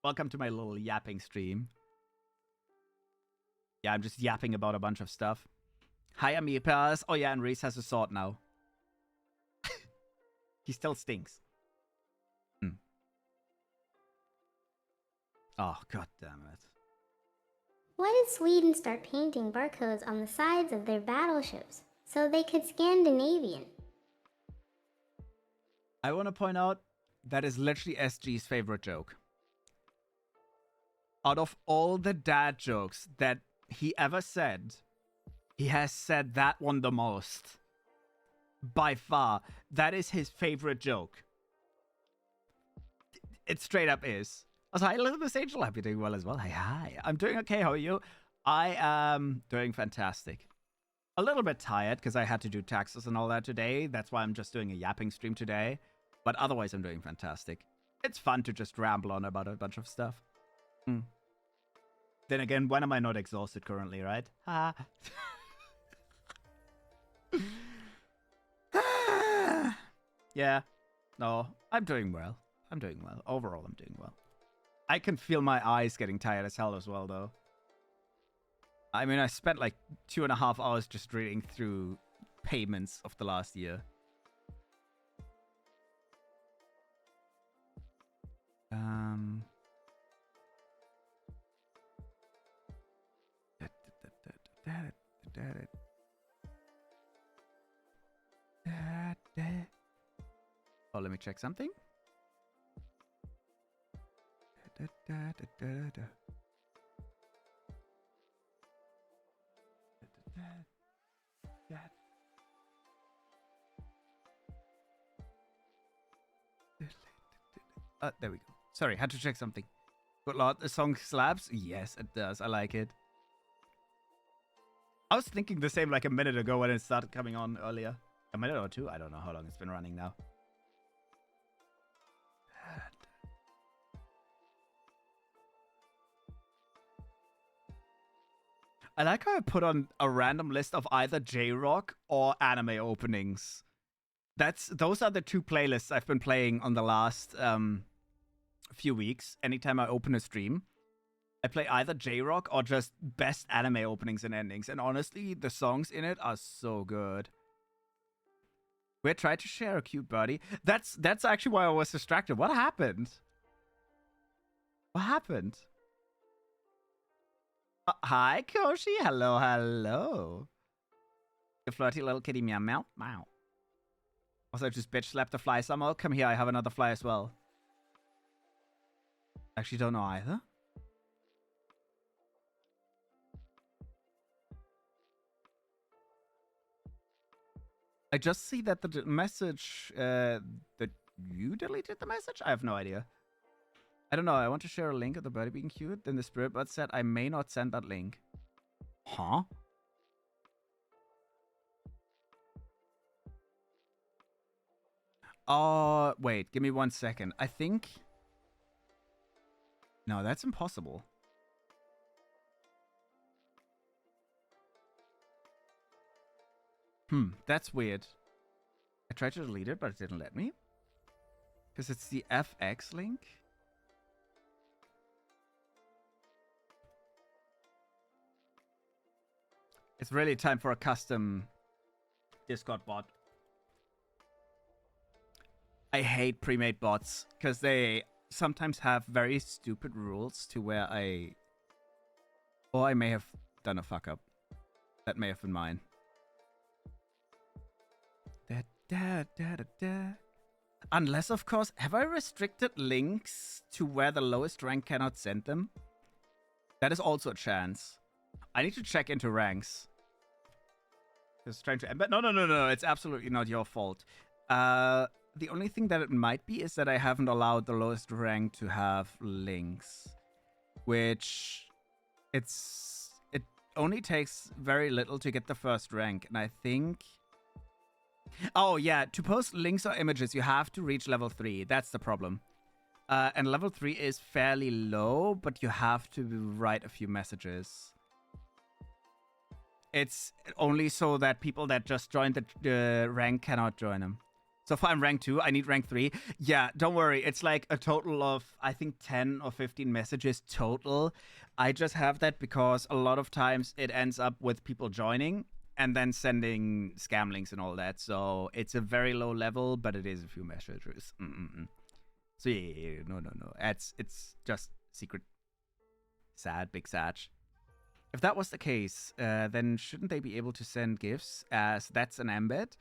Welcome to my little yapping stream. Yeah, I'm just yapping about a bunch of stuff. Hi, Amipas. Oh, yeah, and Reese has a sword now. He still stinks. Oh, god damn it. Why did Sweden start painting barcodes on the sides of their battleships so they could Scandinavian? I want to point out that is literally SG's favorite joke. Out of all the dad jokes that he ever said, he has said that one the most. By far. That is his favorite joke. It straight up is. I was like, hi, Elizabeth Angel. I hope you're doing well as well. Hi. I'm doing okay. How are you? I am doing fantastic. A little bit tired because I had to do taxes and all that today. That's why I'm just doing a yapping stream today. But otherwise, I'm doing fantastic. It's fun to just ramble on about a bunch of stuff. Then again, when am I not exhausted currently, right? Yeah. No, I'm doing well. Overall, I'm doing well. I can feel my eyes getting tired as hell as well, though. I mean, I spent like 2.5 hours just reading through payments of the last year. Oh, let me check something. There we go. Sorry, had to check something. Good lord, the song slaps? Yes, it does. I like it. I was thinking the same like a minute ago when it started coming on earlier. A minute or two? I don't know how long it's been running now. I like how I put on a random list of either J-Rock or anime openings. Those are the two playlists I've been playing on the last few weeks. Anytime I open a stream, I play either J-Rock or just best anime openings and endings. And honestly, the songs in it are so good. We tried to share a cute buddy. That's actually why I was distracted. What happened? What happened? Hi, Koshi. Hello. You flirty little kitty meow meow. Meow. Also, just bitch slapped the fly somehow. Come here, I have another fly as well. Actually, don't know either. I just see that the message, that you deleted the message? I have no idea. I don't know. I want to share a link of the birdie being cute. Then the spirit bird said I may not send that link. Huh? Wait. Give me 1 second. I think... No, that's impossible. That's weird. I tried to delete it, but it didn't let me. Because it's the FX link. It's really time for a custom Discord bot. I hate pre-made bots because they sometimes have very stupid rules to where I may have done a fuck up. That may have been mine. Unless, of course, have I restricted links to where the lowest rank cannot send them? That is also a chance. I need to check into ranks. Just trying to embed. No. It's absolutely not your fault. The only thing that it might be is that I haven't allowed the lowest rank to have links, which it only takes very little to get the first rank, and I think Oh, yeah. To post links or images, you have to reach level 3. That's the problem. And level 3 is fairly low, but you have to write a few messages. It's only so that people that just joined the rank cannot join them. So far I'm rank 2, I need rank 3. Yeah, don't worry. It's like a total of, I think, 10 or 15 messages total. I just have that because a lot of times it ends up with people joining and then sending scam links and all that. So it's a very low level, but it is a few messages. So yeah, no. It's just secret. Sad, big sad. If that was the case, then shouldn't they be able to send GIFs as that's an embed?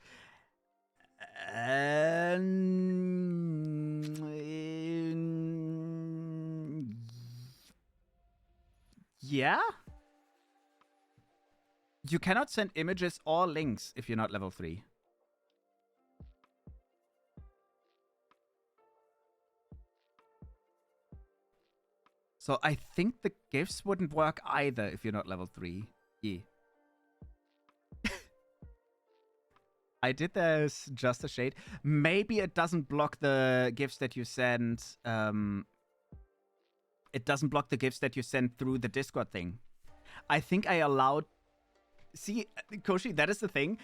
Yeah? You cannot send images or links if you're not level 3. So I think the GIFs wouldn't work either if you're not level 3. Yeah. I did this just a shade. Maybe it doesn't block the GIFs that you send. It doesn't block the GIFs that you send through the Discord thing. I think I allowed... See, Koshi, that is the thing.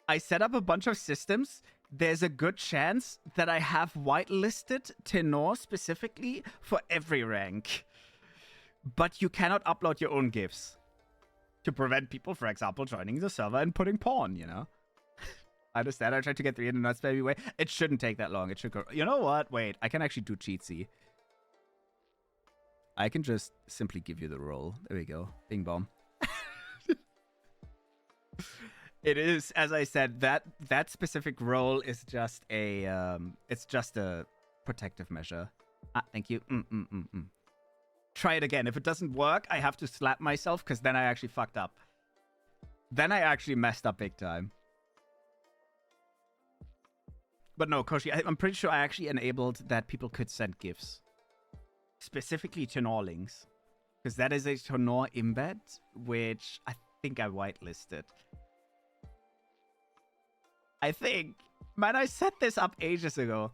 I set up a bunch of systems. There's a good chance that I have whitelisted Tenor specifically for every rank. But you cannot upload your own GIFs. To prevent people, for example, joining the server and putting porn, you know? I understand. I tried to get 3 in the nuts baby way. It shouldn't take that long. It should go... You know what? Wait, I can actually do cheatsy. I can just simply give you the role. There we go. Bing bong. It is, as I said, that specific role is just a it's just a protective measure. Thank you. Try it again. If it doesn't work, I have to slap myself because then I actually fucked up. Then I actually messed up big time. But no, Koshi, I'm pretty sure I actually enabled that people could send GIFs. Specifically Tenor links. Because that is a Tenor embed, which I think I whitelisted. I think, man, I set this up ages ago.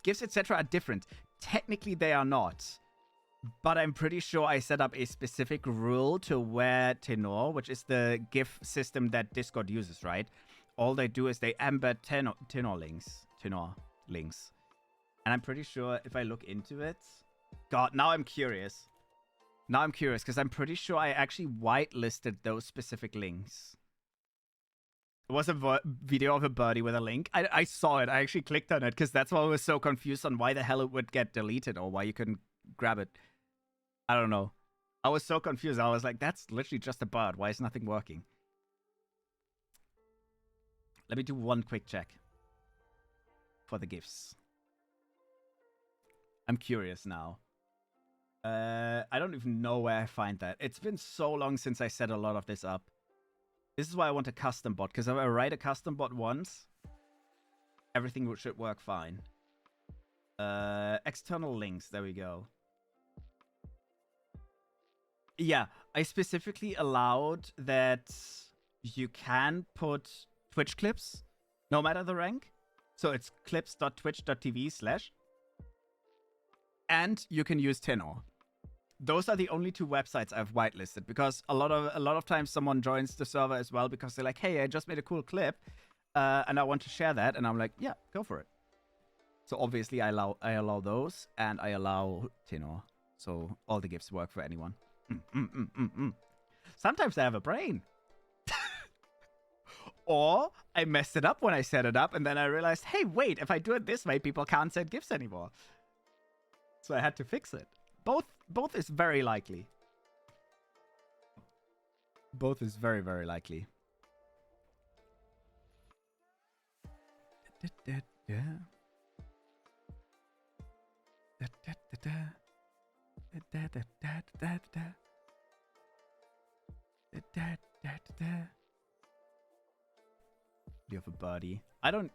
GIFs, etc. are different. Technically, they are not. But I'm pretty sure I set up a specific rule to where Tenor, which is the GIF system that Discord uses, right? All they do is they embed Tenor links. And I'm pretty sure if I look into it... God, now I'm curious. Now I'm curious, because I'm pretty sure I actually whitelisted those specific links. It was a video of a birdie with a link. I saw it. I actually clicked on it, because that's why I was so confused on why the hell it would get deleted, or why you couldn't grab it. I don't know. I was so confused. I was like, that's literally just a bird. Why is nothing working? Let me do one quick check. For the GIFs. I'm curious now. I don't even know where I find that. It's been so long since I set a lot of this up. This is why I want a custom bot, because if I write a custom bot once, everything should work fine. External links, there we go. Yeah, I specifically allowed that you can put Twitch clips, no matter the rank. So it's clips.twitch.tv/. And you can use Tenor. Those are the only 2 websites I've whitelisted, because a lot of times someone joins the server as well because they're like, hey, I just made a cool clip and I want to share that, and I'm like, yeah, go for it. So obviously I allow those, and I allow Tenor. So all the GIFs work for anyone. Sometimes I have a brain. Or I messed it up when I set it up, and then I realized, hey, wait, if I do it this way, people can't send GIFs anymore. So I had to fix it. Both is very likely. Both is very, very likely. You have a birdie. I don't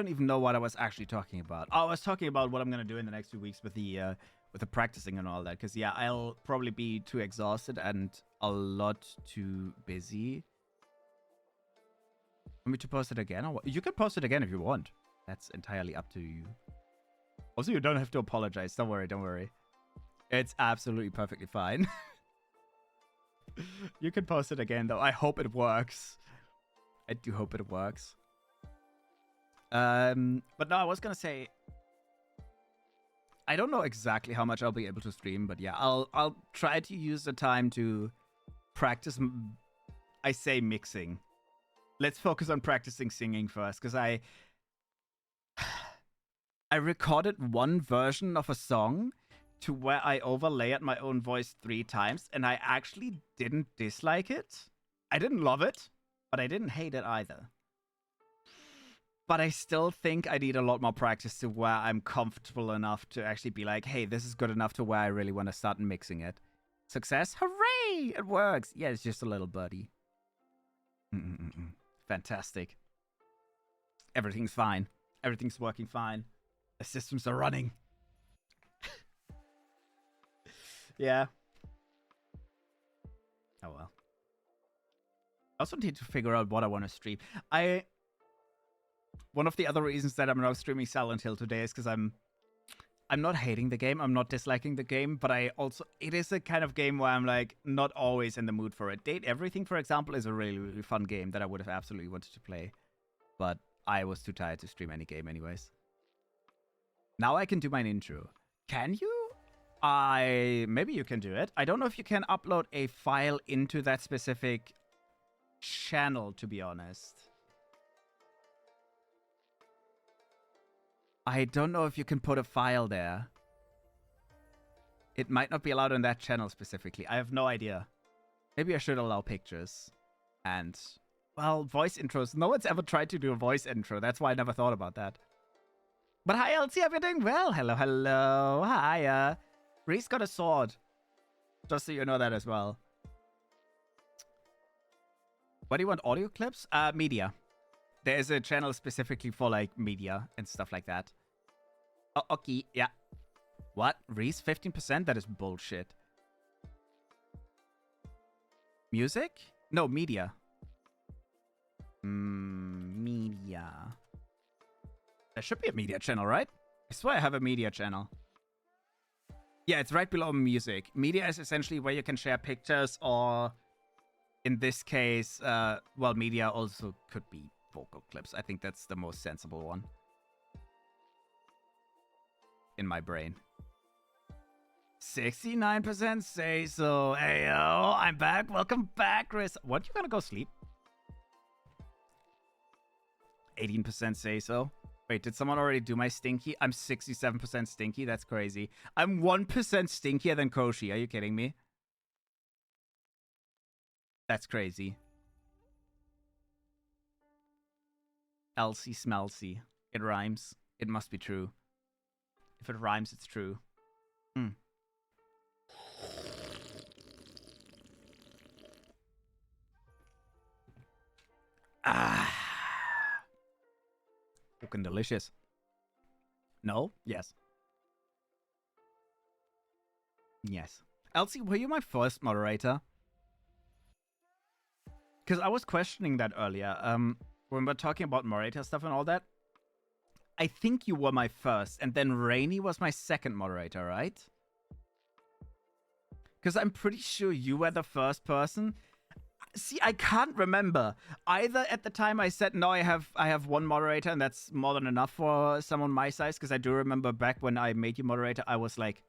even know what I was actually talking about. Oh, I was talking about what I'm gonna do in the next 2 weeks with the practicing and all that. Because yeah, I'll probably be too exhausted and a lot too busy Want me to post it again? Or what? You can post it again if you want. That's entirely up to you. Also, you don't have to apologize. Don't worry, don't worry. It's absolutely perfectly fine. You can post it again, though. I hope it works. I do hope it works. But no, I was gonna say, I don't know exactly how much I'll be able to stream, but yeah, I'll try to use the time to practice. I say mixing. Let's focus on practicing singing first, because I recorded one version of a song to where I overlaid my own voice 3 times, and I actually didn't dislike it. I didn't love it, but I didn't hate it either. But I still think I need a lot more practice to where I'm comfortable enough to actually be like, hey, this is good enough to where I really want to start mixing it. Success? Hooray! It works! Yeah, it's just a little birdie. Fantastic. Everything's fine. Everything's working fine. The systems are running. Yeah. Oh well. I also need to figure out what I want to stream. One of the other reasons that I'm not streaming Silent Hill today is because I'm not hating the game. I'm not disliking the game, but it is a kind of game where I'm like not always in the mood for it. Date Everything, for example, is a really, really fun game that I would have absolutely wanted to play, but I was too tired to stream any game anyways. Now I can do my intro. Can you? Maybe you can do it. I don't know if you can upload a file into that specific channel, to be honest. I don't know if you can put a file there. It might not be allowed on that channel specifically. I have no idea. Maybe I should allow pictures. And, well, voice intros. No one's ever tried to do a voice intro. That's why I never thought about that. But hi, Elsie. Hope you're doing well. Hello, hello. Hi. Reese got a sword. Just so you know that as well. What do you want? Audio clips? Media. There is a channel specifically for, like, media and stuff like that. Oh, okay, yeah. What? Reese, 15%? That is bullshit. Music? No, media. Media. There should be a media channel, right? I swear I have a media channel. Yeah, it's right below music. Media is essentially where you can share pictures or, in this case, well, media also could be vocal clips. I think that's the most sensible one. In my brain. 69% say so. Hey, yo, I'm back. Welcome back, Chris. What, you gonna go sleep? 18% say so. Wait, did someone already do my stinky? I'm 67% stinky. That's crazy. I'm 1% stinkier than Koshi. Are you kidding me? That's crazy. Elsie Smelsie. It rhymes. It must be true. If it rhymes, it's true. Looking delicious. No? Yes. Yes. Elsie, were you my first moderator? Because I was questioning that earlier. When we're talking about moderator stuff and all that. I think you were my first, and then Rainy was my second moderator, right? Because I'm pretty sure you were the first person. See, I can't remember. Either at the time I said, no, I have one moderator, and that's more than enough for someone my size, because I do remember back when I made you moderator, I was like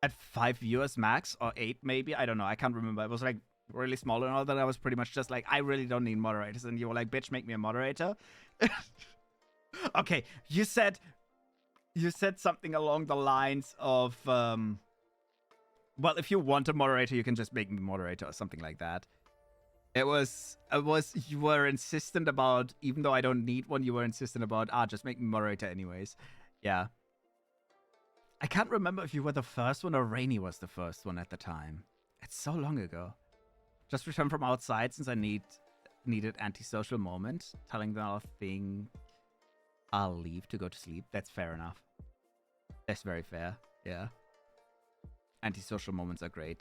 at 5 viewers max, or 8 maybe. I don't know. I can't remember. It was like really small and all that. I was pretty much just like, I really don't need moderators. And you were like, bitch, make me a moderator. Okay, you said something along the lines of, well, if you want a moderator, you can just make me moderator or something like that. It was, you were insistent about, even though I don't need one, you were insistent about, just make me moderator anyways. Yeah. I can't remember if you were the first one or Rainy was the first one at the time. It's so long ago. Just returned from outside since I needed antisocial moment. Telling them a thing. I'll leave to go to sleep. That's fair enough. That's very fair. Yeah. Antisocial moments are great.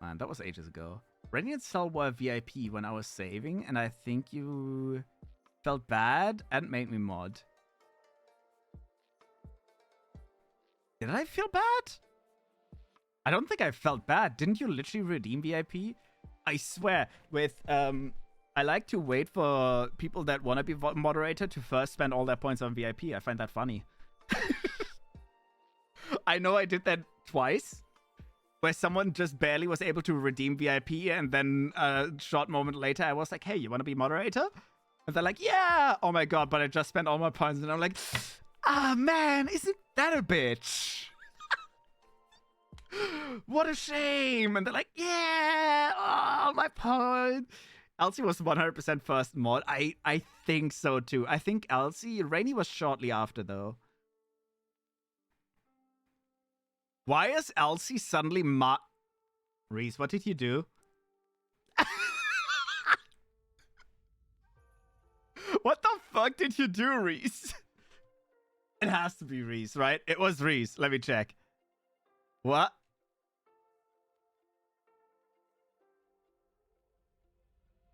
Man, that was ages ago. Renny and Cell were VIP when I was saving, and I think you felt bad and made me mod. Did I feel bad? I don't think I felt bad. Didn't you literally redeem VIP? I swear, with I like to wait for people that want to be moderator to first spend all their points on VIP. I find that funny. I know I did that twice, where someone just barely was able to redeem VIP, and then a short moment later, I was like, hey, you want to be moderator? And they're like, yeah! Oh my god, but I just spent all my points, and I'm like, ah, man, isn't that a bitch? What a shame! And they're like, yeah! Oh, my point! Elsie was 100% first mod. I think so, too. I think Elsie... Rainy was shortly after, though. Why is Elsie suddenly Reese, what did you do? What the fuck did you do, Reese? It has to be Reese, right? It was Reese. Let me check. What?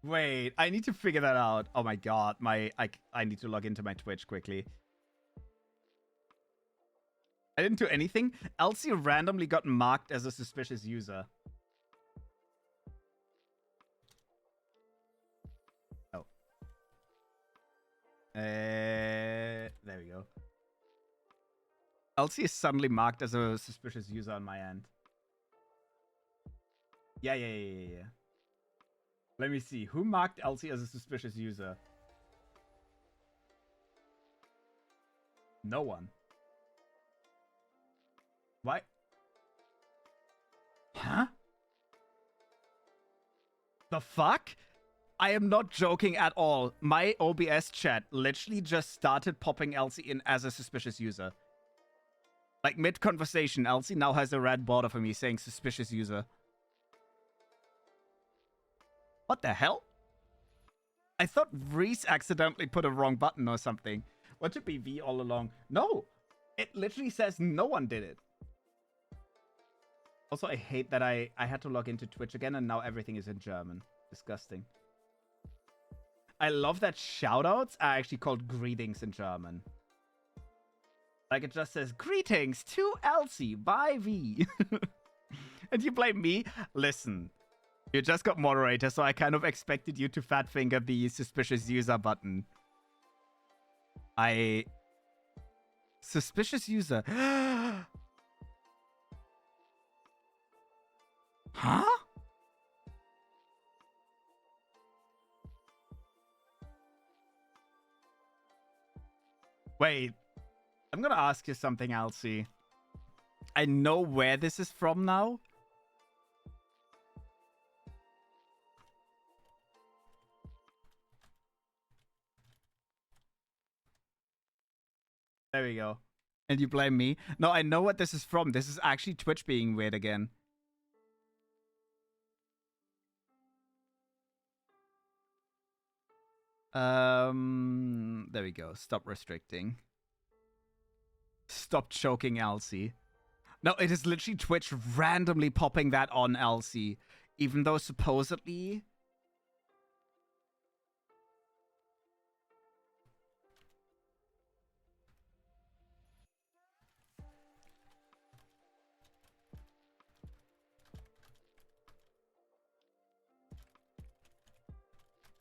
Wait, I need to figure that out. Oh my god, I need to log into my Twitch quickly. I didn't do anything. Elsie randomly got marked as a suspicious user. Oh. There we go. Elsie is suddenly marked as a suspicious user on my end. Yeah. Let me see. Who marked Elsie as a suspicious user? No one. Why? Huh? The fuck? I am not joking at all. My OBS chat literally just started popping Elsie in as a suspicious user. Like mid-conversation, Elsie now has a red border for me saying suspicious user. What the hell? I thought Reese accidentally put a wrong button or something. Want to be V all along? No! It literally says no one did it. Also, I hate that I had to log into Twitch again and now everything is in German. Disgusting. I love that shoutouts are actually called greetings in German. Like it just says, greetings to Elsie by V. And you blame me? Listen, you just got moderator, so I kind of expected you to fat finger the suspicious user button. Suspicious user. Huh? Wait. I'm gonna ask you something, Elsie. I know where this is from now. There we go. And you blame me? No, I know what this is from. This is actually Twitch being weird again. There we go. Stop restricting. Stop choking Elsie. No, it is literally Twitch randomly popping that on Elsie. Even though supposedly...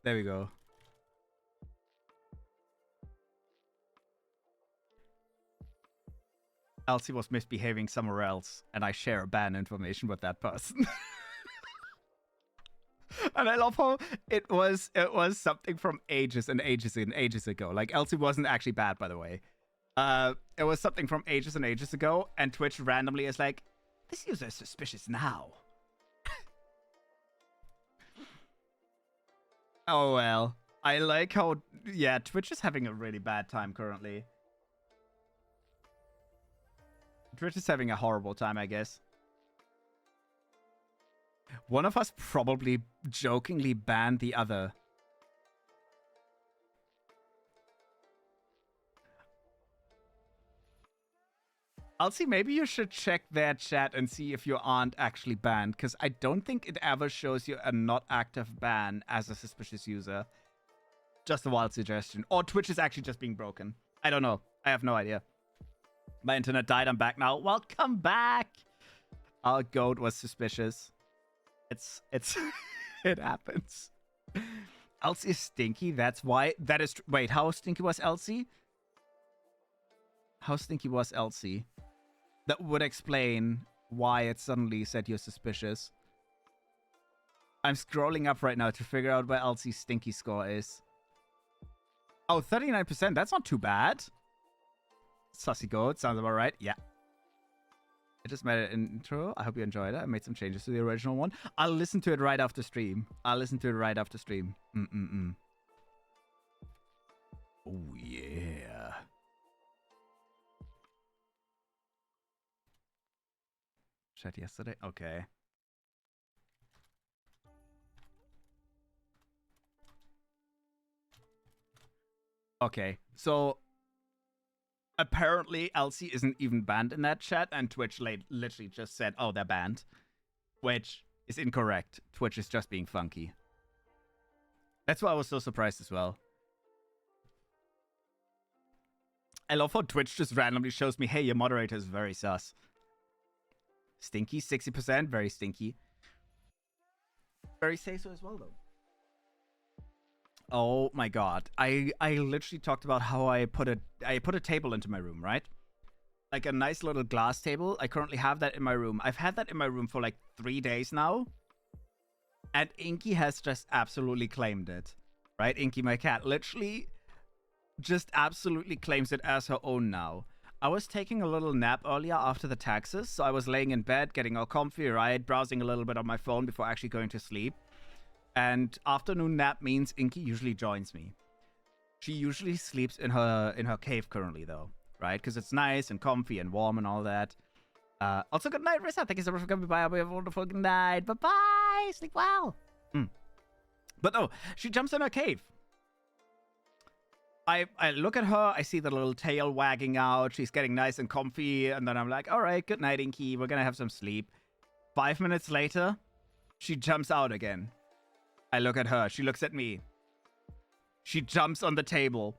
There we go. Elsie was misbehaving somewhere else, and I share ban information with that person. And I love how it was something from ages and ages and ages ago. Like, Elsie wasn't actually bad, by the way. It was something from ages and ages ago, and Twitch randomly is like, this user is suspicious now. Oh, well. I like how, yeah, Twitch is having a really bad time currently. Twitch is having a horrible time, I guess. One of us probably jokingly banned the other. Elsie, maybe you should check their chat and see if you aren't actually banned, because I don't think it ever shows you a not active ban as a suspicious user. Just a wild suggestion. Or Twitch is actually just being broken. I don't know. I have no idea. My internet died. I'm back now. Welcome back. Our goat was suspicious. It's it happens. Elsie is stinky. That's why. That is. Wait, how stinky was Elsie? How stinky was Elsie? That would explain why it suddenly said you're suspicious. I'm scrolling up right now to figure out where Elsie's stinky score is. Oh, 39%. That's not too bad. Sussy goat. Sounds about right. Yeah. I just made an intro. I hope you enjoyed it. I made some changes to the original one. I'll listen to it right after stream. Oh, yeah. Chat yesterday? Okay. Okay, so apparently Elsie isn't even banned in that chat, and Twitch literally just said, oh, they're banned, which is incorrect. Twitch is just being funky. That's why I was so surprised as well. I love how Twitch just randomly shows me, hey, your moderator is very sus. Stinky, 60%, very stinky. Very say so as well, though. Oh my god. I literally talked about how I put a table into my room, right? Like a nice little glass table. I currently have that in my room. I've had that in my room for like 3 days now. And Inky has just absolutely claimed it. Right? Inky, my cat, literally just absolutely claims it as her own now. I was taking a little nap earlier after the taxes, so I was laying in bed, getting all comfy, right? Browsing a little bit on my phone before actually going to sleep. And afternoon nap means Inky usually joins me. She usually sleeps in her cave currently, though, right? Because it's nice and comfy and warm and all that. Also, good night, Rissa. Thank you so much for coming by. Have a wonderful good night. Bye-bye. Sleep well. But no, she jumps in her cave. I look at her, I see the little tail wagging out, she's getting nice and comfy, and then I'm like, all right, good night, Inky, we're gonna have some sleep. 5 minutes later, she jumps out again. I look at her, she looks at me. She jumps on the table,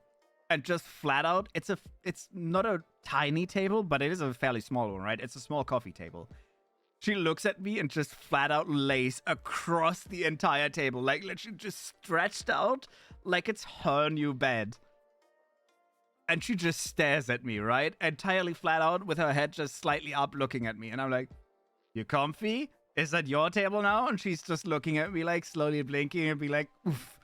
and just flat out, it's not a tiny table, but it is a fairly small one, right? It's a small coffee table. She looks at me and just flat out lays across the entire table, like literally just stretched out like it's her new bed. And she just stares at me, right? Entirely flat out with her head just slightly up looking at me. And I'm like, you comfy? Is that your table now? And she's just looking at me like slowly blinking and be like, oof.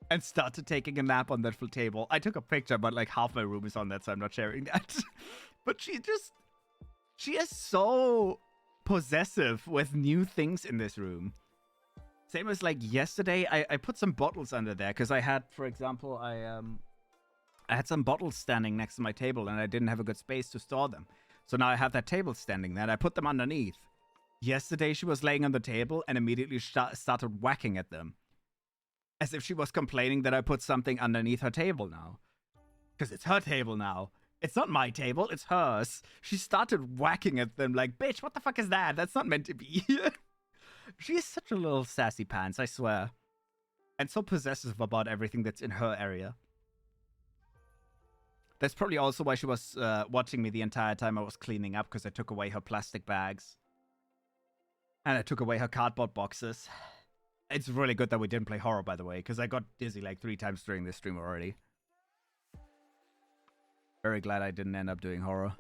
And started taking a nap on that full table. I took a picture, but like half my room is on that, so I'm not sharing that. But she is so possessive with new things in this room. Same as like yesterday, I put some bottles under there because I had, for example, I had some bottles standing next to my table and I didn't have a good space to store them. So now I have that table standing there and I put them underneath. Yesterday she was laying on the table and immediately started whacking at them. As if she was complaining that I put something underneath her table now. Because it's her table now. It's not my table, it's hers. She started whacking at them like, bitch, what the fuck is that? That's not meant to be. She is such a little sassy pants, I swear. And so possessive about everything that's in her area. That's probably also why she was watching me the entire time I was cleaning up, because I took away her plastic bags. And I took away her cardboard boxes. It's really good that we didn't play horror, by the way, because I got dizzy like 3 times during this stream already. Very glad I didn't end up doing horror.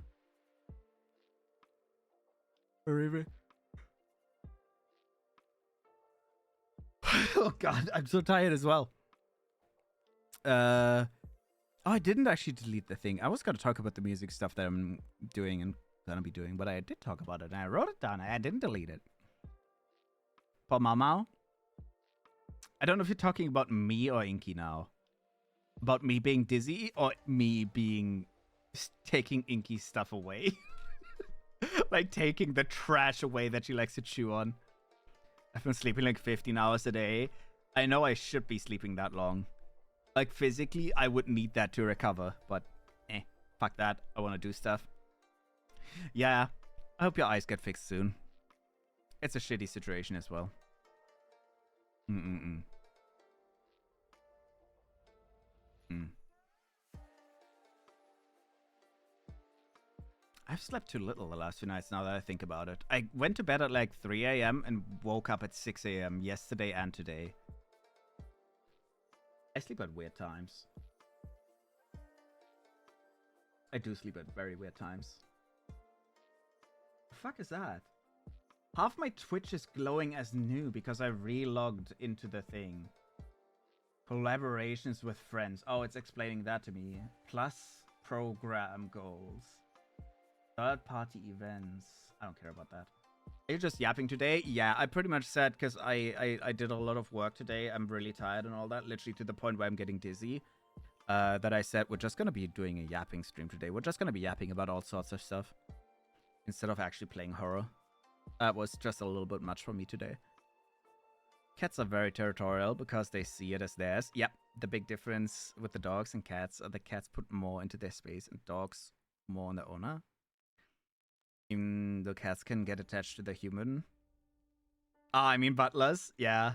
Very. Oh god, I'm so tired as well. Oh, I didn't actually delete the thing. I was going to talk about the music stuff that I'm doing and going to be doing, but I did talk about it and I wrote it down. I didn't delete it. For Mamao? I don't know if you're talking about me or Inky now. About me being dizzy or me being taking Inky's stuff away. Like taking the trash away that she likes to chew on. I've been sleeping like 15 hours a day. I know I should be sleeping that long. Like physically, I would need that to recover. But fuck that. I want to do stuff. Yeah, I hope your eyes get fixed soon. It's a shitty situation as well. Mm-mm-mm. Mm. I've slept too little the last 2 nights now that I think about it. I went to bed at like 3 a.m. and woke up at 6 a.m. yesterday and today. I sleep at weird times. I do sleep at very weird times. The fuck is that? Half my Twitch is glowing as new because I relogged into the thing. Collaborations with friends. Oh, it's explaining that to me. Plus program goals. Third-party events. I don't care about that. Are you just yapping today? Yeah, I pretty much said because I did a lot of work today. I'm really tired and all that. Literally to the point where I'm getting dizzy. That I said we're just going to be doing a yapping stream today. We're just going to be yapping about all sorts of stuff. Instead of actually playing horror. That was just a little bit much for me today. Cats are very territorial because they see it as theirs. Yep, the big difference with the dogs and cats are the cats put more into their space and dogs more on the owner. Even the cats can get attached to the human. Ah, I mean butlers, yeah.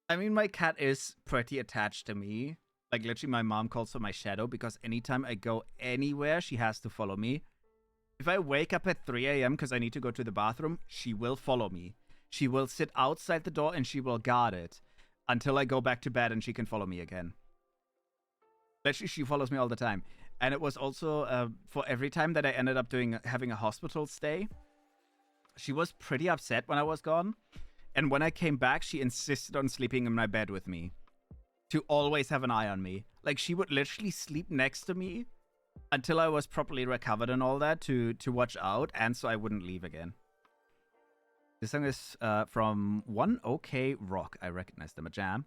I mean, my cat is pretty attached to me. Like, literally, my mom calls her my shadow because anytime I go anywhere, she has to follow me. If I wake up at 3 a.m. because I need to go to the bathroom, she will follow me. She will sit outside the door and she will guard it until I go back to bed and she can follow me again. Literally, she follows me all the time. And it was also for every time that I ended up having a hospital stay, she was pretty upset when I was gone. And when I came back, she insisted on sleeping in my bed with me to always have an eye on me. Like, she would literally sleep next to me until I was properly recovered and all that to watch out, and so I wouldn't leave again. This song is from One OK Rock. I recognize them, a jam.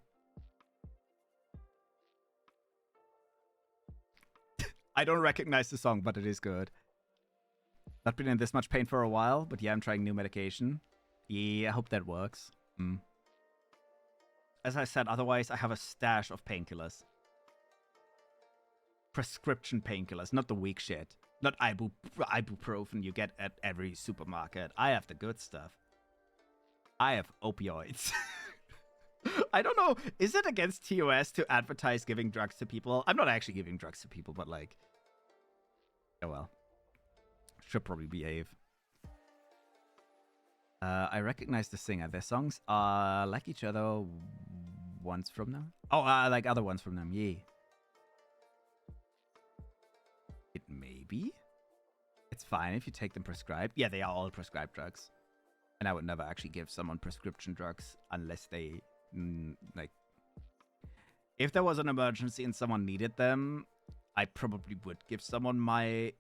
I don't recognize the song, but it is good. Not been in this much pain for a while, but yeah, I'm trying new medication. Yeah, I hope that works. As I said, otherwise I have a stash of painkillers. Prescription painkillers, not the weak shit. Not ibuprofen you get at every supermarket. I have the good stuff. I have opioids. I don't know. Is it against TOS to advertise giving drugs to people? I'm not actually giving drugs to people, but like... Oh well. Should probably behave. I recognize the singer. Their songs are like each other once from them. Oh, like other ones from them. Yeah. It may be. It's fine if you take them prescribed. Yeah, they are all prescribed drugs. And I would never actually give someone prescription drugs unless they, like... If there was an emergency and someone needed them, I probably would give someone my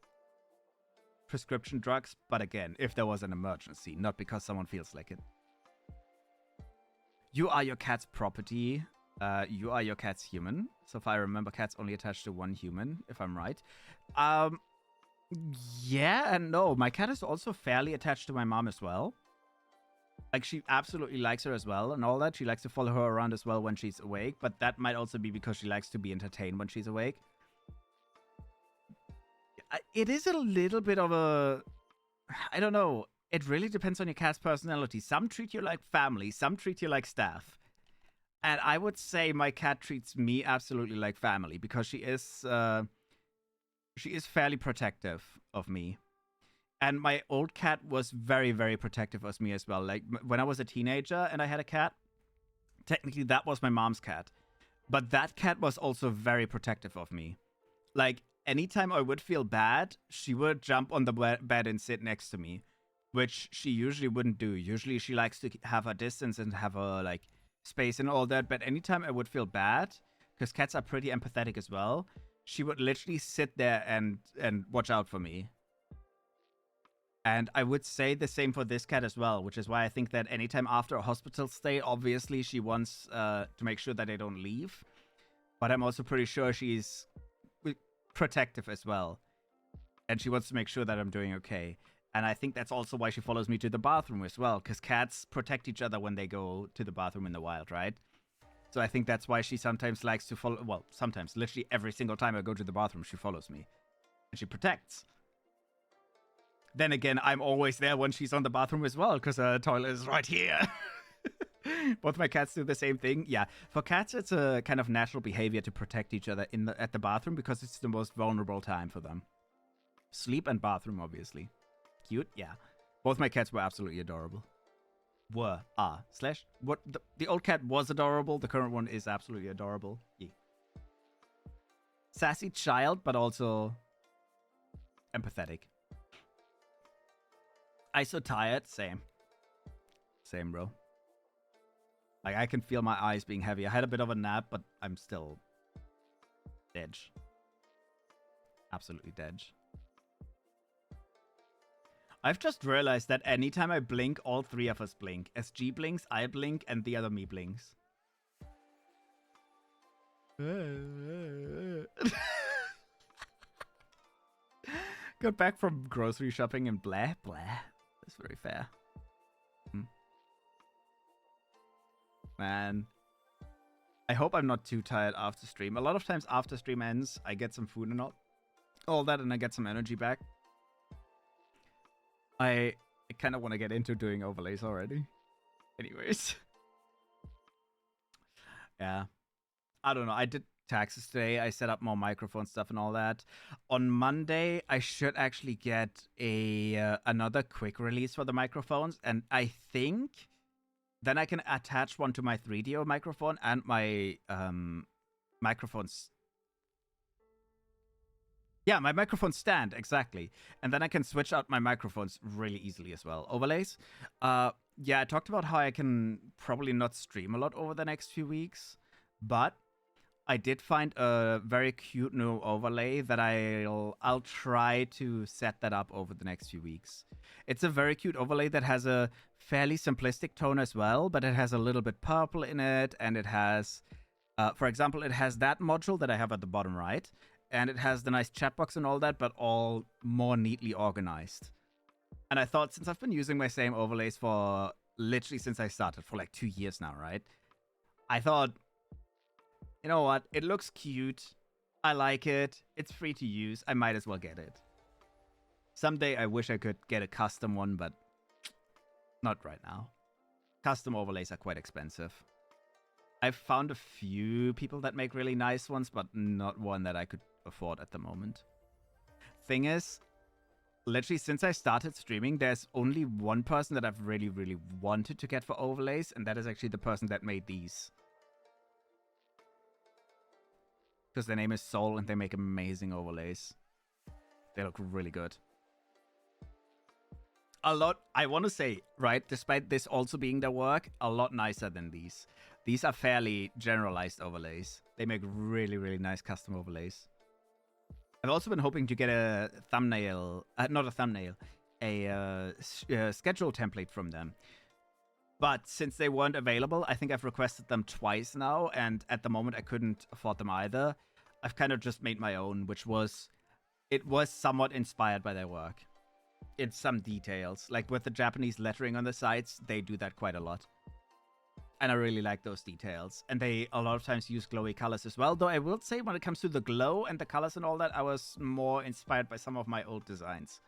prescription drugs. But again, if there was an emergency, not because someone feels like it. You are your cat's property. You are your cat's human. So if I remember, cats only attached to one human, if I'm right. Yeah and no. My cat is also fairly attached to my mom as well. Like, she absolutely likes her as well and all that. She likes to follow her around as well when she's awake. But that might also be because she likes to be entertained when she's awake. It is a little bit of a... I don't know. It really depends on your cat's personality. Some treat you like family. Some treat you like staff. And I would say my cat treats me absolutely like family because she is fairly protective of me. And my old cat was very, very protective of me as well. Like, when I was a teenager and I had a cat, technically that was my mom's cat. But that cat was also very protective of me. Like, anytime I would feel bad, she would jump on the bed and sit next to me, which she usually wouldn't do. Usually she likes to have her distance and have her, like, space and all that. But anytime I would feel bad, because cats are pretty empathetic as well, she would literally sit there and watch out for me. And I would say the same for this cat as well, which is why I think that anytime after a hospital stay, obviously she wants to make sure that they don't leave. But I'm also pretty sure she's protective as well. And she wants to make sure that I'm doing okay. And I think that's also why she follows me to the bathroom as well, because cats protect each other when they go to the bathroom in the wild, right? So I think that's why she sometimes likes to follow... Well, sometimes. Literally every single time I go to the bathroom, she follows me. And she protects. Then again, I'm always there when she's on the bathroom as well, because her toilet is right here. Both my cats do the same thing. Yeah, for cats, it's a kind of natural behavior to protect each other at the bathroom because it's the most vulnerable time for them. Sleep and bathroom, obviously. Cute, yeah. Both my cats were absolutely adorable. What the old cat was adorable. The current one is absolutely adorable. Yeah. Sassy child, but also empathetic. I so tired. Same, bro. Like, I can feel my eyes being heavy. I had a bit of a nap, but I'm still dead. Absolutely dead. I've just realized that anytime I blink, all three of us blink. SG blinks, I blink, and the other me blinks. Got back from grocery shopping and blah, blah. That's very fair. Man. I hope I'm not too tired after stream. A lot of times after stream ends, I get some food and all that, and I get some energy back. I kind of want to get into doing overlays already. Anyways. Yeah. I don't know. I did taxes today. I set up more microphone stuff and all that. On Monday, I should actually get another quick release for the microphones. And I think then I can attach one to my 3DO microphone and my microphones. Yeah, my microphone stand, exactly. And then I can switch out my microphones really easily as well. Overlays. Yeah, I talked about how I can probably not stream a lot over the next few weeks. But I did find a very cute new overlay that I'll try to set that up over the next few weeks. It's a very cute overlay that has a fairly simplistic tone as well, but it has a little bit purple in it, and it has, for example, it has that module that I have at the bottom right, and it has the nice chat box and all that, but all more neatly organized. And I thought, since I've been using my same overlays for literally since I started, for like 2 years now, right? I thought, you know what? It looks cute. I like it. It's free to use. I might as well get it. Someday I wish I could get a custom one, but not right now. Custom overlays are quite expensive. I've found a few people that make really nice ones, but not one that I could afford at the moment. Thing is, literally since I started streaming, there's only one person that I've really, really wanted to get for overlays, and that is actually the person that made these. Because their name is Soul, and they make amazing overlays. They look really good. A lot, I want to say, right, despite this also being their work, a lot nicer than these. These are fairly generalized overlays. They make really, really nice custom overlays. I've also been hoping to get a thumbnail, not a thumbnail, a schedule template from them. But since they weren't available, I think I've requested them twice now, and at the moment I couldn't afford them either. I've kind of just made my own, which was, it was somewhat inspired by their work. In some details, like with the Japanese lettering on the sides, they do that quite a lot. And I really like those details. And they a lot of times use glowy colors as well, though I will say when it comes to the glow and the colors and all that, I was more inspired by some of my old designs.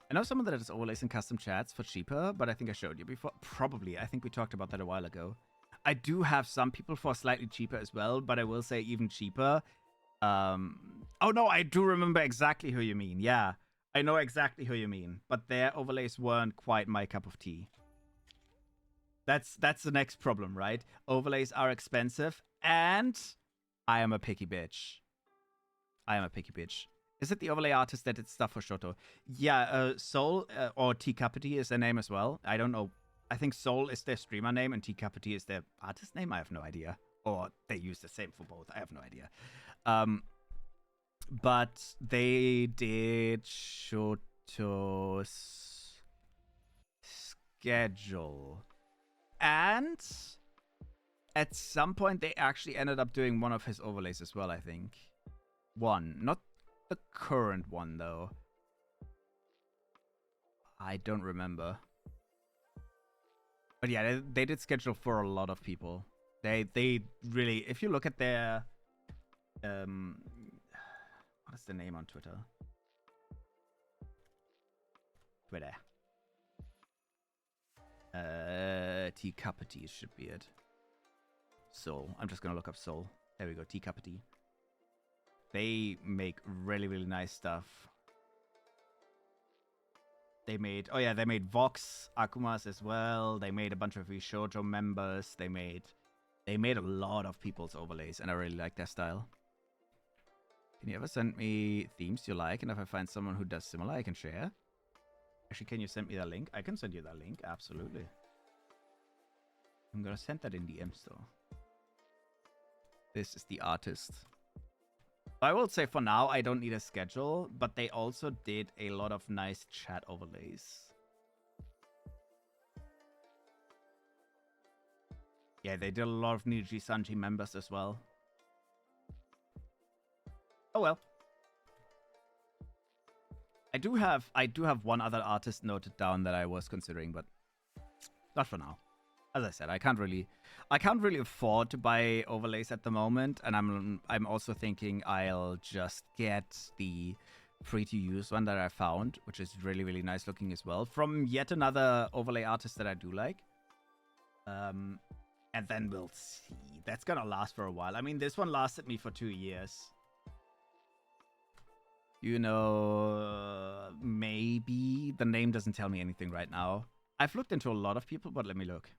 I know someone that is overlays in custom chats for cheaper, but I think I showed you before. Probably. I think we talked about that a while ago. I do have some people for slightly cheaper as well, but I will say even cheaper. Oh no, I do remember exactly who you mean. Yeah, I know exactly who you mean. But their overlays weren't quite my cup of tea. That's the next problem, right? Overlays are expensive, and I am a picky bitch. I am a picky bitch. Is it the overlay artist that did stuff for Shoto? Yeah, Soul or T-Capity is their name as well. I don't know. I think Soul is their streamer name and T-Capity is their artist name. I have no idea. Or they use the same for both. I have no idea. But they did Shoto's schedule. And at some point, they actually ended up doing one of his overlays as well, I think. One. Not the current one, though. I don't remember. But yeah, they did schedule for a lot of people. They really... If you look at their... what is the name on Twitter? Twitter. Teacuppity should be it. Soul. I'm just gonna look up Soul. There we go, Teacuppity. They make really, really nice stuff. They made, oh yeah, they made Vox Akumas as well. They made a bunch of Shoujo members. They made a lot of people's overlays, and I really like their style. Can you ever send me themes you like? And if I find someone who does similar, I can share. Actually, can you send me that link? I can send you that link, absolutely. I'm gonna send that in DMs though. This is the artist. I will say for now, I don't need a schedule, but they also did a lot of nice chat overlays. Yeah, they did a lot of Niji Sanji members as well. Oh well. I do have one other artist noted down that I was considering, but not for now. As I said, I can't really afford to buy overlays at the moment, and I'm also thinking I'll just get the free-to-use one that I found, which is really, really nice looking as well, from yet another overlay artist that I do like. And then we'll see. That's gonna last for a while. I mean, this one lasted me for 2 years. You know, maybe the name doesn't tell me anything right now. I've looked into a lot of people, but let me look.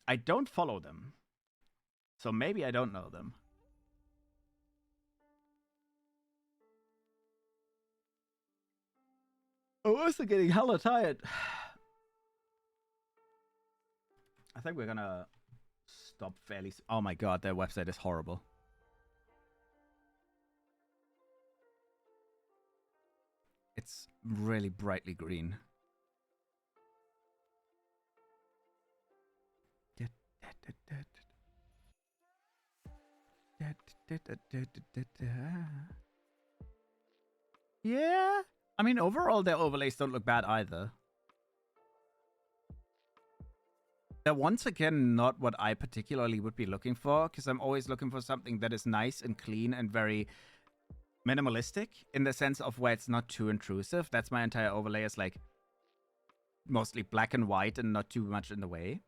I don't follow them. So maybe I don't know them. I'm also getting hella tired. I think we're gonna stop fairly soon. Oh my god, their website is horrible. It's really brightly green. Yeah. I mean, overall, their overlays don't look bad either. They're once again not what I particularly would be looking for, because I'm always looking for something that is nice and clean and very minimalistic in the sense of where it's not too intrusive. That's my entire overlay, is like mostly black and white and not too much in the way.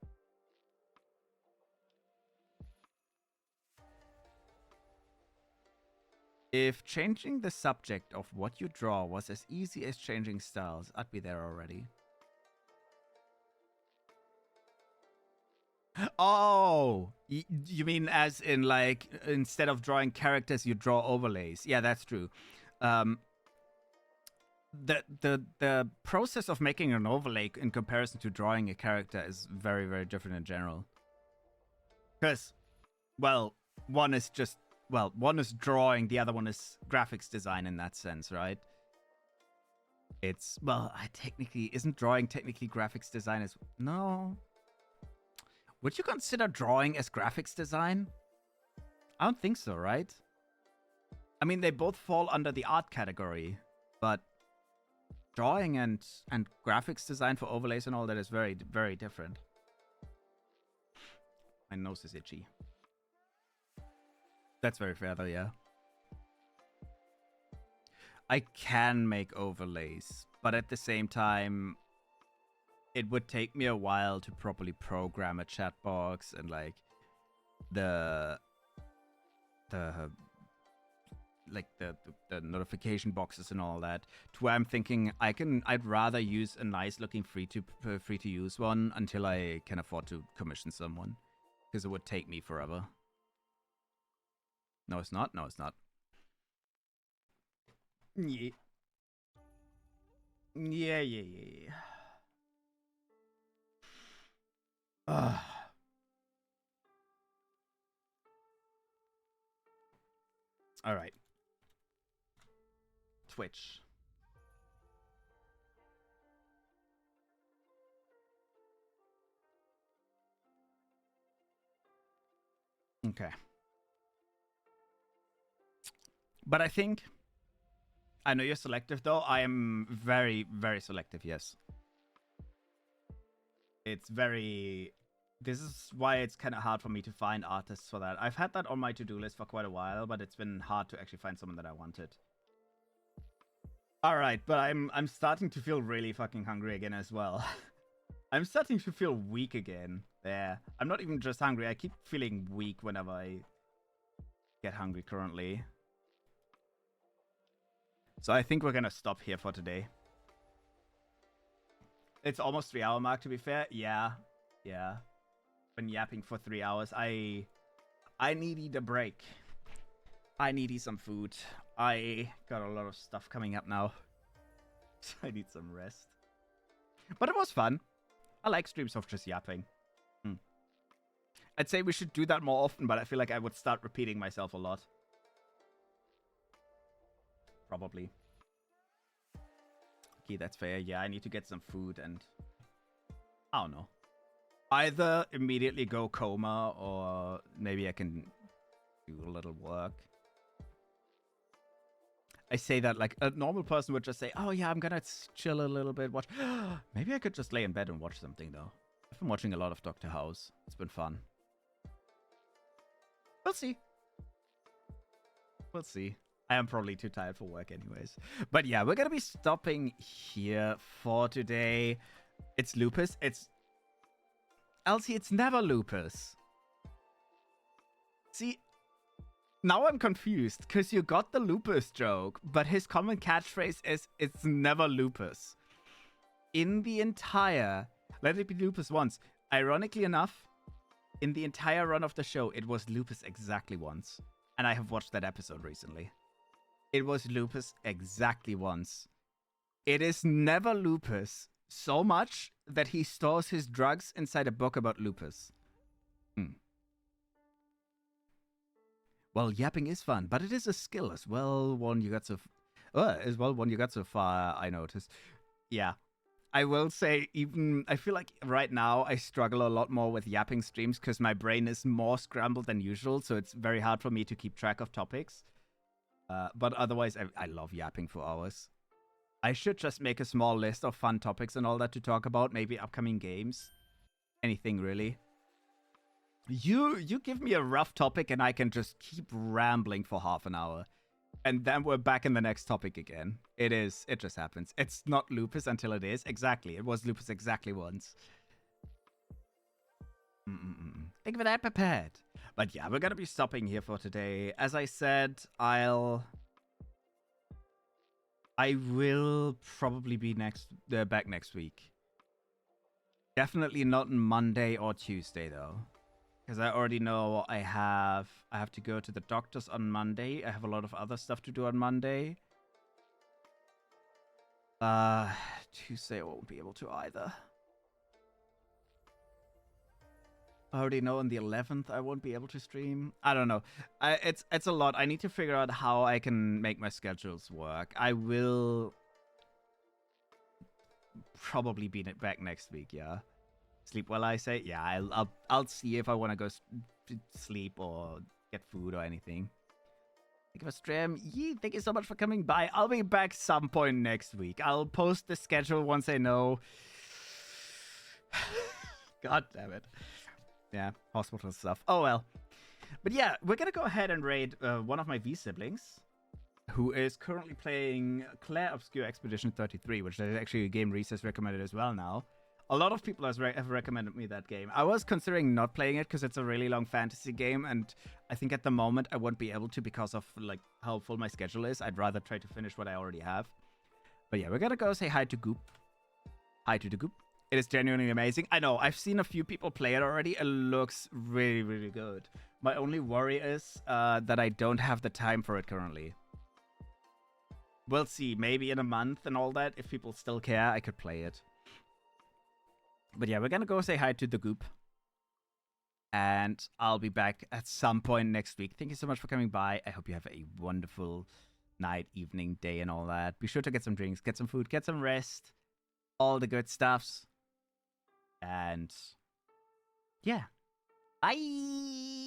If changing the subject of what you draw was as easy as changing styles, I'd be there already. Oh, you mean as in like instead of drawing characters, you draw overlays? Yeah, that's true. The process of making an overlay in comparison to drawing a character is very, very different in general. Because, well, one is drawing, the other one is graphics design in that sense, right? It's, well, isn't drawing technically graphics design as, no. Would you consider drawing as graphics design? I don't think so, right? I mean, they both fall under the art category, but drawing and graphics design for overlays and all that is very, very different. My nose is itchy. That's very fair though, yeah. I can make overlays, but at the same time, it would take me a while to properly program a chat box and like the notification boxes and all that, to where I'm thinking I'd rather use a nice looking free to use one until I can afford to commission someone, because it would take me forever. No, it's not. No, it's not. Yeah. Yeah. All right. Twitch. Okay. But I think, I know you're selective though. I am very, very selective, yes. It's very, this is why it's kind of hard for me to find artists for that. I've had that on my to-do list for quite a while, but it's been hard to actually find someone that I wanted. All right, but I'm starting to feel really fucking hungry again as well. I'm starting to feel weak again. There. I'm not even just hungry. I keep feeling weak whenever I get hungry currently. So I think we're gonna stop here for today. It's almost 3-hour mark, to be fair. Yeah. Been yapping for 3 hours. I needed a break. I needed some food. I got a lot of stuff coming up now. So I need some rest. But it was fun. I like streams of just yapping. I'd say we should do that more often, but I feel like I would start repeating myself a lot. Probably. Okay, that's fair. Yeah, I need to get some food and... I don't know. Either immediately go coma, or maybe I can do a little work. I say that like a normal person would just say, oh yeah, I'm gonna chill a little bit, watch... Maybe I could just lay in bed and watch something, though. I've been watching a lot of Doctor House. It's been fun. We'll see. We'll see. I am probably too tired for work anyways. But yeah, we're gonna be stopping here for today. It's Lupus. It's... Elsie, it's never Lupus. See, now I'm confused, because you got the Lupus joke, but his common catchphrase is, it's never Lupus. In the entire... Let it be Lupus once. Ironically enough, in the entire run of the show, it was Lupus exactly once. And I have watched that episode recently. It was Lupus exactly once. It is never Lupus so much that he stores his drugs inside a book about lupus. Well, yapping is fun, but it is a skill as well. One you got so far, I noticed. Yeah. I will say, even, I feel like right now I struggle a lot more with yapping streams because my brain is more scrambled than usual, so it's very hard for me to keep track of topics. But otherwise, I love yapping for hours. I should just make a small list of fun topics and all that to talk about, maybe upcoming games. Anything, really. You give me a rough topic and I can just keep rambling for half an hour. And then we're back in the next topic again. It just happens. It's not lupus until it is. Exactly. It was lupus exactly once. Think of that prepared. But yeah, we're going to be stopping here for today. As I said, I will probably be back next week. Definitely not on Monday or Tuesday, though. Because I already know I have to go to the doctors on Monday. I have a lot of other stuff to do on Monday. Tuesday I won't be able to either. I already know on the 11th I won't be able to stream. I don't know. It's a lot. I need to figure out how I can make my schedules work. I will probably be back next week, yeah. Sleep well, I say? Yeah, I'll see if I want to go sleep or get food or anything. Think of a stream. Yeah, thank you so much for coming by. I'll be back some point next week. I'll post the schedule once I know. God damn it. Yeah, hospital stuff. Oh well. But yeah, we're gonna go ahead and raid one of my V siblings, who is currently playing Claire Obscure Expedition 33, which is actually a game Reese has recommended as well now. A lot of people have recommended me that game. I was considering not playing it because it's a really long fantasy game, and I think at the moment I won't be able to because of like how full my schedule is. I'd rather try to finish what I already have. But yeah, we're gonna go say hi to Goop. Hi to the Goop. It is genuinely amazing. I know, I've seen a few people play it already. It looks really, really good. My only worry is that I don't have the time for it currently. We'll see. Maybe in a month and all that, if people still care, I could play it. But yeah, we're gonna go say hi to the Goop. And I'll be back at some point next week. Thank you so much for coming by. I hope you have a wonderful night, evening, day, and all that. Be sure to get some drinks, get some food, get some rest. All the good stuffs. And yeah. Bye!